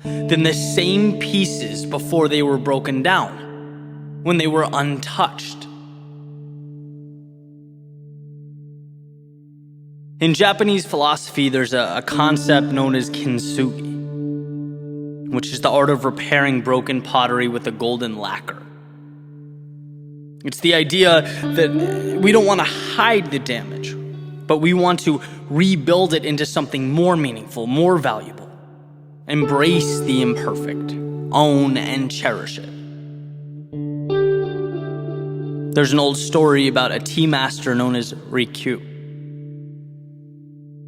than the same pieces before they were broken down, when they were untouched. In Japanese philosophy, there's a concept known as kintsugi, which is the art of repairing broken pottery with a golden lacquer. It's the idea that we don't want to hide the damage, but we want to rebuild it into something more meaningful, more valuable. Embrace the imperfect, own and cherish it. There's an old story about a tea master known as Rikyu.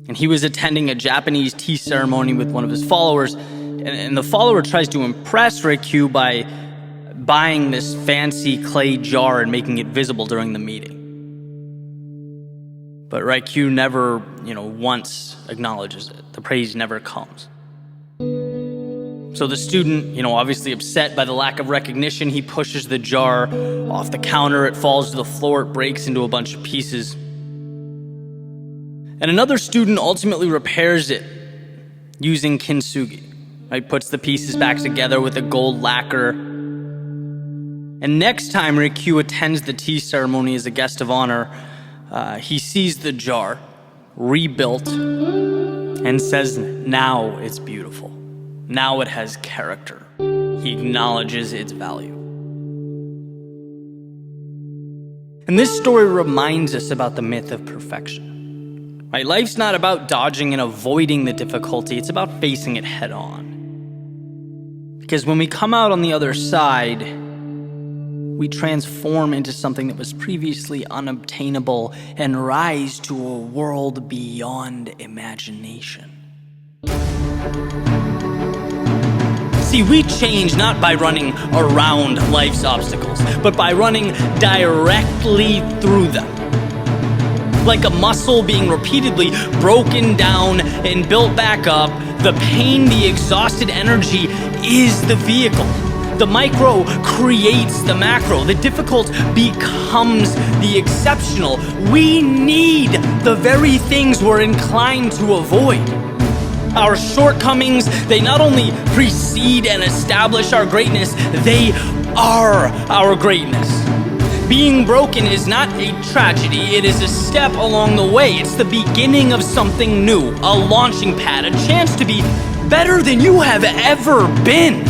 And he was attending a Japanese tea ceremony with one of his followers, and the follower tries to impress Rikyu by buying this fancy clay jar and making it visible during the meeting. But Rikyu never, once acknowledges it. The praise never comes. So the student, obviously upset by the lack of recognition, he pushes the jar off the counter. It falls to the floor. It breaks into a bunch of pieces. And another student ultimately repairs it using kintsugi. Right? Puts the pieces back together with a gold lacquer. And next time Rikyu attends the tea ceremony as a guest of honor, he sees the jar rebuilt and says, now it's beautiful. Now it has character. He acknowledges its value. And this story reminds us about the myth of perfection. Right? Life's not about dodging and avoiding the difficulty. It's about facing it head on. Because when we come out on the other side, we transform into something that was previously unobtainable and rise to a world beyond imagination. See, we change not by running around life's obstacles, but by running directly through them. Like a muscle being repeatedly broken down and built back up, the pain, the exhausted energy is the vehicle. The micro creates the macro. The difficult becomes the exceptional. We need the very things we're inclined to avoid. Our shortcomings, they not only precede and establish our greatness, they are our greatness. Being broken is not a tragedy, it is a step along the way. It's the beginning of something new, a launching pad, a chance to be better than you have ever been.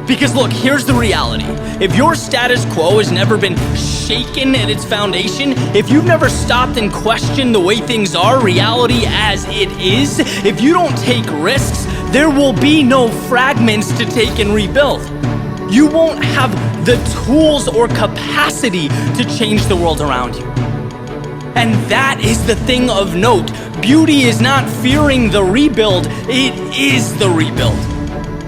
Because look, here's the reality. If your status quo has never been shaken at its foundation, if you've never stopped and questioned the way things are, reality as it is, if you don't take risks, there will be no fragments to take and rebuild. You won't have the tools or capacity to change the world around you. And that is the thing of note. Beauty is not fearing the rebuild, it is the rebuild.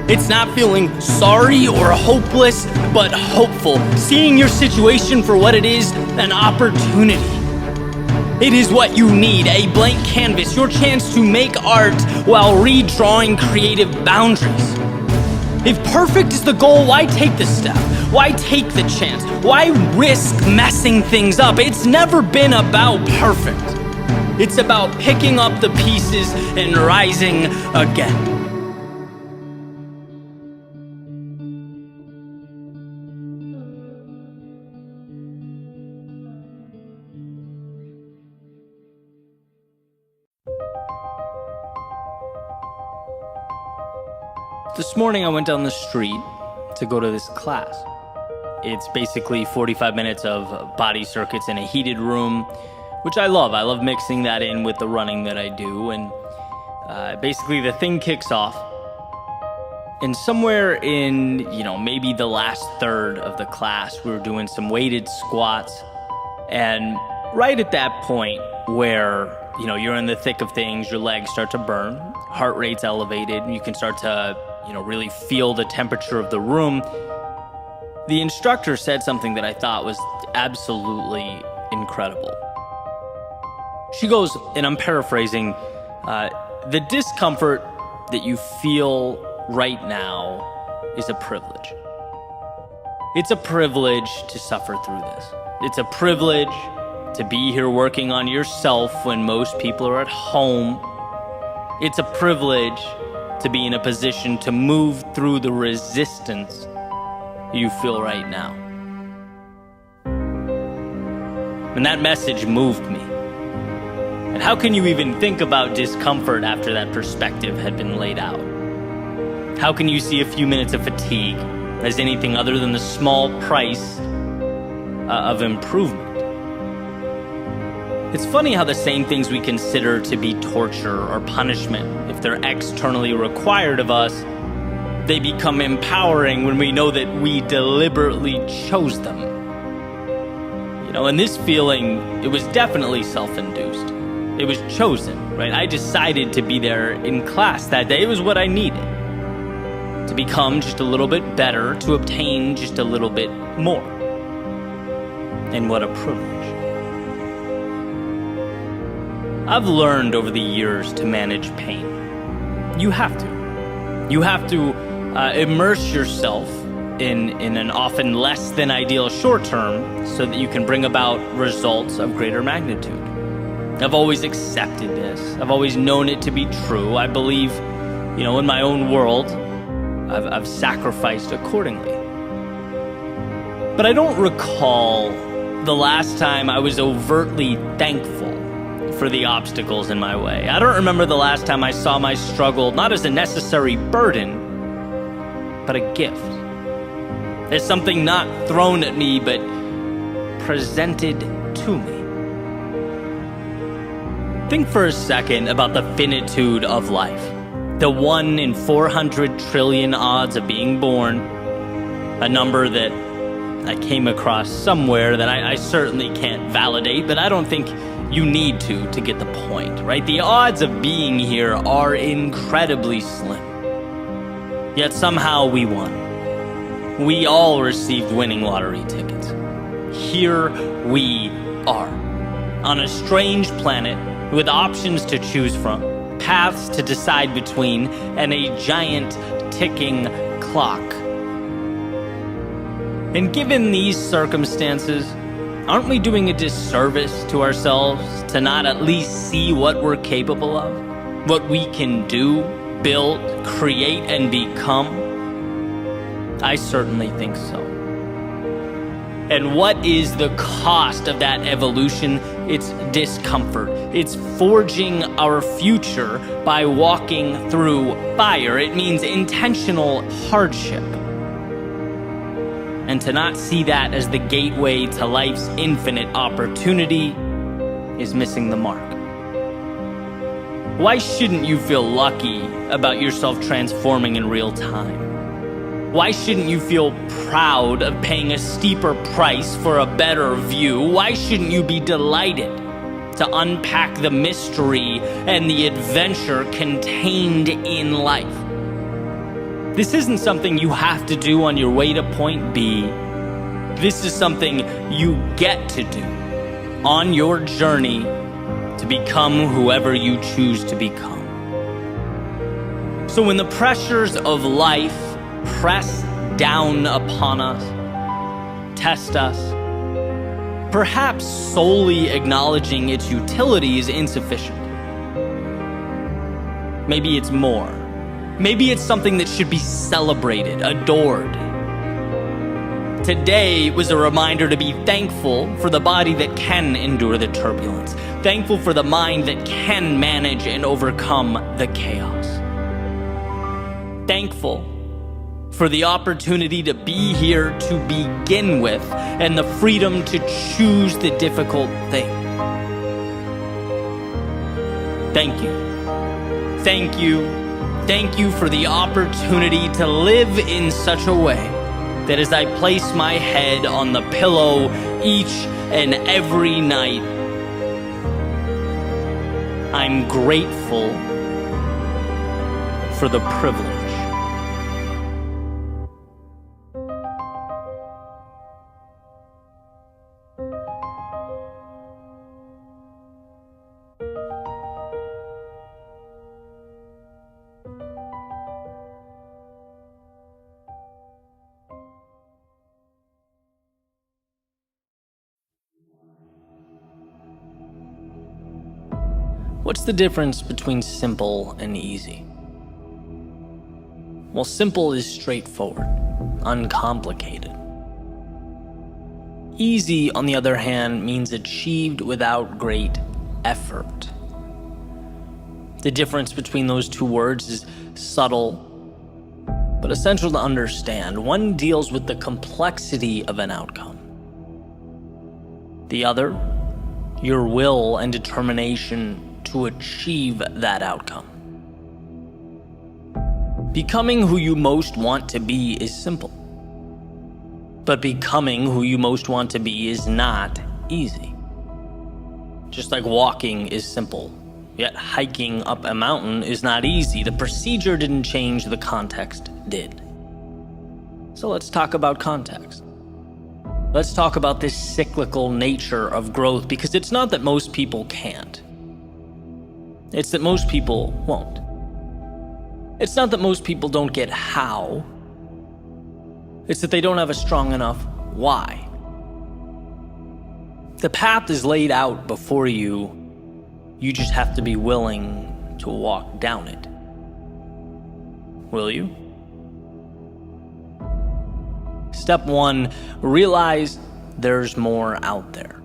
It's not feeling sorry or hopeless, but hopeful. Seeing your situation for what it is, an opportunity. It is what you need, a blank canvas, your chance to make art while redrawing creative boundaries. If perfect is the goal, why take the step? Why take the chance? Why risk messing things up? It's never been about perfect. It's about picking up the pieces and rising again. This morning I went down the street to go to this class. It's basically 45 minutes of body circuits in a heated room, which I love. I love mixing that in with the running that I do. And basically the thing kicks off. And somewhere in, maybe the last third of the class, we were doing some weighted squats. And right at that point where, you're in the thick of things, your legs start to burn, heart rate's elevated, and you can start to, really feel the temperature of the room. The instructor said something that I thought was absolutely incredible. She goes, and I'm paraphrasing, the discomfort that you feel right now is a privilege. It's a privilege to suffer through this. It's a privilege to be here working on yourself when most people are at home. It's a privilege to be in a position to move through the resistance you feel right now. And that message moved me. And how can you even think about discomfort after that perspective had been laid out? How can you see a few minutes of fatigue as anything other than the small price of improvement? It's funny how the same things we consider to be torture or punishment, if they're externally required of us, they become empowering when we know that we deliberately chose them. And this feeling, it was definitely self-induced. It was chosen, right? I decided to be there in class that day. It was what I needed. To become just a little bit better, to obtain just a little bit more. And what a privilege. I've learned over the years to manage pain. You have to. You have to immerse yourself in an often less than ideal short term so that you can bring about results of greater magnitude. I've always accepted this. I've always known it to be true. I believe, in my own world, I've sacrificed accordingly. But I don't recall the last time I was overtly thankful for the obstacles in my way. I don't remember the last time I saw my struggle not as a necessary burden, but a gift. As something not thrown at me, but presented to me. Think for a second about the finitude of life. The 1 in 400 trillion odds of being born. A number that I came across somewhere that I certainly can't validate, but I don't think you need to get the point, right? The odds of being here are incredibly slim. Yet somehow we won. We all received winning lottery tickets. Here we are, on a strange planet with options to choose from, paths to decide between, and a giant ticking clock. And given these circumstances, aren't we doing a disservice to ourselves to not at least see what we're capable of? What we can do, build, create, and become? I certainly think so. And what is the cost of that evolution? It's discomfort. It's forging our future by walking through fire. It means intentional hardship. And to not see that as the gateway to life's infinite opportunity is missing the mark. Why shouldn't you feel lucky about yourself transforming in real time? Why shouldn't you feel proud of paying a steeper price for a better view? Why shouldn't you be delighted to unpack the mystery and the adventure contained in life? This isn't something you have to do on your way to point B. This is something you get to do on your journey to become whoever you choose to become. So when the pressures of life press down upon us, test us, perhaps solely acknowledging its utility is insufficient. Maybe it's more. Maybe it's something that should be celebrated, adored. Today was a reminder to be thankful for the body that can endure the turbulence, thankful for the mind that can manage and overcome the chaos. Thankful for the opportunity to be here to begin with, and the freedom to choose the difficult thing. Thank you. Thank you. Thank you for the opportunity to live in such a way that as I place my head on the pillow each and every night, I'm grateful for the privilege. What's the difference between simple and easy? Well, simple is straightforward, uncomplicated. Easy, on the other hand, means achieved without great effort. The difference between those two words is subtle, but essential to understand. One deals with the complexity of an outcome. The other, your will and determination to achieve that outcome. Becoming who you most want to be is simple. But becoming who you most want to be is not easy. Just like walking is simple, yet hiking up a mountain is not easy. The procedure didn't change, the context did. So let's talk about context. Let's talk about this cyclical nature of growth, because it's not that most people can't. It's that most people won't. It's not that most people don't get how. It's that they don't have a strong enough why. The path is laid out before you. You just have to be willing to walk down it. Will you? Step 1, realize there's more out there.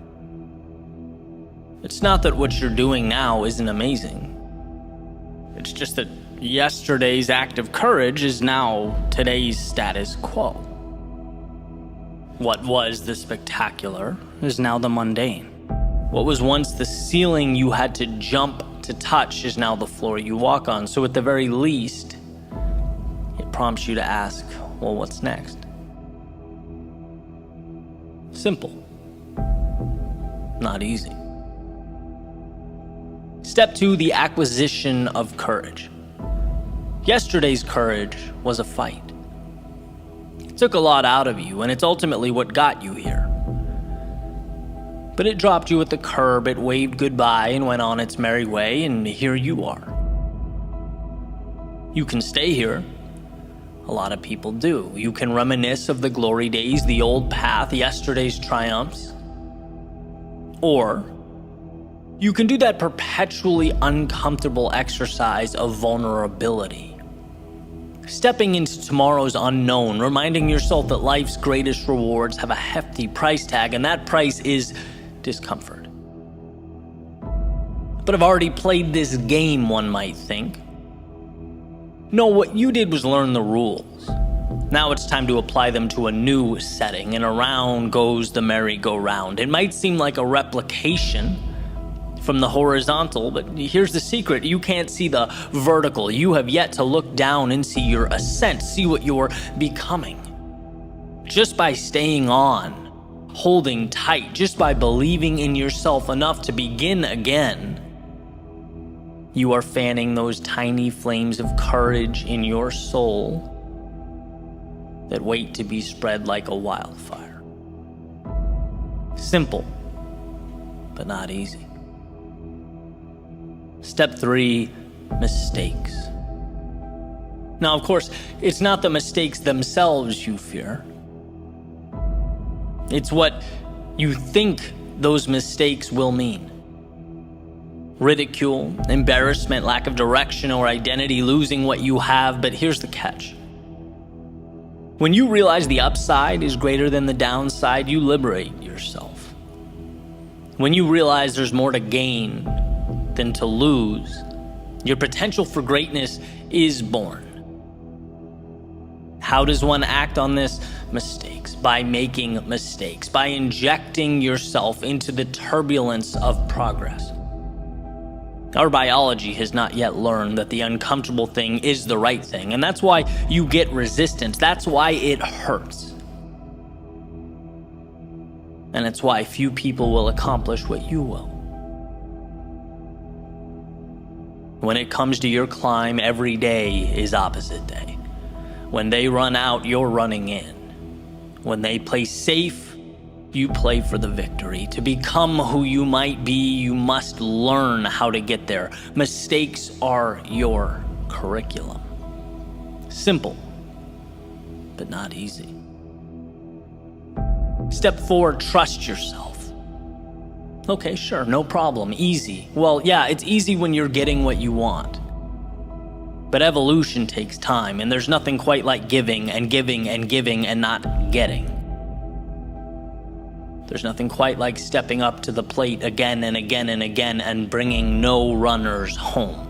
It's not that what you're doing now isn't amazing. It's just that yesterday's act of courage is now today's status quo. What was the spectacular is now the mundane. What was once the ceiling you had to jump to touch is now the floor you walk on. So at the very least, it prompts you to ask, well, what's next? Simple. Not easy. Step 2, the acquisition of courage. Yesterday's courage was a fight. It took a lot out of you, and it's ultimately what got you here. But it dropped you at the curb, it waved goodbye and went on its merry way, and here you are. You can stay here. A lot of people do. You can reminisce of the glory days, the old path, yesterday's triumphs. Or you can do that perpetually uncomfortable exercise of vulnerability. Stepping into tomorrow's unknown, reminding yourself that life's greatest rewards have a hefty price tag, and that price is discomfort. But I've already played this game, one might think. No, what you did was learn the rules. Now it's time to apply them to a new setting, and around goes the merry-go-round. It might seem like a replication from the horizontal, but here's the secret. You can't see the vertical. You have yet to look down and see your ascent, see what you're becoming. Just by staying on, holding tight, just by believing in yourself enough to begin again, you are fanning those tiny flames of courage in your soul that wait to be spread like a wildfire. Simple, but not easy. Step 3, mistakes. Now, of course, it's not the mistakes themselves you fear. It's what you think those mistakes will mean. Ridicule, embarrassment, lack of direction or identity, losing what you have. But here's the catch. When you realize the upside is greater than the downside, you liberate yourself. When you realize there's more to gain than to lose, your potential for greatness is born. How does one act on this? Mistakes. By making mistakes. By injecting yourself into the turbulence of progress. Our biology has not yet learned that the uncomfortable thing is the right thing, and that's why you get resistance. That's why it hurts. And it's why few people will accomplish what you will. When it comes to your climb, every day is opposite day. When they run out, you're running in. When they play safe, you play for the victory. To become who you might be, you must learn how to get there. Mistakes are your curriculum. Simple, but not easy. Step 4, trust yourself. Okay, sure, no problem, easy. Well, yeah, it's easy when you're getting what you want. But evolution takes time, and there's nothing quite like giving and giving and giving and not getting. There's nothing quite like stepping up to the plate again and again and again and bringing no runners home.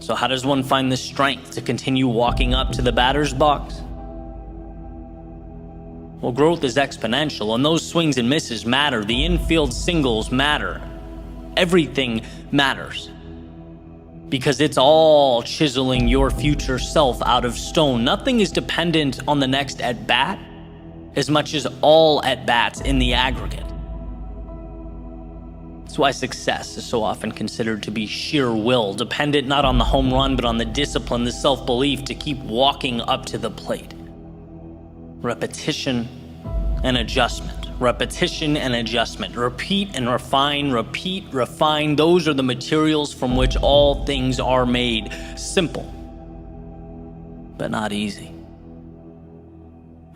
So how does one find the strength to continue walking up to the batter's box? Well, growth is exponential, and those swings and misses matter. The infield singles matter. Everything matters. Because it's all chiseling your future self out of stone. Nothing is dependent on the next at-bat as much as all at-bats in the aggregate. That's why success is so often considered to be sheer will, dependent not on the home run, but on the discipline, the self-belief to keep walking up to the plate. Repetition and adjustment. Repetition and adjustment. Repeat and refine, repeat, refine. Those are the materials from which all things are made. Simple, but not easy.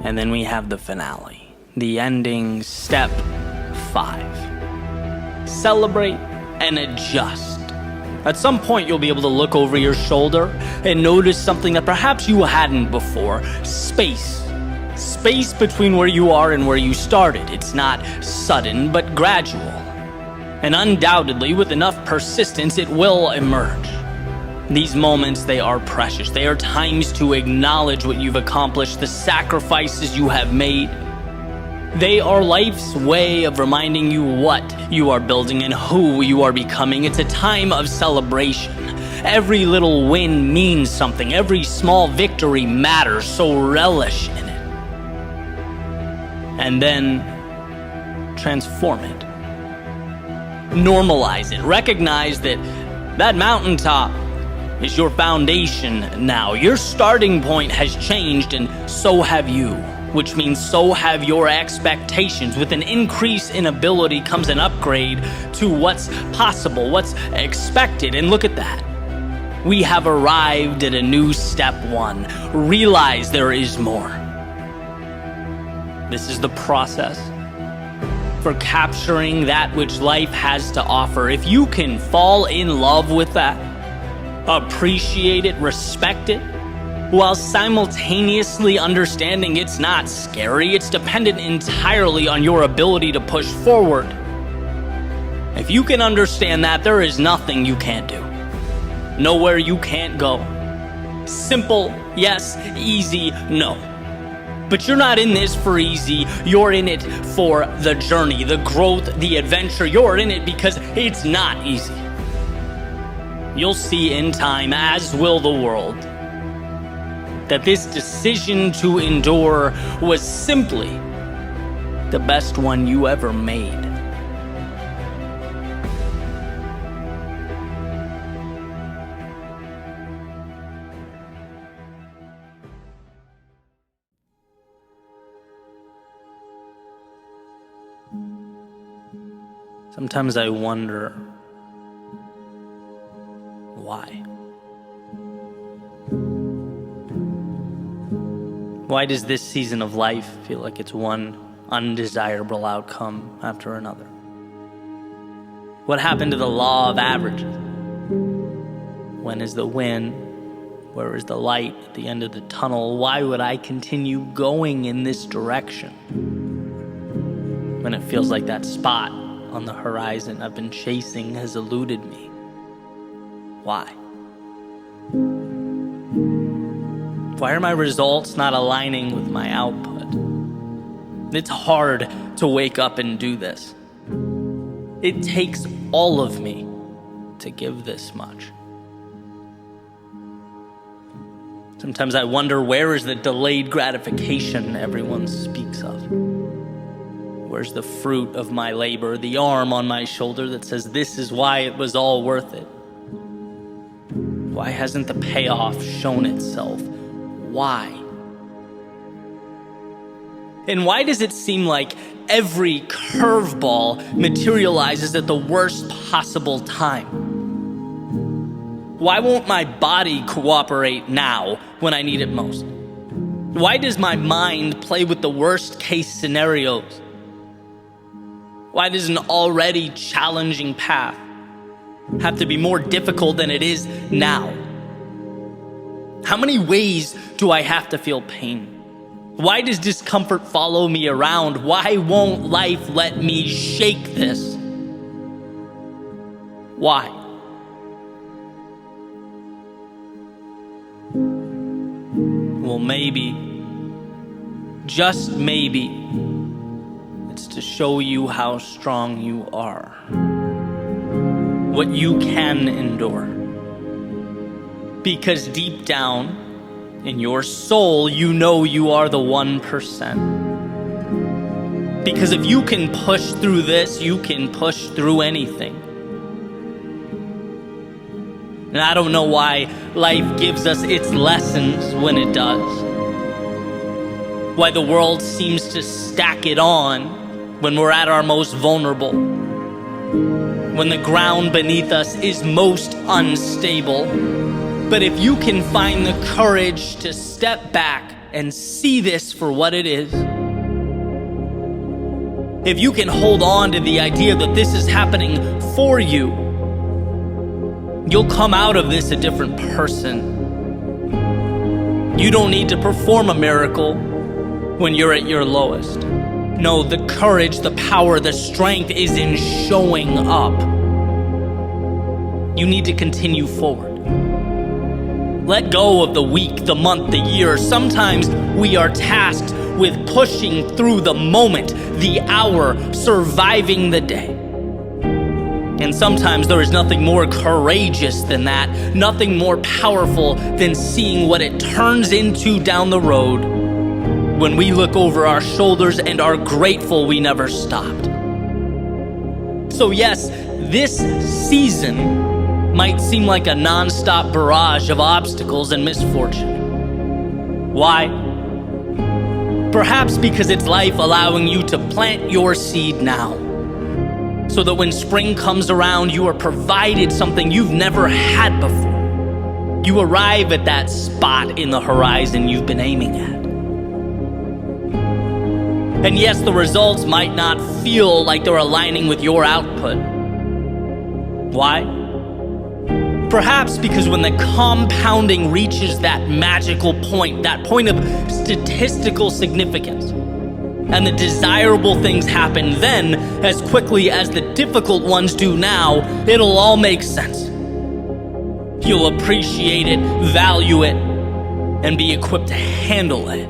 And then we have the finale, the ending, step 5. Celebrate and adjust. At some point, you'll be able to look over your shoulder and notice something that perhaps you hadn't before. Space. Space between where you are and where you started. It's not sudden, but gradual. And undoubtedly, with enough persistence, it will emerge. These moments, they are precious. They are times to acknowledge what you've accomplished, the sacrifices you have made. They are life's way of reminding you what you are building and who you are becoming. It's a time of celebration. Every little win means something. Every small victory matters, so relish in it. And then transform it. Normalize it. Recognize that that mountaintop is your foundation now. Your starting point has changed, and so have you, which means so have your expectations. With an increase in ability comes an upgrade to what's possible, what's expected. And look at that. We have arrived at a new step 1. Realize there is more. This is the process for capturing that which life has to offer. If you can fall in love with that, appreciate it, respect it, while simultaneously understanding it's not scary, it's dependent entirely on your ability to push forward. If you can understand that, there is nothing you can't do. Nowhere you can't go. Simple, yes. Easy, no. But you're not in this for easy. You're in it for the journey, the growth, the adventure. You're in it because it's not easy. You'll see in time, as will the world, that this decision to endure was simply the best one you ever made. Sometimes I wonder why. Why does this season of life feel like it's one undesirable outcome after another? What happened to the law of averages? When is the win? Where is the light at the end of the tunnel? Why would I continue going in this direction when it feels like that spot on the horizon I've been chasing has eluded me? Why? Why are my results not aligning with my output? It's hard to wake up and do this. It takes all of me to give this much. Sometimes I wonder, where is the delayed gratification everyone speaks of? Where's the fruit of my labor, the arm on my shoulder that says this is why it was all worth it? Why hasn't the payoff shown itself? Why? And why does it seem like every curveball materializes at the worst possible time? Why won't my body cooperate now when I need it most? Why does my mind play with the worst case scenarios? Why does an already challenging path have to be more difficult than it is now? How many ways do I have to feel pain? Why does discomfort follow me around? Why won't life let me shake this? Why? Well, maybe, just maybe, it's to show you how strong you are, what you can endure. Because deep down in your soul, you know you are the 1%. Because if you can push through this, you can push through anything. And I don't know why life gives us its lessons when it does. Why the world seems to stack it on when we're at our most vulnerable. When the ground beneath us is most unstable. But if you can find the courage to step back and see this for what it is, if you can hold on to the idea that this is happening for you, you'll come out of this a different person. You don't need to perform a miracle when you're at your lowest. No, the courage, the power, the strength is in showing up. You need to continue forward. Let go of the week, the month, the year. Sometimes we are tasked with pushing through the moment, the hour, surviving the day. And sometimes there is nothing more courageous than that, nothing more powerful than seeing what it turns into down the road when we look over our shoulders and are grateful we never stopped. So yes, this season might seem like a non-stop barrage of obstacles and misfortune. Why? Perhaps because it's life allowing you to plant your seed now, so that when spring comes around, you are provided something you've never had before. You arrive at that spot in the horizon you've been aiming at. And yes, the results might not feel like they're aligning with your output. Why? Perhaps because when the compounding reaches that magical point, that point of statistical significance, and the desirable things happen then as quickly as the difficult ones do now, it'll all make sense. You'll appreciate it, value it, and be equipped to handle it.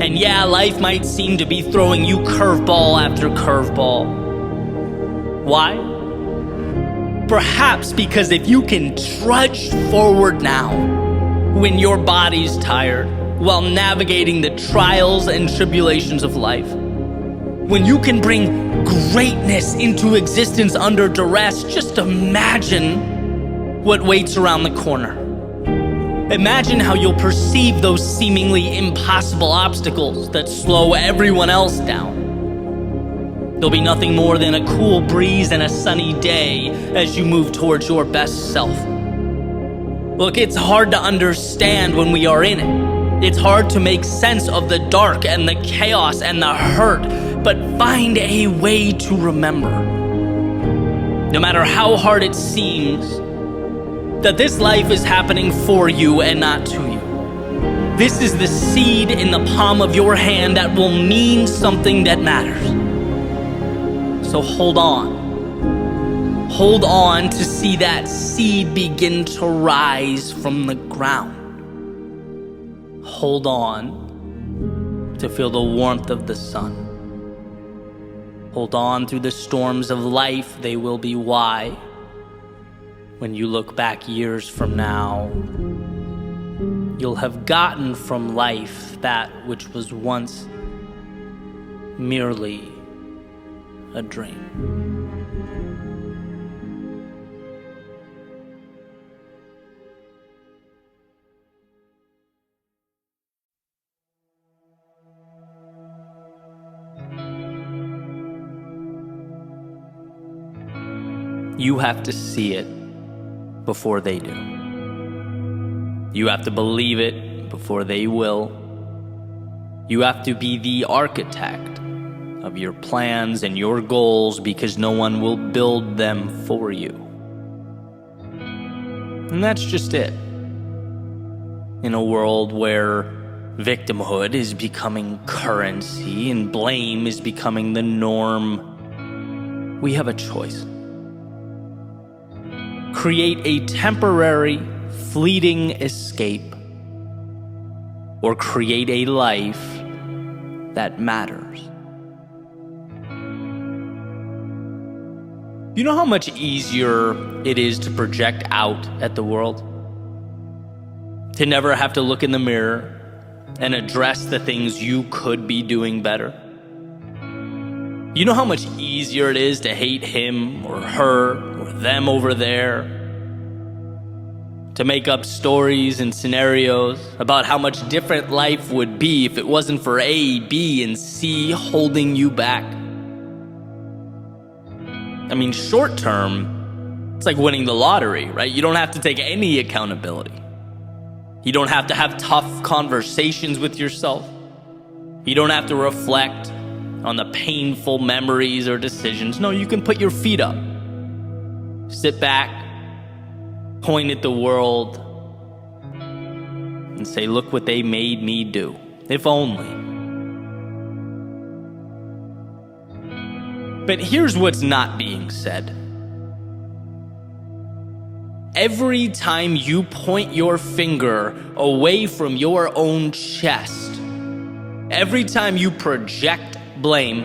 And yeah, life might seem to be throwing you curveball after curveball. Why? Perhaps because if you can trudge forward now, when your body's tired, while navigating the trials and tribulations of life, when you can bring greatness into existence under duress, just imagine what waits around the corner. Imagine how you'll perceive those seemingly impossible obstacles that slow everyone else down. There'll be nothing more than a cool breeze and a sunny day as you move towards your best self. Look, it's hard to understand when we are in it. It's hard to make sense of the dark and the chaos and the hurt, but find a way to remember, no matter how hard it seems, that this life is happening for you and not to you. This is the seed in the palm of your hand that will mean something that matters. So hold on. Hold on to see that seed begin to rise from the ground. hold on to feel the warmth of the sun. Hold on through the storms of life, they will be why. When you look back years from now, you'll have gotten from life that which was once merely a dream. You have to see it before they do. You have to believe it before they will. You have to be the architect of your plans and your goals because no one will build them for you. And that's just it. In a world where victimhood is becoming currency and blame is becoming the norm, we have a choice. Create a temporary, fleeting escape, or create a life that matters. You know how much easier it is to project out at the world? To never have to look in the mirror and address the things you could be doing better? You know how much easier it is to hate him or her or them over there? To make up stories and scenarios about how much different life would be if it wasn't for A, B, and C holding you back? I mean, short term, it's like winning the lottery, right? You don't have to take any accountability. You don't have to have tough conversations with yourself. You don't have to reflect on the painful memories or decisions. No, you can put your feet up, sit back, point at the world, and say, look what they made me do. If only. But here's what's not being said. Every time you point your finger away from your own chest, every time you project blame,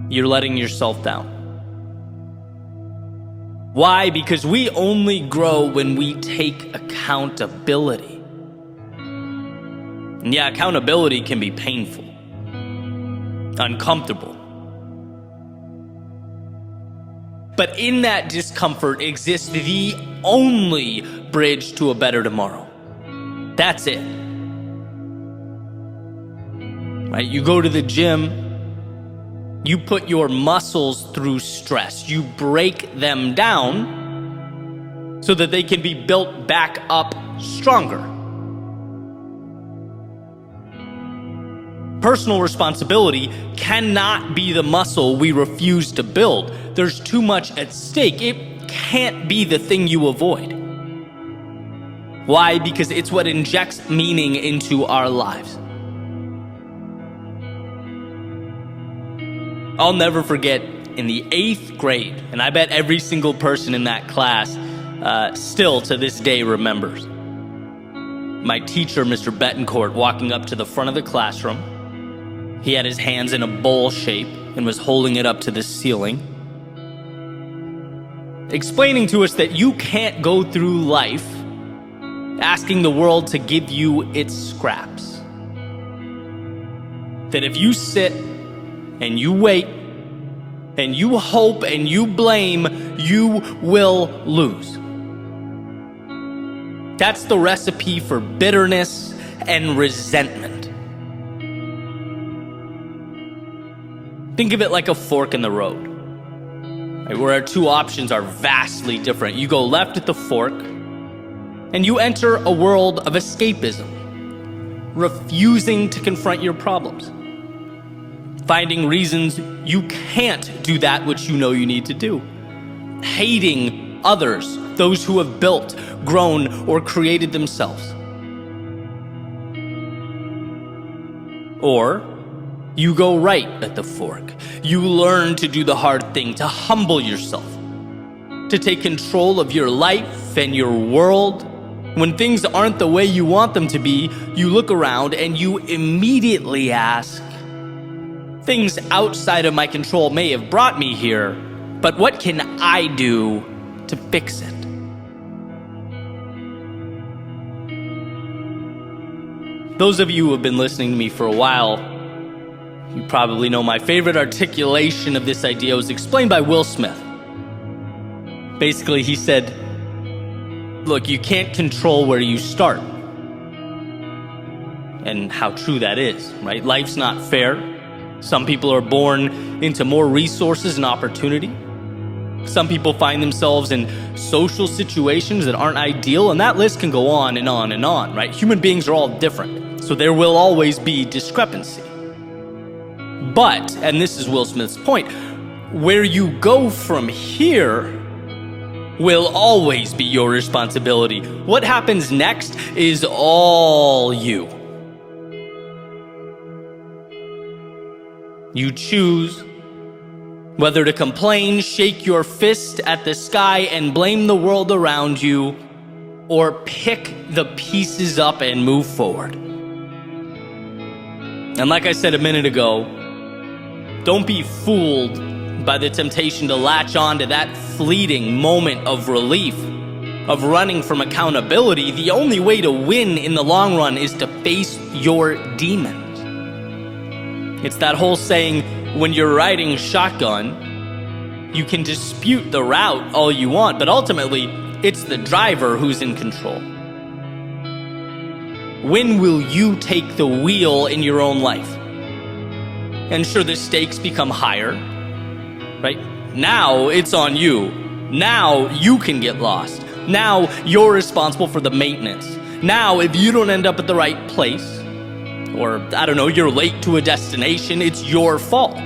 you're letting yourself down. Why? Because we only grow when we take accountability. And yeah, accountability can be painful, uncomfortable. But in that discomfort exists the only bridge to a better tomorrow. That's it. Right? You go to the gym, you put your muscles through stress, you break them down so that they can be built back up stronger. Personal responsibility cannot be the muscle we refuse to build. There's too much at stake. It can't be the thing you avoid. Why? Because it's what injects meaning into our lives. I'll never forget in the 8th grade, and I bet every single person in that class still to this day remembers, my teacher, Mr. Betancourt, walking up to the front of the classroom. He had his hands in a bowl shape and was holding it up to the ceiling, explaining to us that you can't go through life asking the world to give you its scraps. That if you sit and you wait and you hope and you blame, you will lose. That's the recipe for bitterness and resentment. Think of it like a fork in the road, right, where our two options are vastly different. You go left at the fork, and you enter a world of escapism, refusing to confront your problems, finding reasons you can't do that which you know you need to do, hating others, those who have built, grown, or created themselves. Or you go right at the fork. You learn to do the hard thing, to humble yourself, to take control of your life and your world, When things aren't the way you want them to be, you look around and you immediately ask, things outside of my control may have brought me here, but what can I do to fix it? Those of you who have been listening to me for a while, you probably know my favorite articulation of this idea was explained by Will Smith. Basically, he said, look, you can't control where you start. And how true that is, right? Life's not fair. Some people are born into more resources and opportunity. Some people find themselves in social situations that aren't ideal, and that list can go on and on and on, right? Human beings are all different, so there will always be discrepancy. But, and this is Will Smith's point, where you go from here will always be your responsibility. What happens next is all you. You choose whether to complain, shake your fist at the sky, and blame the world around you, or pick the pieces up and move forward. And like I said a minute ago, don't be fooled by the temptation to latch on to that fleeting moment of relief, of running from accountability. The only way to win in the long run is to face your demons. It's that whole saying, when you're riding shotgun, you can dispute the route all you want, but ultimately, it's the driver who's in control. When will you take the wheel in your own life? And sure, the stakes become higher, right? Now it's on you. Now you can get lost. Now you're responsible for the maintenance. Now if you don't end up at the right place, or I don't know, you're late to a destination, it's your fault.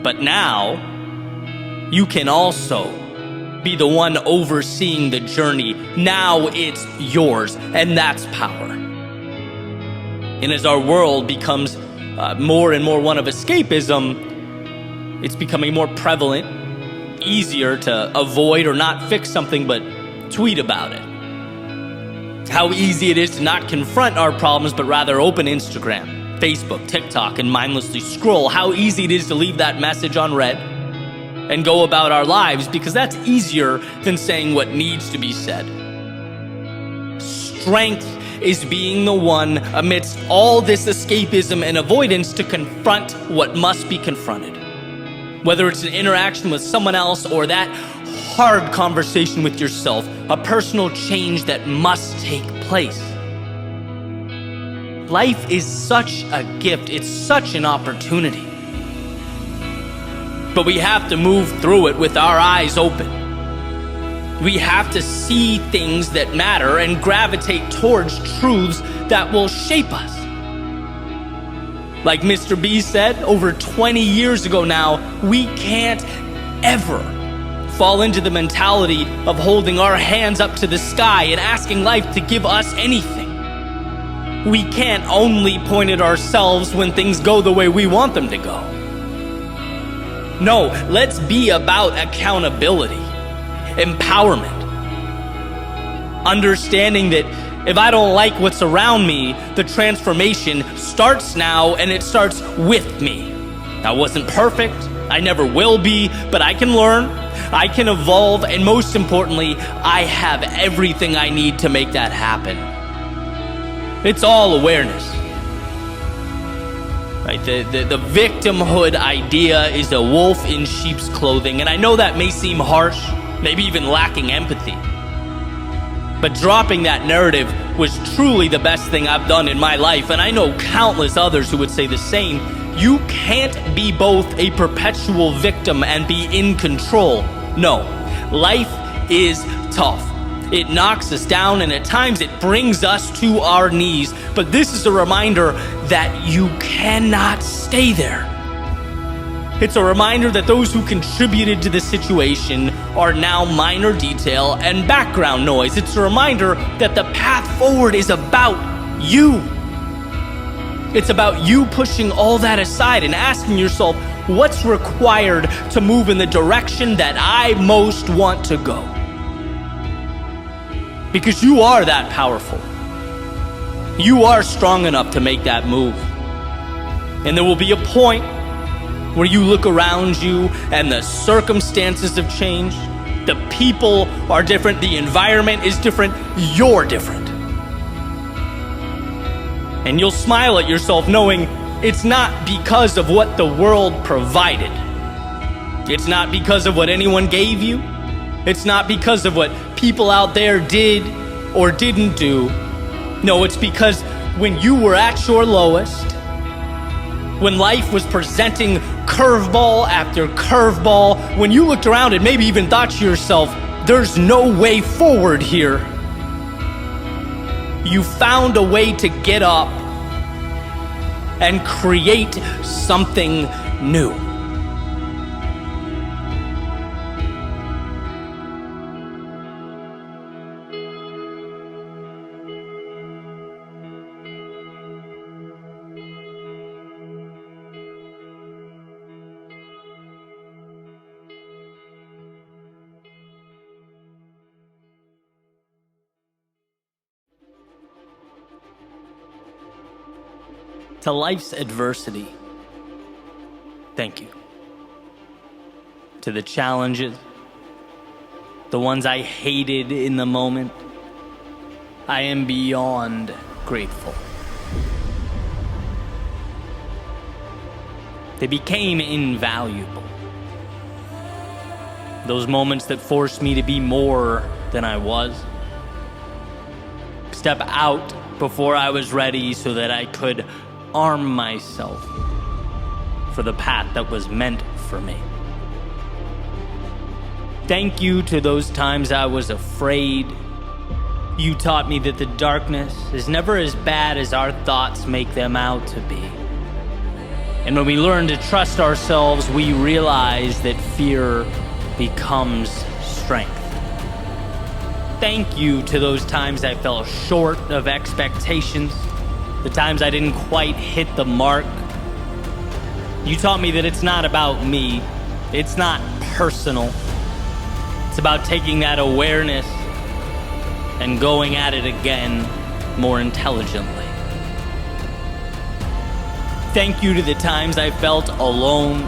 But now you can also be the one overseeing the journey. Now it's yours, and that's power. And as our world becomes more and more one of escapism, it's becoming more prevalent, easier to avoid or not fix something, but tweet about it. How easy it is to not confront our problems, but rather open Instagram, Facebook, TikTok, and mindlessly scroll. How easy it is to leave that message unread and go about our lives, because that's easier than saying what needs to be said. Strength is being the one amidst all this escapism and avoidance to confront what must be confronted. Whether it's an interaction with someone else or that hard conversation with yourself, a personal change that must take place. Life is such a gift, it's such an opportunity. But we have to move through it with our eyes open. We have to see things that matter and gravitate towards truths that will shape us. Like Mr. B said over 20 years ago now, we can't ever fall into the mentality of holding our hands up to the sky and asking life to give us anything. We can't only point at ourselves when things go the way we want them to go. No, let's be about accountability, empowerment, understanding that if I don't like what's around me, the transformation starts now, and it starts with me. I wasn't perfect, I never will be, but I can learn, I can evolve, and most importantly, I have everything I need to make that happen. It's all awareness. Right? The victimhood idea is a wolf in sheep's clothing, and I know that may seem harsh, maybe even lacking empathy. But dropping that narrative was truly the best thing I've done in my life, and I know countless others who would say the same. You can't be both a perpetual victim and be in control. No, life is tough. It knocks us down, and at times it brings us to our knees. But this is a reminder that you cannot stay there. It's a reminder that those who contributed to the situation are now minor detail and background noise. It's a reminder that the path forward is about you. It's about you pushing all that aside and asking yourself, what's required to move in the direction that I most want to go? Because you are that powerful. You are strong enough to make that move. And there will be a point where you look around you and the circumstances have changed. The people are different. The environment is different. You're different. And you'll smile at yourself knowing it's not because of what the world provided. It's not because of what anyone gave you. It's not because of what people out there did or didn't do. No, it's because when you were at your lowest, when life was presenting curveball after curveball, when you looked around and maybe even thought to yourself, there's no way forward here, you found a way to get up and create something new. To life's adversity, thank you. To the challenges, the ones I hated in the moment, I am beyond grateful. They became invaluable. Those moments that forced me to be more than I was. Step out before I was ready so that I could arm myself for the path that was meant for me. Thank you to those times I was afraid. You taught me that the darkness is never as bad as our thoughts make them out to be. And when we learn to trust ourselves, we realize that fear becomes strength. Thank you to those times I fell short of expectations, the times I didn't quite hit the mark. You taught me that it's not about me. It's not personal. It's about taking that awareness and going at it again more intelligently. Thank you to the times I felt alone,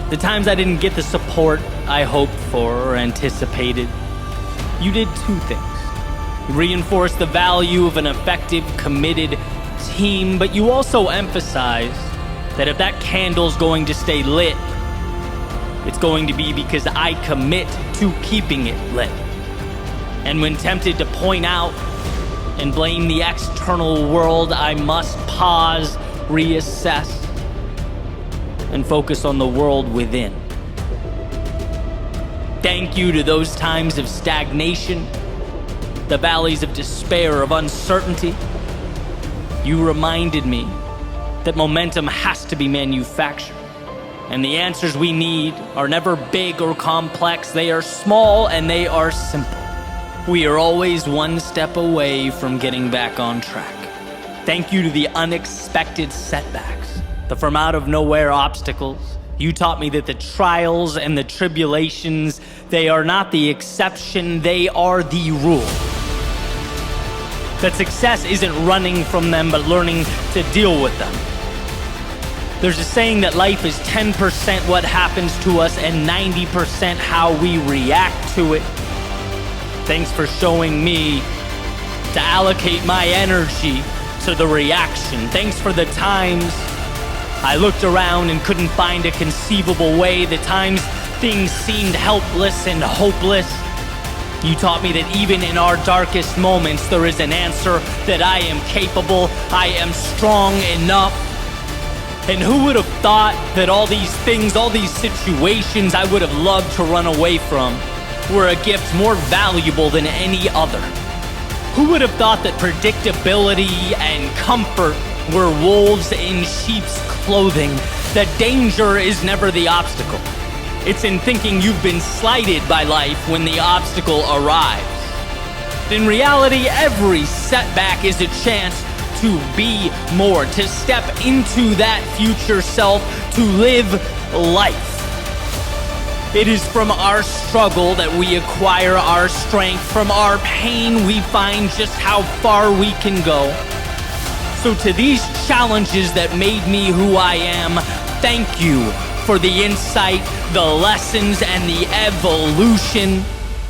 the times I didn't get the support I hoped for or anticipated. You did two things. You reinforced the value of an effective, committed team, but you also emphasized that if that candle's going to stay lit, it's going to be because I commit to keeping it lit. And when tempted to point out and blame the external world, I must pause, reassess, and focus on the world within. Thank you to those times of stagnation, the valleys of despair, of uncertainty. You reminded me that momentum has to be manufactured, and the answers we need are never big or complex. They are small and they are simple. We are always one step away from getting back on track. Thank you to the unexpected setbacks, the from out of nowhere obstacles. You taught me that the trials and the tribulations, they are not the exception, they are the rule. That success isn't running from them, but learning to deal with them. There's a saying that life is 10% what happens to us and 90% how we react to it. Thanks for showing me to allocate my energy to the reaction. Thanks for the times I looked around and couldn't find a conceivable way, the times things seemed helpless and hopeless. You taught me that even in our darkest moments, there is an answer, that I am capable, I am strong enough. And who would have thought that all these things, all these situations I would have loved to run away from were a gift more valuable than any other? Who would have thought that predictability and comfort were wolves in sheep's clothing? That danger is never the obstacle. It's in thinking you've been slighted by life when the obstacle arrives. In reality, every setback is a chance to be more, to step into that future self, to live life. It is from our struggle that we acquire our strength. From our pain, we find just how far we can go. So to these challenges that made me who I am, thank you for the insight, the lessons, and the evolution.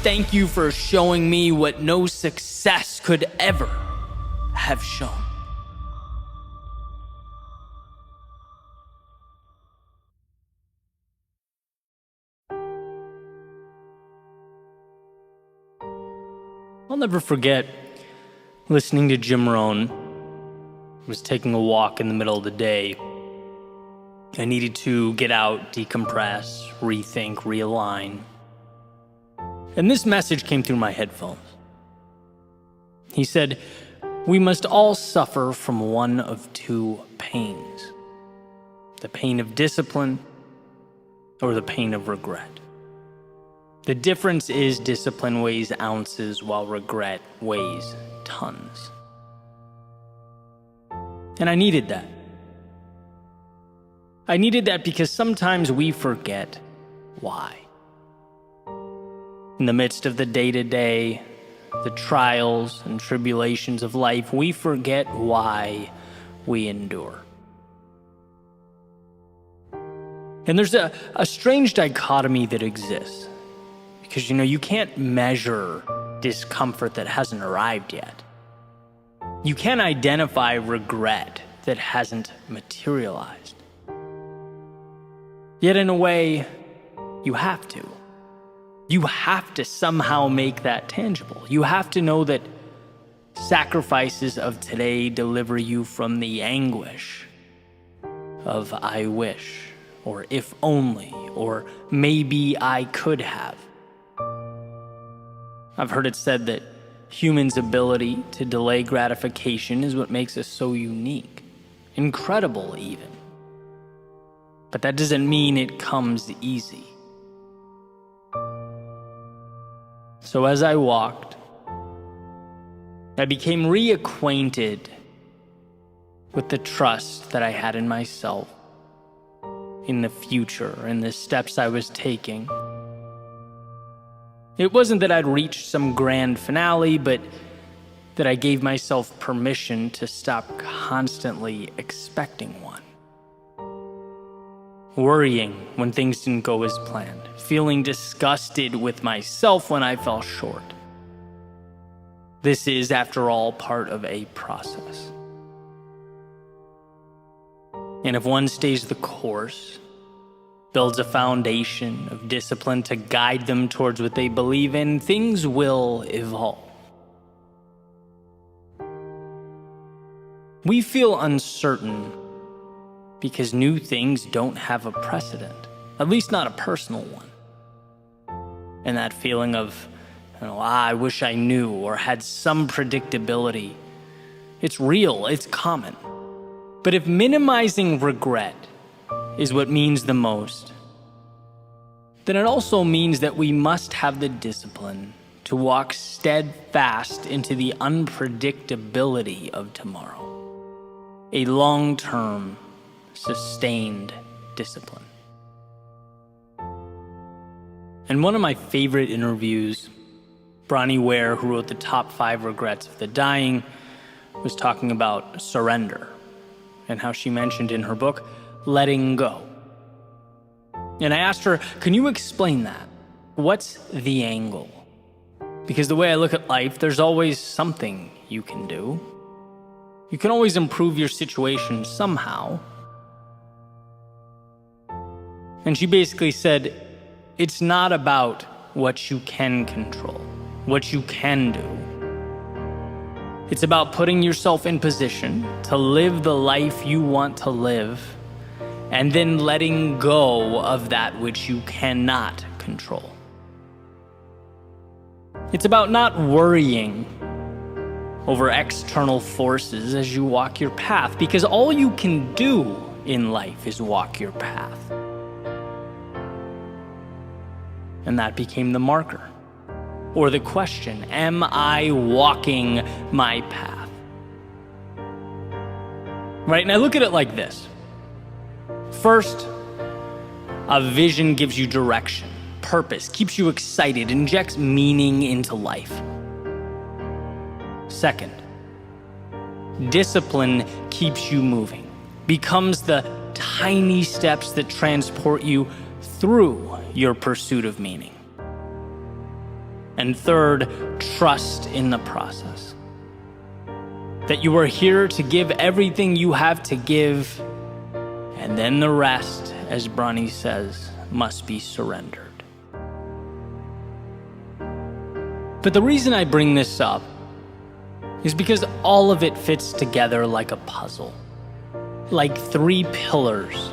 Thank you for showing me what no success could ever have shown. I'll never forget listening to Jim Rohn. I was taking a walk in the middle of the day. I needed to get out, decompress, rethink, realign. And this message came through my headphones. He said, "We must all suffer from one of two pains: the pain of discipline or the pain of regret. The difference is discipline weighs ounces while regret weighs tons." And I needed that. I needed that because sometimes we forget why. In the midst of the day-to-day, the trials and tribulations of life, we forget why we endure. And there's a strange dichotomy that exists. Because, you can't measure discomfort that hasn't arrived yet. You can't identify regret that hasn't materialized. Yet in a way, you have to. You have to somehow make that tangible. You have to know that sacrifices of today deliver you from the anguish of "I wish," or "if only," or "maybe I could have." I've heard it said that humans' ability to delay gratification is what makes us so unique, incredible even. But that doesn't mean it comes easy. So as I walked, I became reacquainted with the trust that I had in myself, in the future, and the steps I was taking. It wasn't that I'd reached some grand finale, but that I gave myself permission to stop constantly expecting one. Worrying when things didn't go as planned, feeling disgusted with myself when I fell short. This is, after all, part of a process. And if one stays the course, builds a foundation of discipline to guide them towards what they believe in, things will evolve. We feel uncertain because new things don't have a precedent, at least not a personal one. And that feeling of, I wish I knew or had some predictability, it's real, it's common. But if minimizing regret is what means the most, then it also means that we must have the discipline to walk steadfast into the unpredictability of tomorrow. A long-term, sustained discipline. In one of my favorite interviews, Bronnie Ware, who wrote the top 5 regrets of the dying, was talking about surrender and how she mentioned in her book, letting go. And I asked her, can you explain that? What's the angle? Because the way I look at life, there's always something you can do. You can always improve your situation somehow. And she basically said, it's not about what you can control, what you can do. It's about putting yourself in position to live the life you want to live, and then letting go of that which you cannot control. It's about not worrying over external forces as you walk your path, because all you can do in life is walk your path. And that became the marker, or the question, am I walking my path? Right, and I look at it like this. First, a vision gives you direction. purpose, keeps you excited, injects meaning into life. Second, discipline keeps you moving, becomes the tiny steps that transport you through your pursuit of meaning. And third, trust in the process. That you are here to give everything you have to give, and then the rest, as Bronnie says, must be surrendered. But the reason I bring this up is because all of it fits together like a puzzle, like 3 pillars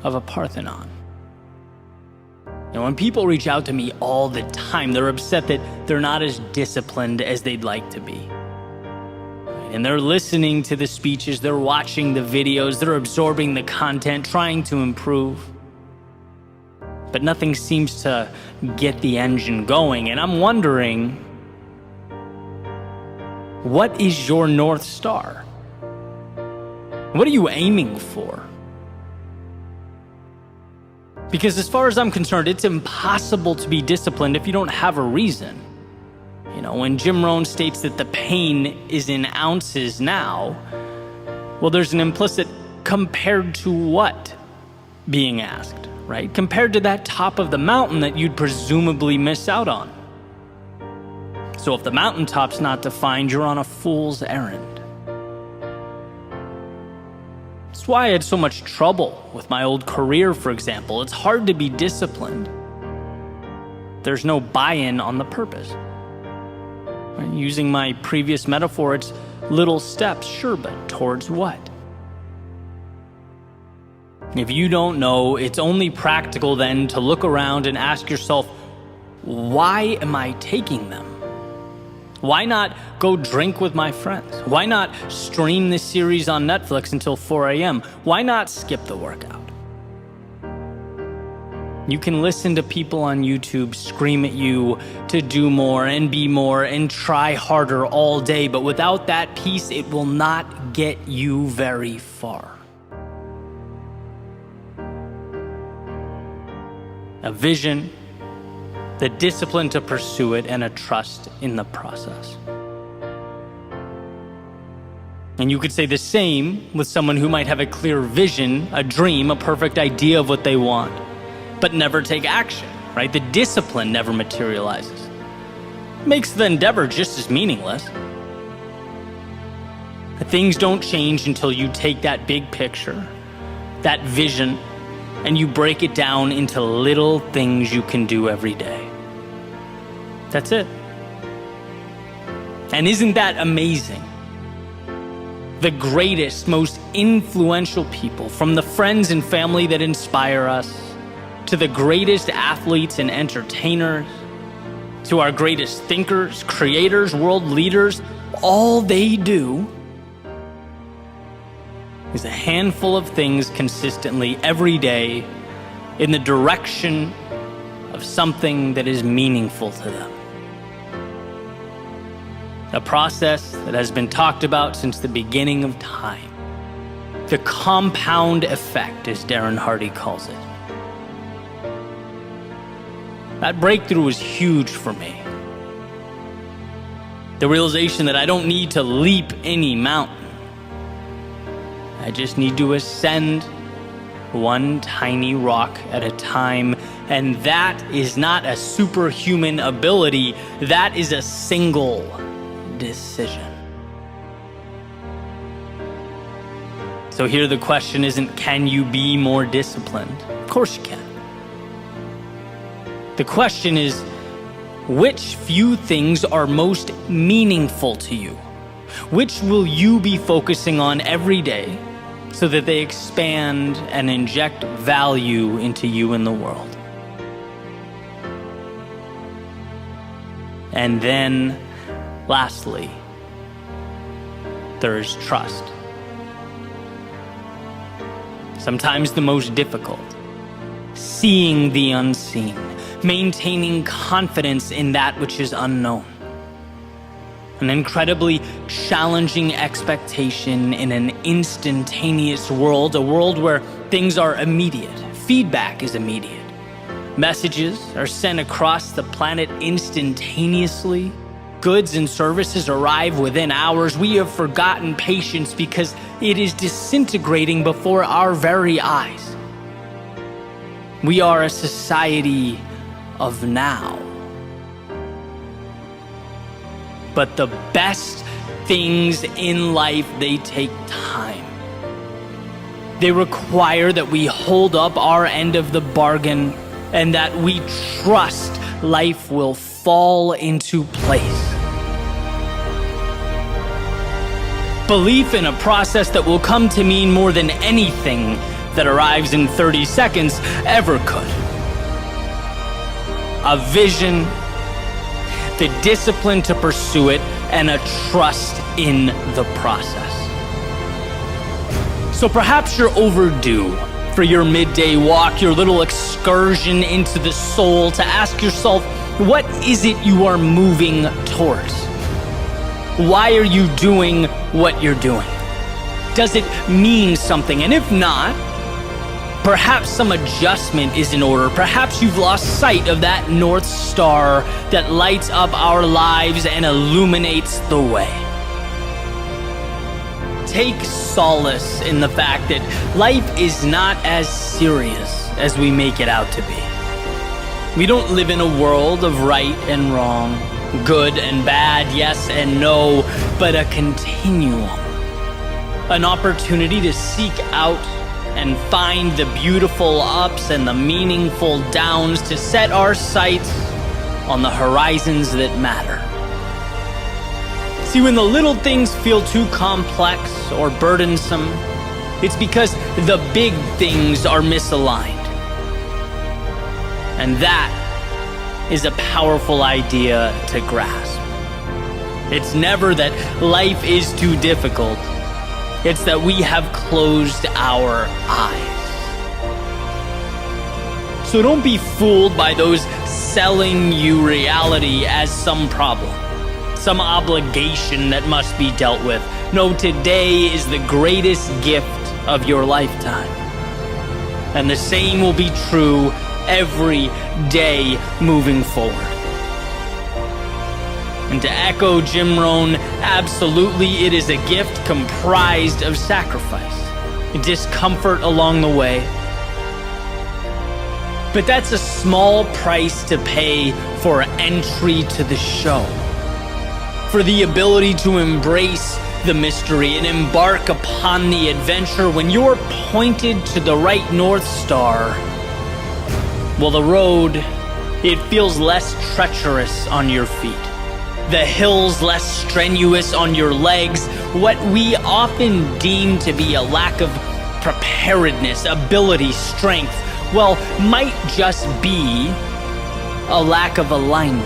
of a Parthenon. And when people reach out to me all the time, they're upset that they're not as disciplined as they'd like to be. And they're listening to the speeches, they're watching the videos, they're absorbing the content, trying to improve. But nothing seems to get the engine going. And I'm wondering, what is your North Star? What are you aiming for? Because as far as I'm concerned, it's impossible to be disciplined if you don't have a reason. You know, when Jim Rohn states that the pain is in ounces now, well, there's an implicit compared to what being asked, right? Compared to that top of the mountain that you'd presumably miss out on. So if the mountaintop's not defined, you're on a fool's errand. That's why I had so much trouble with my old career, for example. It's hard to be disciplined. There's no buy-in on the purpose. Using my previous metaphor, it's little steps, sure, but towards what? If you don't know, it's only practical then to look around and ask yourself, why am I taking them? Why not go drink with my friends? Why not stream this series on Netflix until 4 a.m.? Why not skip the workout? You can listen to people on YouTube scream at you to do more and be more and try harder all day, but without that piece, it will not get you very far. A vision, the discipline to pursue it, and a trust in the process. And you could say the same with someone who might have a clear vision, a dream, a perfect idea of what they want, but never take action, right? The discipline never materializes. Makes the endeavor just as meaningless. Things don't change until you take that big picture, that vision, and you break it down into little things you can do every day. That's it. And isn't that amazing? The greatest, most influential people, from the friends and family that inspire us, to the greatest athletes and entertainers, to our greatest thinkers, creators, world leaders, all they do is a handful of things consistently every day in the direction of something that is meaningful to them. A process that has been talked about since the beginning of time. The compound effect, as Darren Hardy calls it. That breakthrough was huge for me. The realization that I don't need to leap any mountain. I just need to ascend one tiny rock at a time. And that is not a superhuman ability. That is a single decision. So here the question isn't, can you be more disciplined? Of course you can. The question is, which few things are most meaningful to you? Which will you be focusing on every day so that they expand and inject value into you and the world? And then, lastly, there is trust. Sometimes the most difficult. Seeing the unseen. Maintaining confidence in that which is unknown. An incredibly challenging expectation in an instantaneous world, a world where things are immediate, feedback is immediate, Messages are sent across the planet instantaneously. Goods and services arrive within hours. We have forgotten patience because it is disintegrating before our very eyes. We are a society of now. But the best things in life, they take time. They require that we hold up our end of the bargain and that we trust life will fall into place. Belief in a process that will come to mean more than anything that arrives in 30 seconds ever could. A vision, the discipline to pursue it, and a trust in the process. So perhaps you're overdue for your midday walk, your little excursion into the soul, to ask yourself, what is it you are moving towards? Why are you doing what you're doing? Does it mean something? And if not, perhaps some adjustment is in order. Perhaps you've lost sight of that North Star that lights up our lives and illuminates the way. Take solace in the fact that life is not as serious as we make it out to be. We don't live in a world of right and wrong, good and bad, yes and no, but a continuum. An opportunity to seek out and find the beautiful ups and the meaningful downs, to set our sights on the horizons that matter. See, when the little things feel too complex or burdensome, it's because the big things are misaligned. And that is a powerful idea to grasp. It's never that life is too difficult. It's that we have closed our eyes. So don't be fooled by those selling you reality as some problem, some obligation that must be dealt with. No, today is the greatest gift of your lifetime. And the same will be true every day moving forward. And to echo Jim Rohn, absolutely it is a gift comprised of sacrifice, discomfort along the way. But that's a small price to pay for entry to the show, for the ability to embrace the mystery and embark upon the adventure. When you're pointed to the right North Star, well, the road, it feels less treacherous on your feet. The hills less strenuous on your legs. What we often deem to be a lack of preparedness, ability, strength, well, might just be a lack of alignment.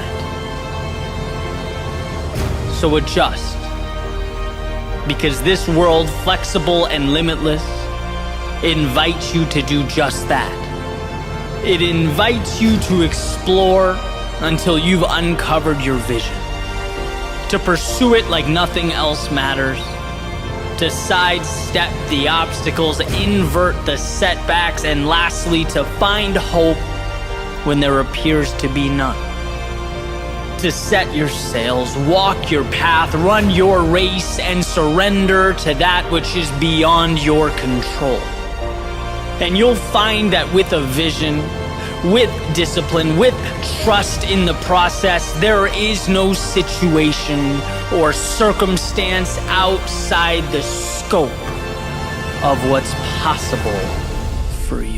So adjust. Because this world, flexible and limitless, invites you to do just that. It invites you to explore until you've uncovered your vision, to pursue it like nothing else matters, to sidestep the obstacles, invert the setbacks, and lastly, to find hope when there appears to be none. To set your sails, walk your path, run your race, and surrender to that which is beyond your control. And you'll find that with a vision, with discipline, with trust in the process, there is no situation or circumstance outside the scope of what's possible for you.